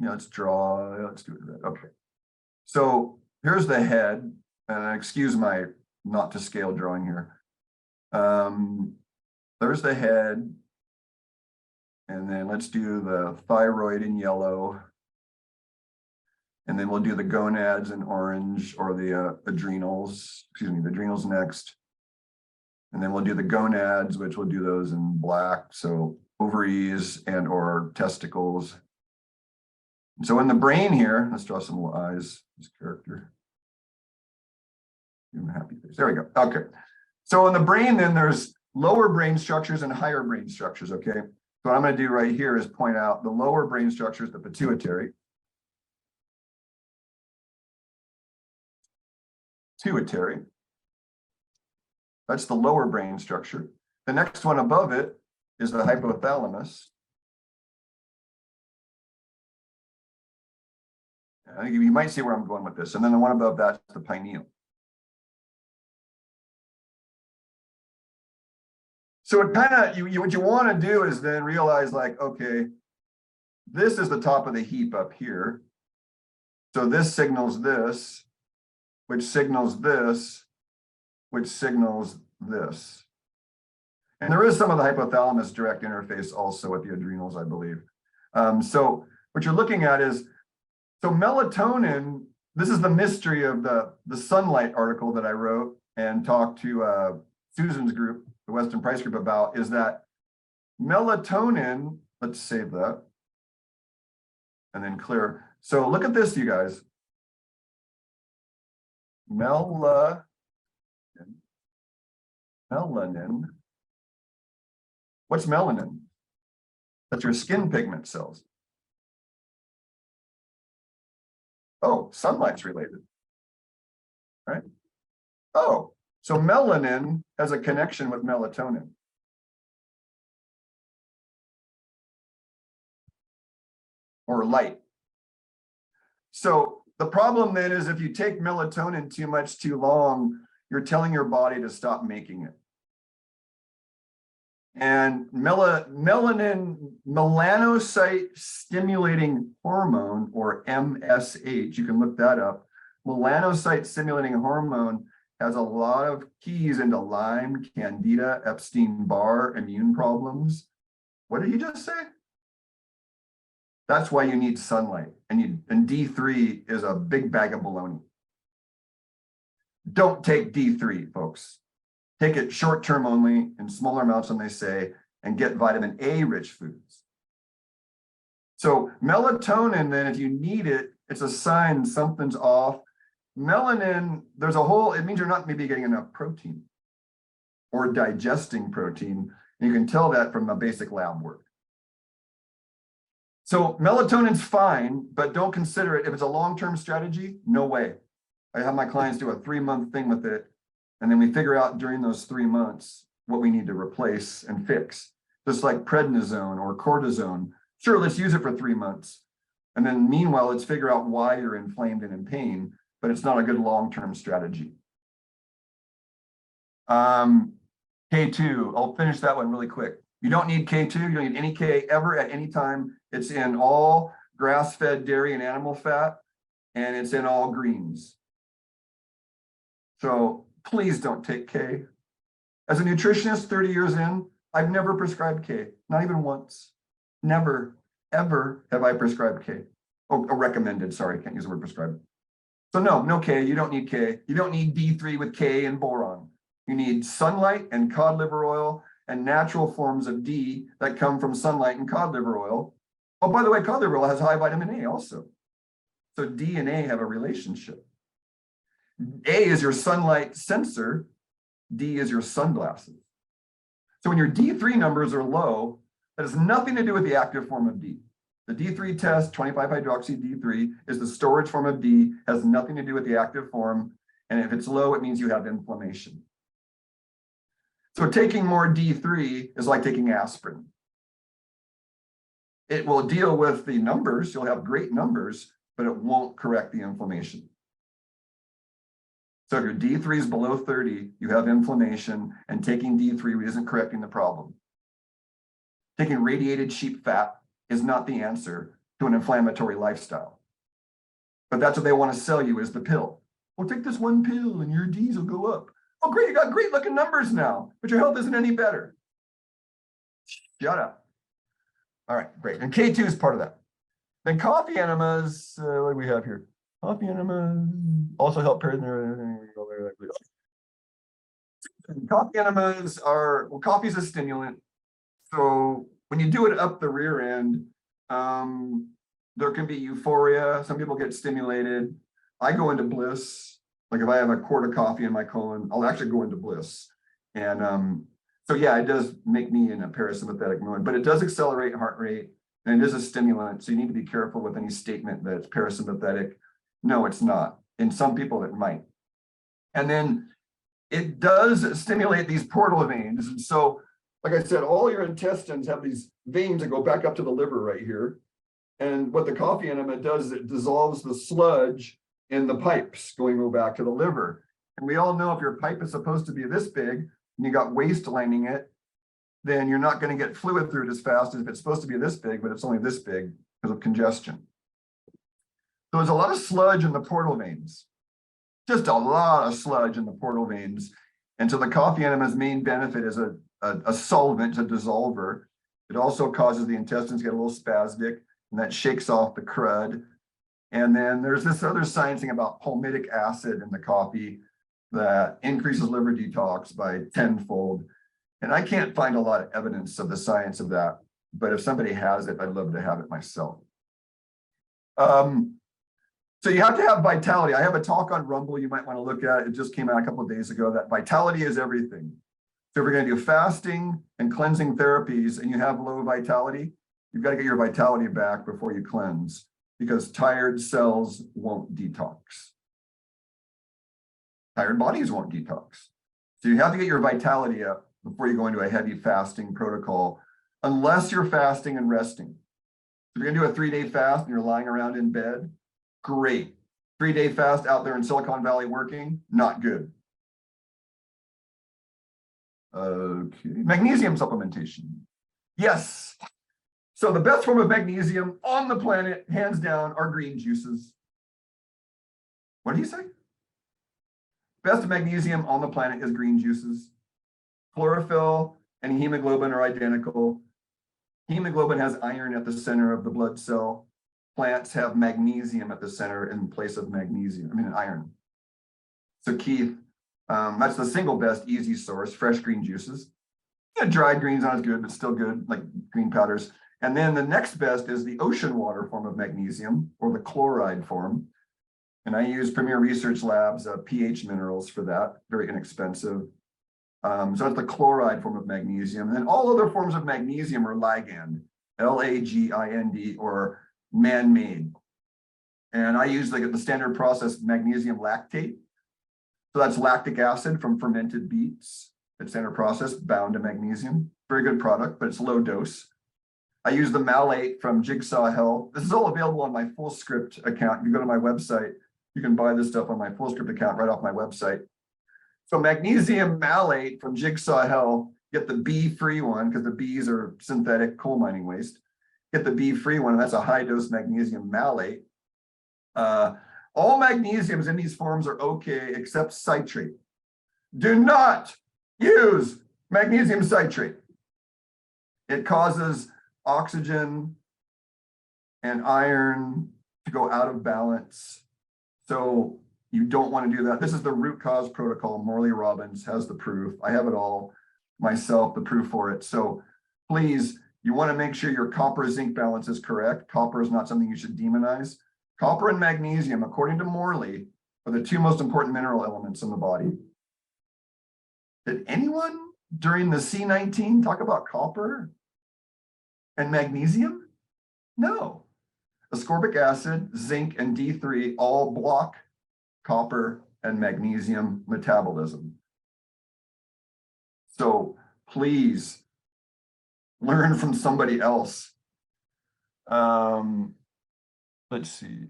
Yeah, let's draw, let's do it. Okay. So here's the head, and excuse my not to scale drawing here. There's the head. And then let's do the thyroid in yellow. And then we'll do the gonads in orange, or the adrenals, excuse me, the adrenals next. And then we'll do the gonads, which we'll do those in black. So ovaries and or testicles. And so in the brain here, let's draw some little eyes, this character. Give him a happy face. There we go. Okay. So in the brain, then there's lower brain structures and higher brain structures. Okay. So what I'm going to do right here is point out the lower brain structure is the pituitary. Pituitary. That's the lower brain structure. The next one above it is the hypothalamus. I think you might see where I'm going with this. And then the one above that's the pineal. So it kind of, what you want to do is then realize, like, okay, this is the top of the heap up here. So this signals this, which signals this, which signals this. And there is some of the hypothalamus direct interface also with the adrenals, I believe. So what you're looking at is, so melatonin, this is the mystery of the sunlight article that I wrote and talked to Susan's group, the Weston Price group, about, is that melatonin, let's save that and then clear. So look at this, you guys. Melanin. What's melanin? That's your skin pigment cells. Oh, sunlight's related, right? Oh, so melanin has a connection with melatonin. Or light. So the problem then is, if you take melatonin too much too long, you're telling your body to stop making it. And melanin, melanocyte stimulating hormone, or MSH, you can look that up. Melanocyte stimulating hormone has a lot of keys into Lyme, Candida, Epstein-Barr, immune problems. What did he just say? That's why you need sunlight. And D3 is a big bag of baloney. Don't take D3, folks. Take it short-term only, in smaller amounts than they say, and get vitamin A rich foods. So melatonin, then, if you need it, it's a sign something's off. Melanin, there's a whole, it means you're not maybe getting enough protein or digesting protein. And you can tell that from the basic lab work. So melatonin's fine, but don't consider it. If it's a long-term strategy, no way. I have my clients do a 3-month thing with it. And then we figure out during those 3 months what we need to replace and fix. Just like prednisone or cortisone. Sure, let's use it for 3 months. And then meanwhile, let's figure out why you're inflamed and in pain, but it's not a good long-term strategy. K2, I'll finish that one really quick. You don't need K2, you don't need any K ever at any time. It's in all grass-fed dairy and animal fat, and it's in all greens. So please don't take K. As a nutritionist 30 years in, I've never prescribed K, not even once. Never, ever have I prescribed K. Oh, recommended, sorry, can't use the word prescribed. So no K, you don't need K. You don't need D3 with K and boron. You need sunlight and cod liver oil and natural forms of D that come from sunlight and cod liver oil. Oh, by the way, cod liver oil has high vitamin A also. So D and A have a relationship. A is your sunlight sensor, D is your sunglasses. So when your D3 numbers are low, that has nothing to do with the active form of D. The D3 test, 25-hydroxy D3, is the storage form of D, has nothing to do with the active form. And if it's low, it means you have inflammation. So taking more D3 is like taking aspirin. It will deal with the numbers, you'll have great numbers, but it won't correct the inflammation. So if your D3 is below 30, you have inflammation, and taking D3 isn't correcting the problem. Taking radiated sheep fat is not the answer. to an inflammatory lifestyle. But that's what they want to sell you is the pill. Well, take this one pill and your Ds will go up. Oh, great, you got great looking numbers now, but your health isn't any better. Shut up. All right, great. And K2 is part of that. Then coffee enemas, what do we have here? Coffee enemas also help coffee enemas are, well, coffee is a stimulant. So when you do it up the rear end, there can be euphoria. Some people get stimulated. I go into bliss. Like if I have a quart of coffee in my colon, I'll actually go into bliss. And so yeah, it does make me in a parasympathetic mode, but it does accelerate heart rate and it is a stimulant. So you need to be careful with any statement that it's parasympathetic. No, it's not. In some people it might. And then it does stimulate these portal veins. And so, like I said, all your intestines have these veins that go back up to the liver right here. And what the coffee enema does is it dissolves the sludge in the pipes going back to the liver. And we all know if your pipe is supposed to be this big and you got waste lining it, then you're not going to get fluid through it as fast as if it's supposed to be this big, but it's only this big because of congestion. So there's a lot of sludge in the portal veins, just a lot of sludge in the portal veins. And so the coffee enema's main benefit is a solvent, a dissolver. It also causes the intestines to get a little spastic, and that shakes off the crud. And then there's this other science thing about palmitic acid in the coffee that increases liver detox by tenfold. And I can't find a lot of evidence of the science of that, but if somebody has it, I'd love to have it myself. So you have to have vitality. I have a talk on Rumble you might want to look at. It just came out a couple of days ago that vitality is everything. So if we're going to do fasting and cleansing therapies and you have low vitality, you've got to get your vitality back before you cleanse because tired cells won't detox. Tired bodies won't detox. So you have to get your vitality up before you go into a heavy fasting protocol, unless you're fasting and resting. If you're going to do a 3-day fast and you're lying around in bed, great. 3-day fast out there in Silicon Valley working, not good. Okay, magnesium supplementation. Yes. So the best form of magnesium on the planet, hands down, are green juices. What do you say? Best magnesium on the planet is green juices. Chlorophyll and hemoglobin are identical. Hemoglobin has iron at the center of the blood cell. Plants have magnesium at the center in place of iron. So Keith, that's the single best easy source, fresh green juices. Yeah, dried green's not as good, but still good, like green powders. And then the next best is the ocean water form of magnesium, or the chloride form. And I use Premier Research Labs pH minerals for that, very inexpensive. So that's the chloride form of magnesium. And then all other forms of magnesium are ligand, L-A-G-I-N-D, or man-made. And I use the standard process magnesium lactate. So that's lactic acid from fermented beets. It's standard process bound to magnesium. Very good product, but it's low dose. I use the malate from Jigsaw Health. This is all available on my FullScript account. You go to my website, you can buy this stuff on my FullScript account right off my website. So magnesium malate from Jigsaw Health, get the bee-free one because the bees are synthetic coal mining waste. Get the bee-free one, and that's a high-dose magnesium malate. All magnesiums in these forms are okay except citrate. Do not use magnesium citrate. It causes oxygen and iron to go out of balance. So you don't want to do that. This is the root cause protocol. Morley Robbins has the proof. I have it all myself, the proof for it. So please, you want to make sure your copper zinc balance is correct. Copper is not something you should demonize. Copper and magnesium, according to Morley, are the two most important mineral elements in the body. Did anyone during the C19 talk about copper and magnesium? No. Ascorbic acid, zinc, and D3 all block copper and magnesium metabolism. So please learn from somebody else. Let's see,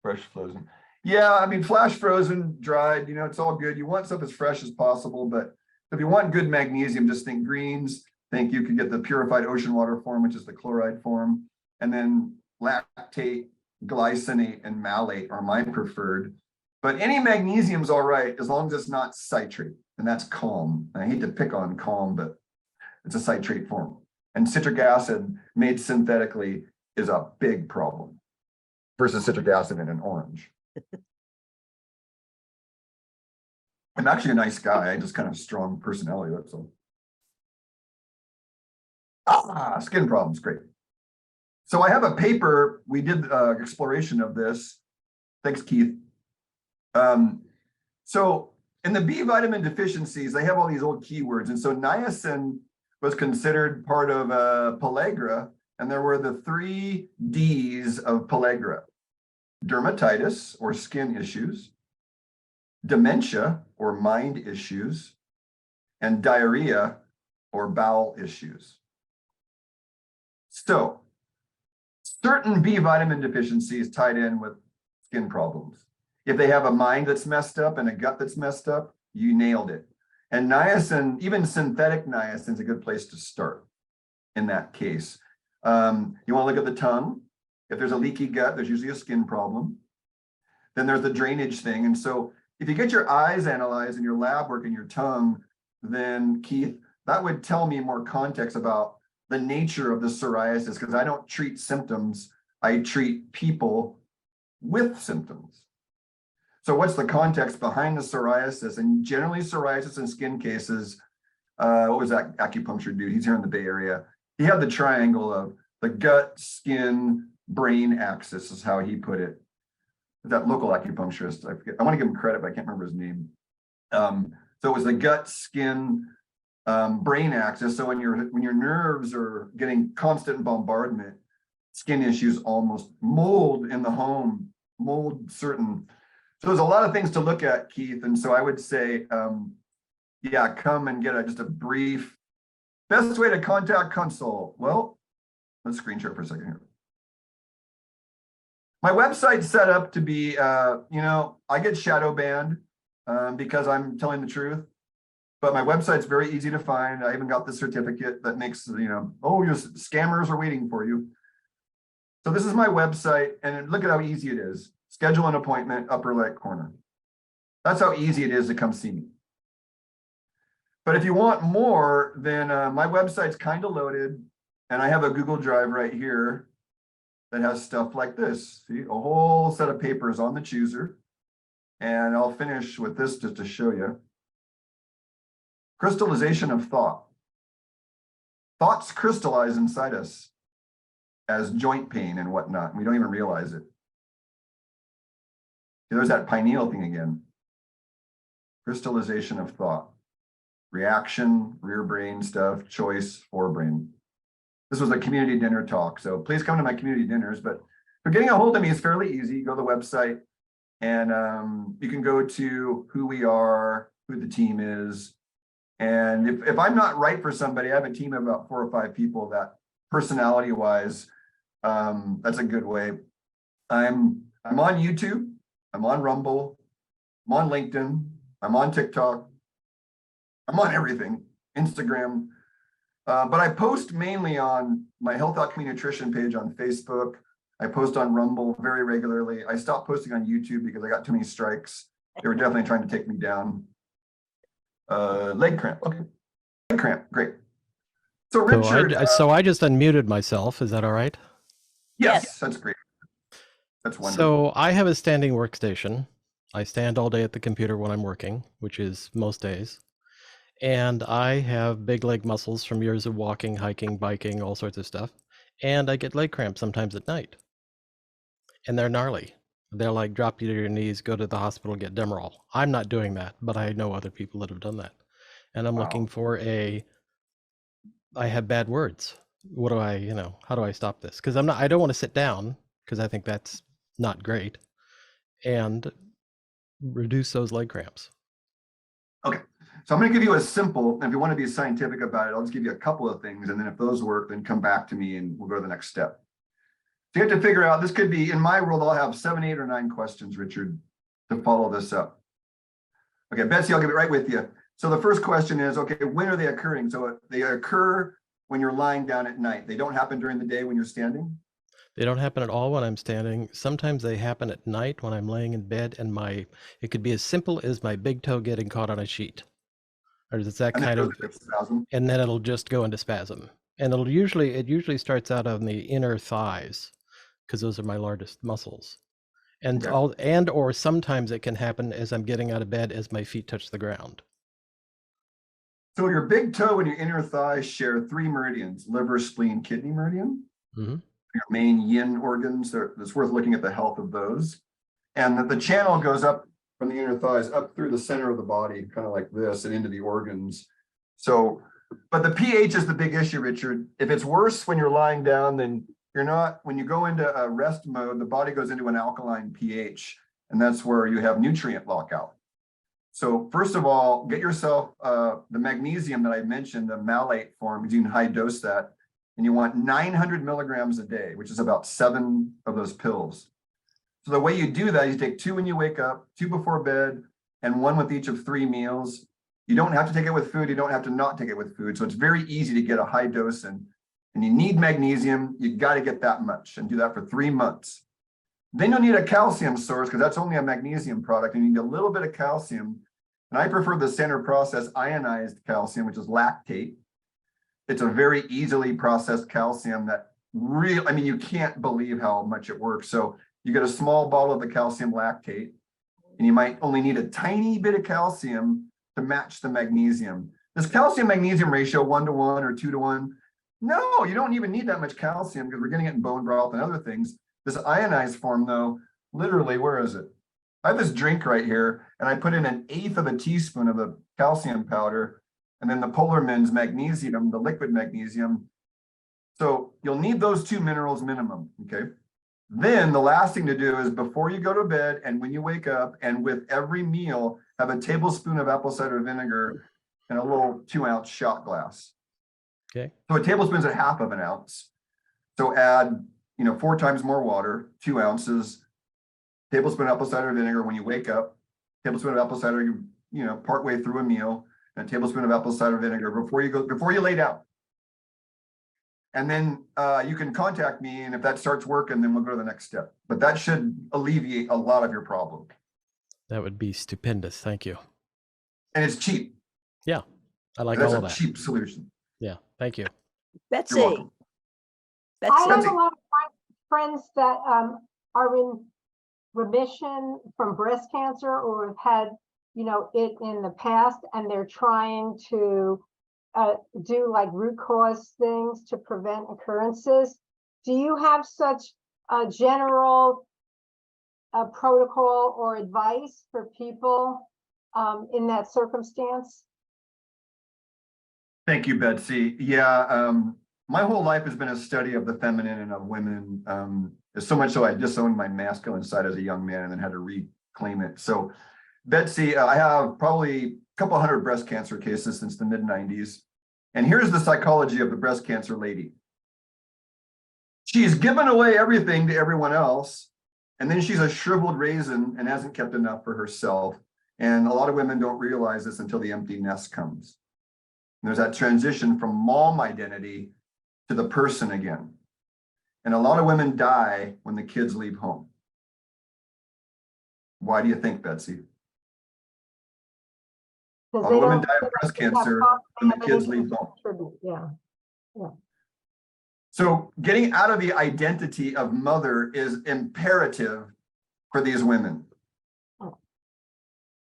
fresh frozen. Yeah, flash frozen, dried, it's all good. You want stuff as fresh as possible, but if you want good magnesium, just think greens. Think you could get the purified ocean water form, which is the chloride form. And then lactate, glycinate, and malate are my preferred. But any magnesium's all right as long as it's not citrate, and that's calm. I hate to pick on calm, but it's a citrate form. And citric acid made synthetically is a big problem versus citric acid in an orange. I'm actually a nice guy. I just kind of strong personality, that's all. Skin problems, great. So I have a paper, we did exploration of this. Thanks, Keith. So in the B vitamin deficiencies, they have all these old keywords. And so niacin was considered part of pellagra, and there were the 3 Ds of pellagra: dermatitis or skin issues, dementia or mind issues, and diarrhea or bowel issues. So certain B vitamin deficiencies tied in with skin problems. If they have a mind that's messed up and a gut that's messed up, you nailed it. And niacin, even synthetic niacin, is a good place to start in that case. You want to look at the tongue. If there's a leaky gut, there's usually a skin problem. Then there's the drainage thing. And so if you get your eyes analyzed and your lab work in your tongue, then Keith, that would tell me more context about the nature of the psoriasis, because I don't treat symptoms, I treat people with symptoms. So what's the context behind the psoriasis? And generally psoriasis in skin cases, what was that acupuncture dude? He's here in the Bay Area. He had the triangle of the gut, skin, brain axis is how he put it. That local acupuncturist, I forget, I want to give him credit, but I can't remember his name. So it was the gut, skin, brain axis. So when your nerves are getting constant bombardment, skin issues, almost mold in the home, mold certain. So there's a lot of things to look at, Keith. And so I would say, yeah, come and get just a brief. Best way to contact consult. Well, let's screen share for a second here. My website's set up to be, I get shadow banned because I'm telling the truth. But my website's very easy to find. I even got the certificate that makes, oh, your scammers are waiting for you. So this is my website, and look at how easy it is. Schedule an appointment, upper right corner. That's how easy it is to come see me. But if you want more, then my website's kind of loaded, and I have a Google Drive right here that has stuff like this. See, a whole set of papers on the chooser. And I'll finish with this just to show you. Crystallization of thought. Thoughts crystallize inside us as joint pain and whatnot. We don't even realize it. There's that pineal thing again. Crystallization of thought. Reaction, rear brain stuff, choice, forebrain. This was a community dinner talk, so please come to my community dinners. But for getting a hold of me, it's fairly easy. Go to the website, and you can go to who we are, who the team is. And if I'm not right for somebody, I have a team of about 4 or 5 people that personality-wise, that's a good way. I'm on YouTube, I'm on Rumble, I'm on LinkedIn, I'm on TikTok, I'm on everything, Instagram. But I post mainly on my Health Alchemy Nutrition page on Facebook. I post on Rumble very regularly. I stopped posting on YouTube because I got too many strikes. They were definitely trying to take me down. Leg cramp, okay. Leg cramp, great. So Richard. So I just unmuted myself. Is that all right? Yes, that's great. That's wonderful. So I have a standing workstation. I stand all day at the computer when I'm working, which is most days. And I have big leg muscles from years of walking, hiking, biking, all sorts of stuff. And I get leg cramps sometimes at night. And they're gnarly. They're like, drop you to your knees, go to the hospital, get Demerol. I'm not doing that, but I know other people that have done that. And I'm looking for I have bad words. What do I, how do I stop this? Because I don't want to sit down, because I think that's not great. And reduce those leg cramps. Okay. So I'm going to give you a simple, if you want to be scientific about it, I'll just give you a couple of things. And then if those work, then come back to me and we'll go to the next step. So you have to figure out, this could be, in my world, I'll have 7, 8, or 9 questions, Richard, to follow this up. Okay, Betsy, I'll get it right with you. So the first question is, okay, when are they occurring? So they occur when you're lying down at night. They don't happen during the day when you're standing? They don't happen at all when I'm standing. Sometimes they happen at night when I'm laying in bed and it could be as simple as my big toe getting caught on a sheet. Or it's that And then kind goes of, into spasm. and then it'll just go into spasm. And it usually starts out on the inner thighs because those are my largest muscles. And Okay. or sometimes it can happen as I'm getting out of bed as my feet touch the ground. So your big toe and your inner thigh share 3 meridians: liver, spleen, kidney meridian. Mm-hmm. Your main yin organs. It's worth looking at the health of those. And the channel goes up from the inner thighs up through the center of the body, kind of like this, and into the organs. So, but the pH is the big issue, Richard. If it's worse when you're lying down, then you're not. When you go into a rest mode, the body goes into an alkaline pH, and that's where you have nutrient lockout. So first of all, get yourself the magnesium that I mentioned, the malate form, because you can high dose that. And you want 900 milligrams a day, which is about 7 of those pills. So the way you do that, you take 2 when you wake up, 2 before bed, and 1 with each of 3 meals. You don't have to take it with food. You don't have to not take it with food. So it's very easy to get a high dose in. And you need magnesium. You got to get that much and do that for 3 months. Then you'll need a calcium source because that's only a magnesium product. And you need a little bit of calcium. And I prefer the standard process ionized calcium, which is lactate. It's a very easily processed calcium that really, I mean, you can't believe how much it works. So you get a small bottle of the calcium lactate, and you might only need a tiny bit of calcium to match the magnesium. This calcium magnesium ratio 1-to-1 or 2-to-1. No, you don't even need that much calcium because we're getting it in bone broth and other things. This ionized form, though, literally, where is it? I have this drink right here, and I put in 1/8 of a teaspoon of the calcium powder, and then the Polarmin's magnesium, the liquid magnesium. So you'll need those 2 minerals minimum, okay? Then the last thing to do is before you go to bed and when you wake up and with every meal, have a tablespoon of apple cider vinegar in a little 2-ounce shot glass. Okay. So a tablespoon is 1/2 of an ounce. So add, 4 times more water, 2 ounces, tablespoon of apple cider vinegar when you wake up, tablespoon of apple cider, partway through a meal, and a tablespoon of apple cider vinegar before you lay down. And then you can contact me, and if that starts working, then we'll go to the next step. But that should alleviate a lot of your problem. That would be stupendous. Thank you. And it's cheap. Yeah, I like That's all of a that. cheap solution. Yeah, thank you. Betsy. You're welcome. I Betsy. have a lot of friends that are in remission from breast cancer or have had, it in the past, and they're trying to do like root cause things to prevent occurrences. Do you have such a general protocol or advice for people in that circumstance? Thank you, Betsy. Yeah, my whole life has been a study of the feminine and of women. So much so I disowned my masculine side as a young man and then had to reclaim it. So, Betsy, I have probably a couple hundred breast cancer cases since the mid-90s. And here's the psychology of the breast cancer lady. She's given away everything to everyone else, and then she's a shriveled raisin and hasn't kept enough for herself. And a lot of women don't realize this until the empty nest comes. And there's that transition from mom identity to the person again. And a lot of women die when the kids leave home. Why do you think, Betsy? A lot of women die of breast cancer when the kids leave home. Yeah. So getting out of the identity of mother is imperative for these women.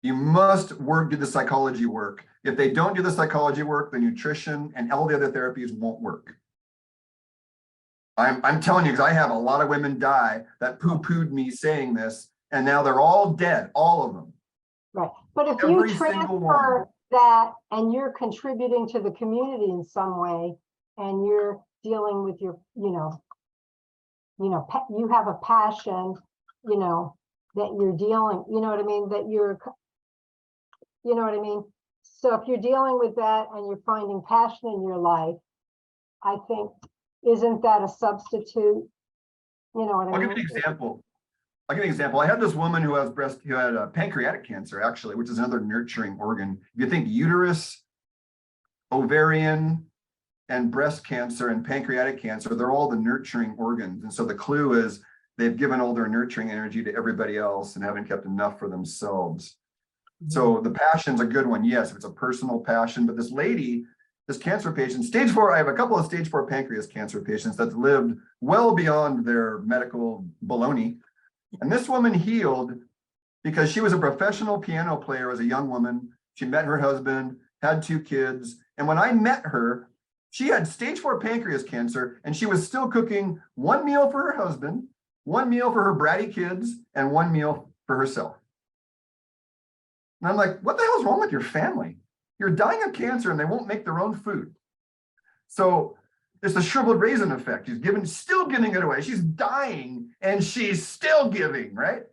You must do the psychology work. If they don't do the psychology work, the nutrition and all the other therapies won't work. I'm telling you, because I have a lot of women die that poo-pooed me saying this, and now they're all dead, all of them. Right. But if Every you single transfer that and you're contributing to the community in some way, and you're dealing with your, you have a passion, that you're dealing, that you're, So if you're dealing with that and you're finding passion in your life, I think, isn't that a substitute? I'll give you an example. I had this woman who had pancreatic cancer, actually, which is another nurturing organ. If you think uterus, ovarian, and breast cancer and pancreatic cancer, they're all the nurturing organs. And so the clue is they've given all their nurturing energy to everybody else and haven't kept enough for themselves. So the passion's a good one. Yes, it's a personal passion, but this lady, this cancer patient, stage 4, I have a couple of stage 4 pancreas cancer patients that lived well beyond their medical baloney. And this woman healed because she was a professional piano player as a young woman. She met her husband, had 2 kids. And when I met her, she had stage 4 pancreas cancer, and she was still cooking 1 meal for her husband, 1 meal for her bratty kids, and 1 meal for herself. And I'm like, what the hell's wrong with your family? You're dying of cancer and they won't make their own food. So it's the shriveled raisin effect. She's still giving it away. She's dying and she's still giving, right?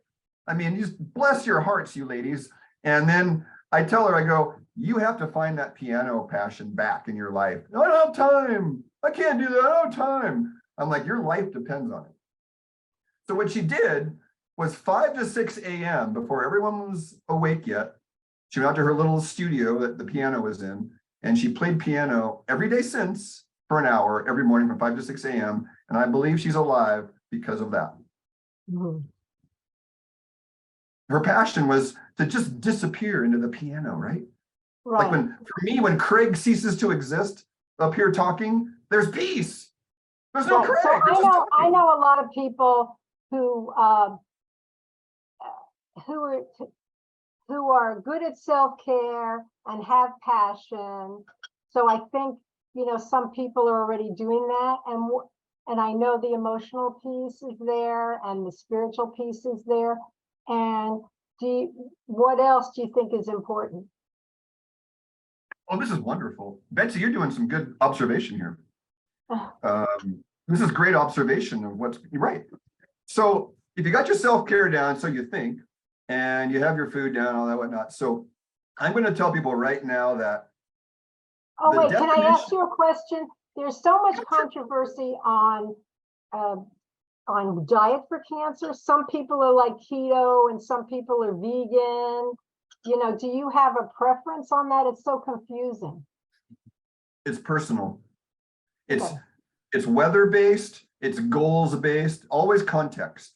I mean, just bless your hearts, you ladies. And then I tell her, I go, you have to find that piano passion back in your life. I don't have time. I can't do that. I don't have time. I'm like, your life depends on it. So what she did was 5 to 6 a.m. before everyone was awake yet. She went out to her little studio that the piano was in, and she played piano every day since for an hour every morning from 5 to 6 a.m. And I believe she's alive because of that. Her passion was to just disappear into the piano, right? Right. Like for me, when Craig ceases to exist up here talking, there's peace. There's no Right. Craig. So I know a lot of people who are good at self-care and have passion. So I think, some people are already doing that. And I know the emotional piece is there and the spiritual piece is there. And what else do you think is important? Oh, this is wonderful. Betsy, you're doing some good observation here. This is great observation of you're right. So if you got your self-care down, so you think, and you have your food down, all that whatnot. So I'm going to tell people right now that. Oh, wait, can I ask you a question? There's so much controversy on diet for cancer. Some people are like keto and some people are vegan. Do you have a preference on that? It's so confusing. It's personal. It's weather-based, it's goals-based, always context.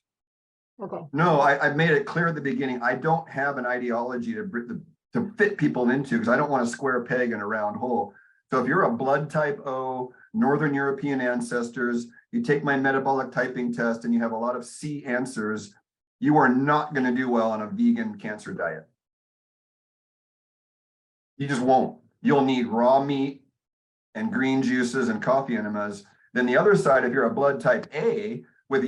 Okay. No, I've made it clear at the beginning, I don't have an ideology to fit people into, because I don't want to square a peg in a round hole. So if you're a blood type O, Northern European ancestors, you take my metabolic typing test and you have a lot of C answers, you are not going to do well on a vegan cancer diet. You just won't. You'll need raw meat and green juices and coffee enemas. Then the other side, if you're a blood type A with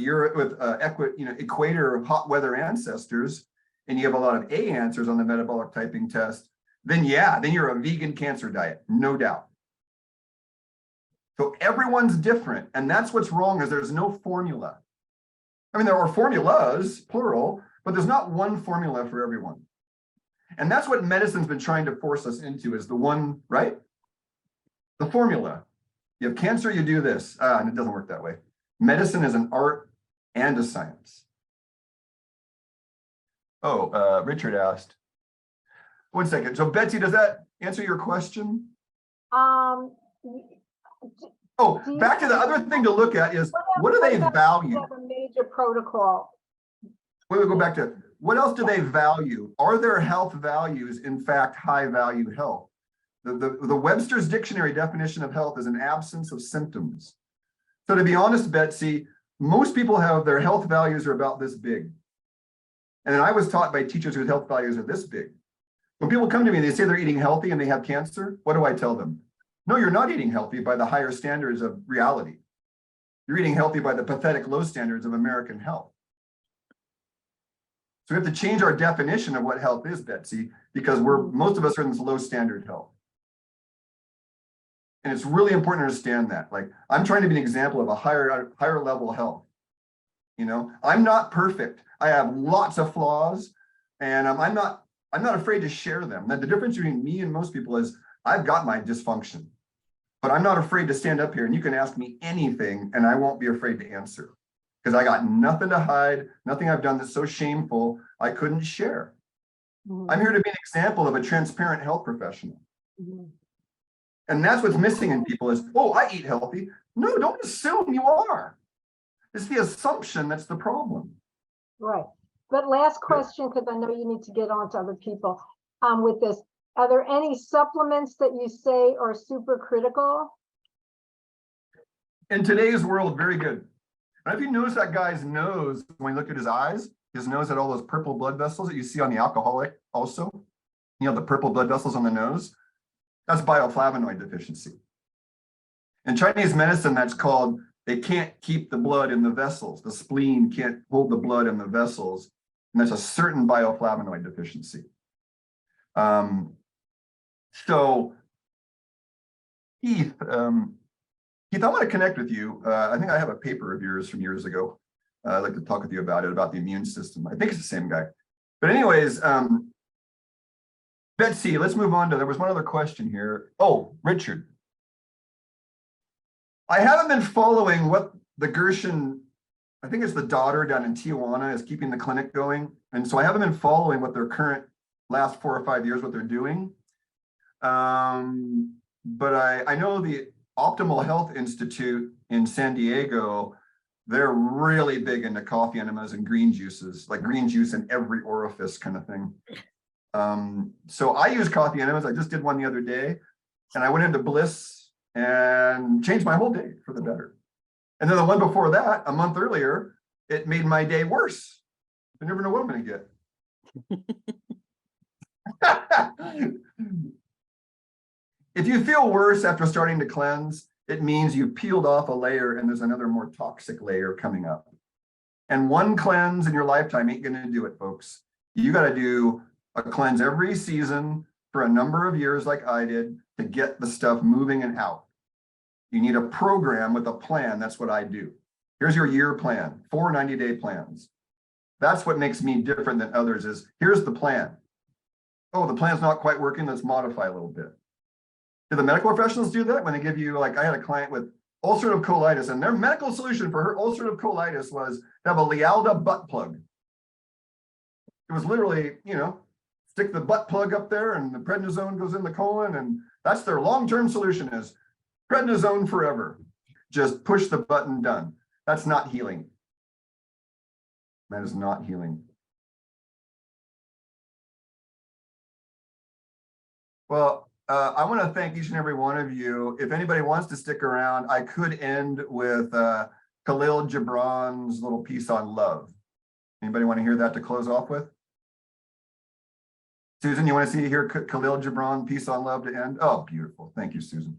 equator hot weather ancestors, and you have a lot of A answers on the metabolic typing test, then you're a vegan cancer diet, no doubt. So everyone's different, and that's what's wrong, is there's no formula. I mean, there are formulas, plural, but there's not one formula for everyone. And that's what medicine's been trying to force us into, is the one, right? The formula. You have cancer, you do this. And it doesn't work that way. Medicine is an art and a science. Oh, Richard asked. 1 second. So Betsy, does that answer your question? Oh, back to the other thing to look at is, what do they value? A major protocol. We would go back to, what else do they value? Are their health values, in fact, high value health? The Webster's Dictionary definition of health is an absence of symptoms. So to be honest, Betsy, most people have their health values are about this big. And then I was taught by teachers whose health values are this big. When people come to me and they say they're eating healthy and they have cancer, what do I tell them? No, you're not eating healthy by the higher standards of reality. You're eating healthy by the pathetic low standards of American health. So we have to change our definition of what health is, Betsy, because most of us are in this low standard health. And it's really important to understand that. Like, I'm trying to be an example of a higher level health. I'm not perfect. I have lots of flaws, and I'm not afraid to share them. Now, the difference between me and most people is I've got my dysfunction, but I'm not afraid to stand up here and you can ask me anything and I won't be afraid to answer, because I got nothing to hide, nothing I've done that's so shameful I couldn't share. I'm here to be an example of a transparent health professional. And that's what's missing in people is, oh, I eat healthy. No, don't assume you are. It's the assumption that's the problem. Right. But last question, because I know you need to get on to other people with this. Are there any supplements that you say are super critical? In today's world, very good. And if you notice that guy's nose, when you look at his nose had all those purple blood vessels that you see on the alcoholic also. You know, the purple blood vessels on the nose. That's bioflavonoid deficiency. In Chinese medicine, that's called, they can't keep the blood in the vessels. The spleen can't hold the blood in the vessels. And that's a certain bioflavonoid deficiency. So, Keith, Keith, I want to connect with you. I think I have a paper of yours from years ago. I'd like to talk with you about it, about the immune system. I think it's the same guy. But anyways, Betsy, let's move on to, there was one other question here. Oh, Richard. I haven't been following what the Gershon, I think it's the daughter down in Tijuana, is keeping the clinic going. And so I haven't been following what their current last 4 or 5 years, what they're doing. But I know the Optimal Health Institute in San Diego, they're really big into coffee enemas and green juices, like green juice in every orifice kind of thing. So I use coffee enemas. I just did one the other day, and I went into bliss and changed my whole day for the better. And then the one before that, a month earlier, it made my day worse. I never know what I'm going to get. If you feel worse after starting to cleanse, it means you've peeled off a layer and there's another more toxic layer coming up. And one cleanse in your lifetime ain't going to do it, folks. You got to do a cleanse every season for a number of years like I did to get the stuff moving and out. You need a program with a plan. That's what I do. Here's your year plan, 4 90-day plans. That's what makes me different than others is, here's the plan. Oh, the plan's not quite working. Let's modify a little bit. Do the medical professionals do that when they give you, like I had a client with ulcerative colitis and their medical solution for her ulcerative colitis was to have a Lialda butt plug. It was literally, you know, stick the butt plug up there and the prednisone goes in the colon, and that's their long-term solution is prednisone forever. Just push the button, done. That's not healing. That is not healing. Well, I want to thank each and every one of you. If anybody wants to stick around, I could end with Khalil Gibran's little piece on love. Anybody want to hear that to close off with? Susan, you want to hear Khalil Gibran piece on love to end? Oh, beautiful. Thank you, Susan.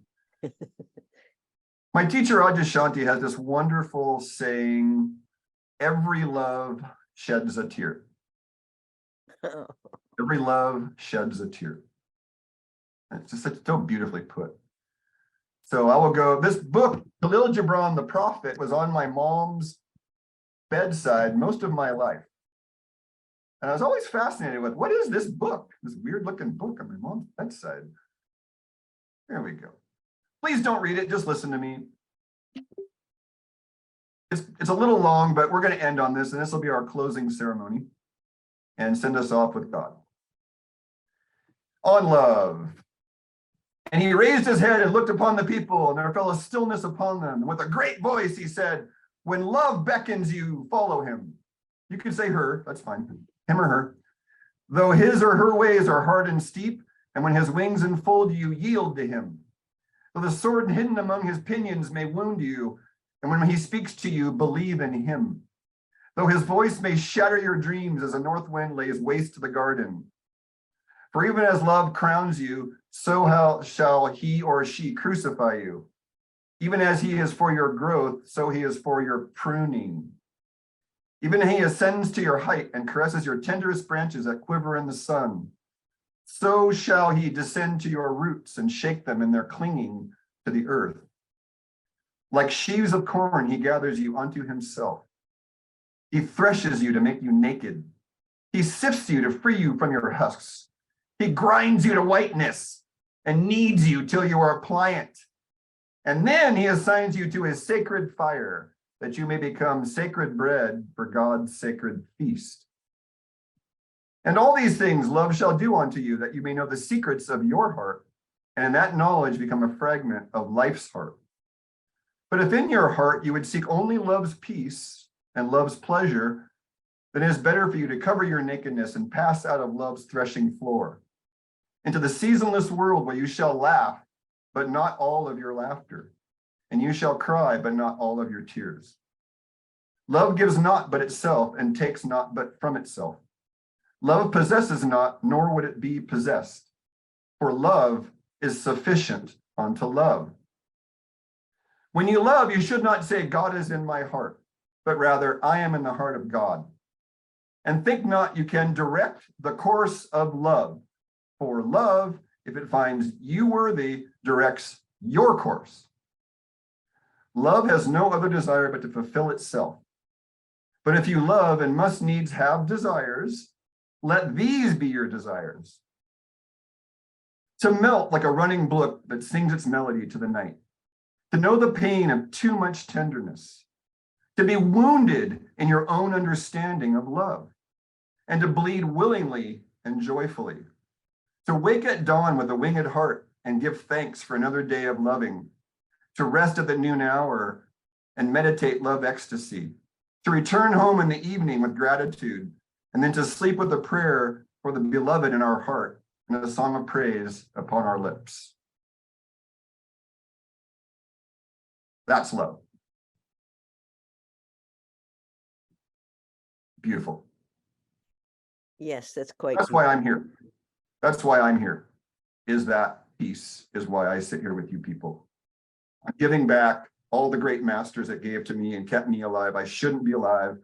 My teacher, Ajashanti, has this wonderful saying, every love sheds a tear. Every love sheds a tear. It's just so beautifully put. So I will go, this book, Khalil Gibran, the Prophet, was on my mom's bedside most of my life. And I was always fascinated with, what is this book? This weird looking book on my mom's bedside. There we go. Please don't read it, just listen to me. It's a little long, but we're going to end on this, and this will be our closing ceremony and send us off with God. On love. And he raised his head and looked upon the people, and there fell a stillness upon them. And with a great voice, he said, when love beckons you, follow him. You could say her, that's fine, him or her. Though his or her ways are hard and steep, and when his wings enfold you, yield to him. Though the sword hidden among his pinions may wound you, and when he speaks to you, believe in him. Though his voice may shatter your dreams as a north wind lays waste to the garden. For even as love crowns you, so shall he or she crucify you. Even as he is for your growth, so he is for your pruning. Even he ascends to your height and caresses your tenderest branches that quiver in the sun. So shall he descend to your roots and shake them in their clinging to the earth. Like sheaves of corn, he gathers you unto himself. He threshes you to make you naked. He sifts you to free you from your husks. He grinds you to whiteness and kneads you till you are pliant. And then he assigns you to his sacred fire, that you may become sacred bread for God's sacred feast. And all these things love shall do unto you, that you may know the secrets of your heart and in that knowledge become a fragment of life's heart. But if in your heart you would seek only love's peace and love's pleasure, then it is better for you to cover your nakedness and pass out of love's threshing floor into the seasonless world where you shall laugh, but not all of your laughter, and you shall cry, but not all of your tears. Love gives not but itself, and takes not but from itself. Love possesses not, nor would it be possessed, for love is sufficient unto love. When you love, you should not say, God is in my heart, but rather, I am in the heart of God. And think not you can direct the course of love, for love, if it finds you worthy, directs your course. Love has no other desire but to fulfill itself. But if you love and must needs have desires, let these be your desires. To melt like a running brook that sings its melody to the night. To know the pain of too much tenderness. To be wounded in your own understanding of love. And to bleed willingly and joyfully. To wake at dawn with a winged heart and give thanks for another day of loving. To rest at the noon hour and meditate love ecstasy. To return home in the evening with gratitude, and then to sleep with a prayer for the beloved in our heart and a song of praise upon our lips. That's love. Beautiful. Yes, that's quite. That's why I'm here. That's why I'm here. Is that peace is why I sit here with you people. I'm giving back all the great masters that gave to me and kept me alive. I shouldn't be alive.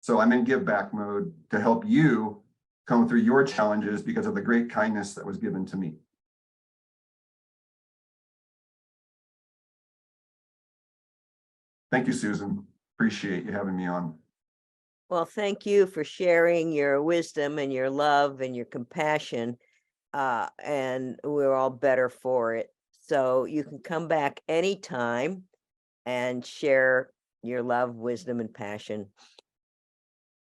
So I'm in give back mode to help you come through your challenges because of the great kindness that was given to me. Thank you, Susan. Appreciate you having me on. Well, thank you for sharing your wisdom and your love and your compassion. And we're all better for it. So you can come back anytime and share your love, wisdom, and passion.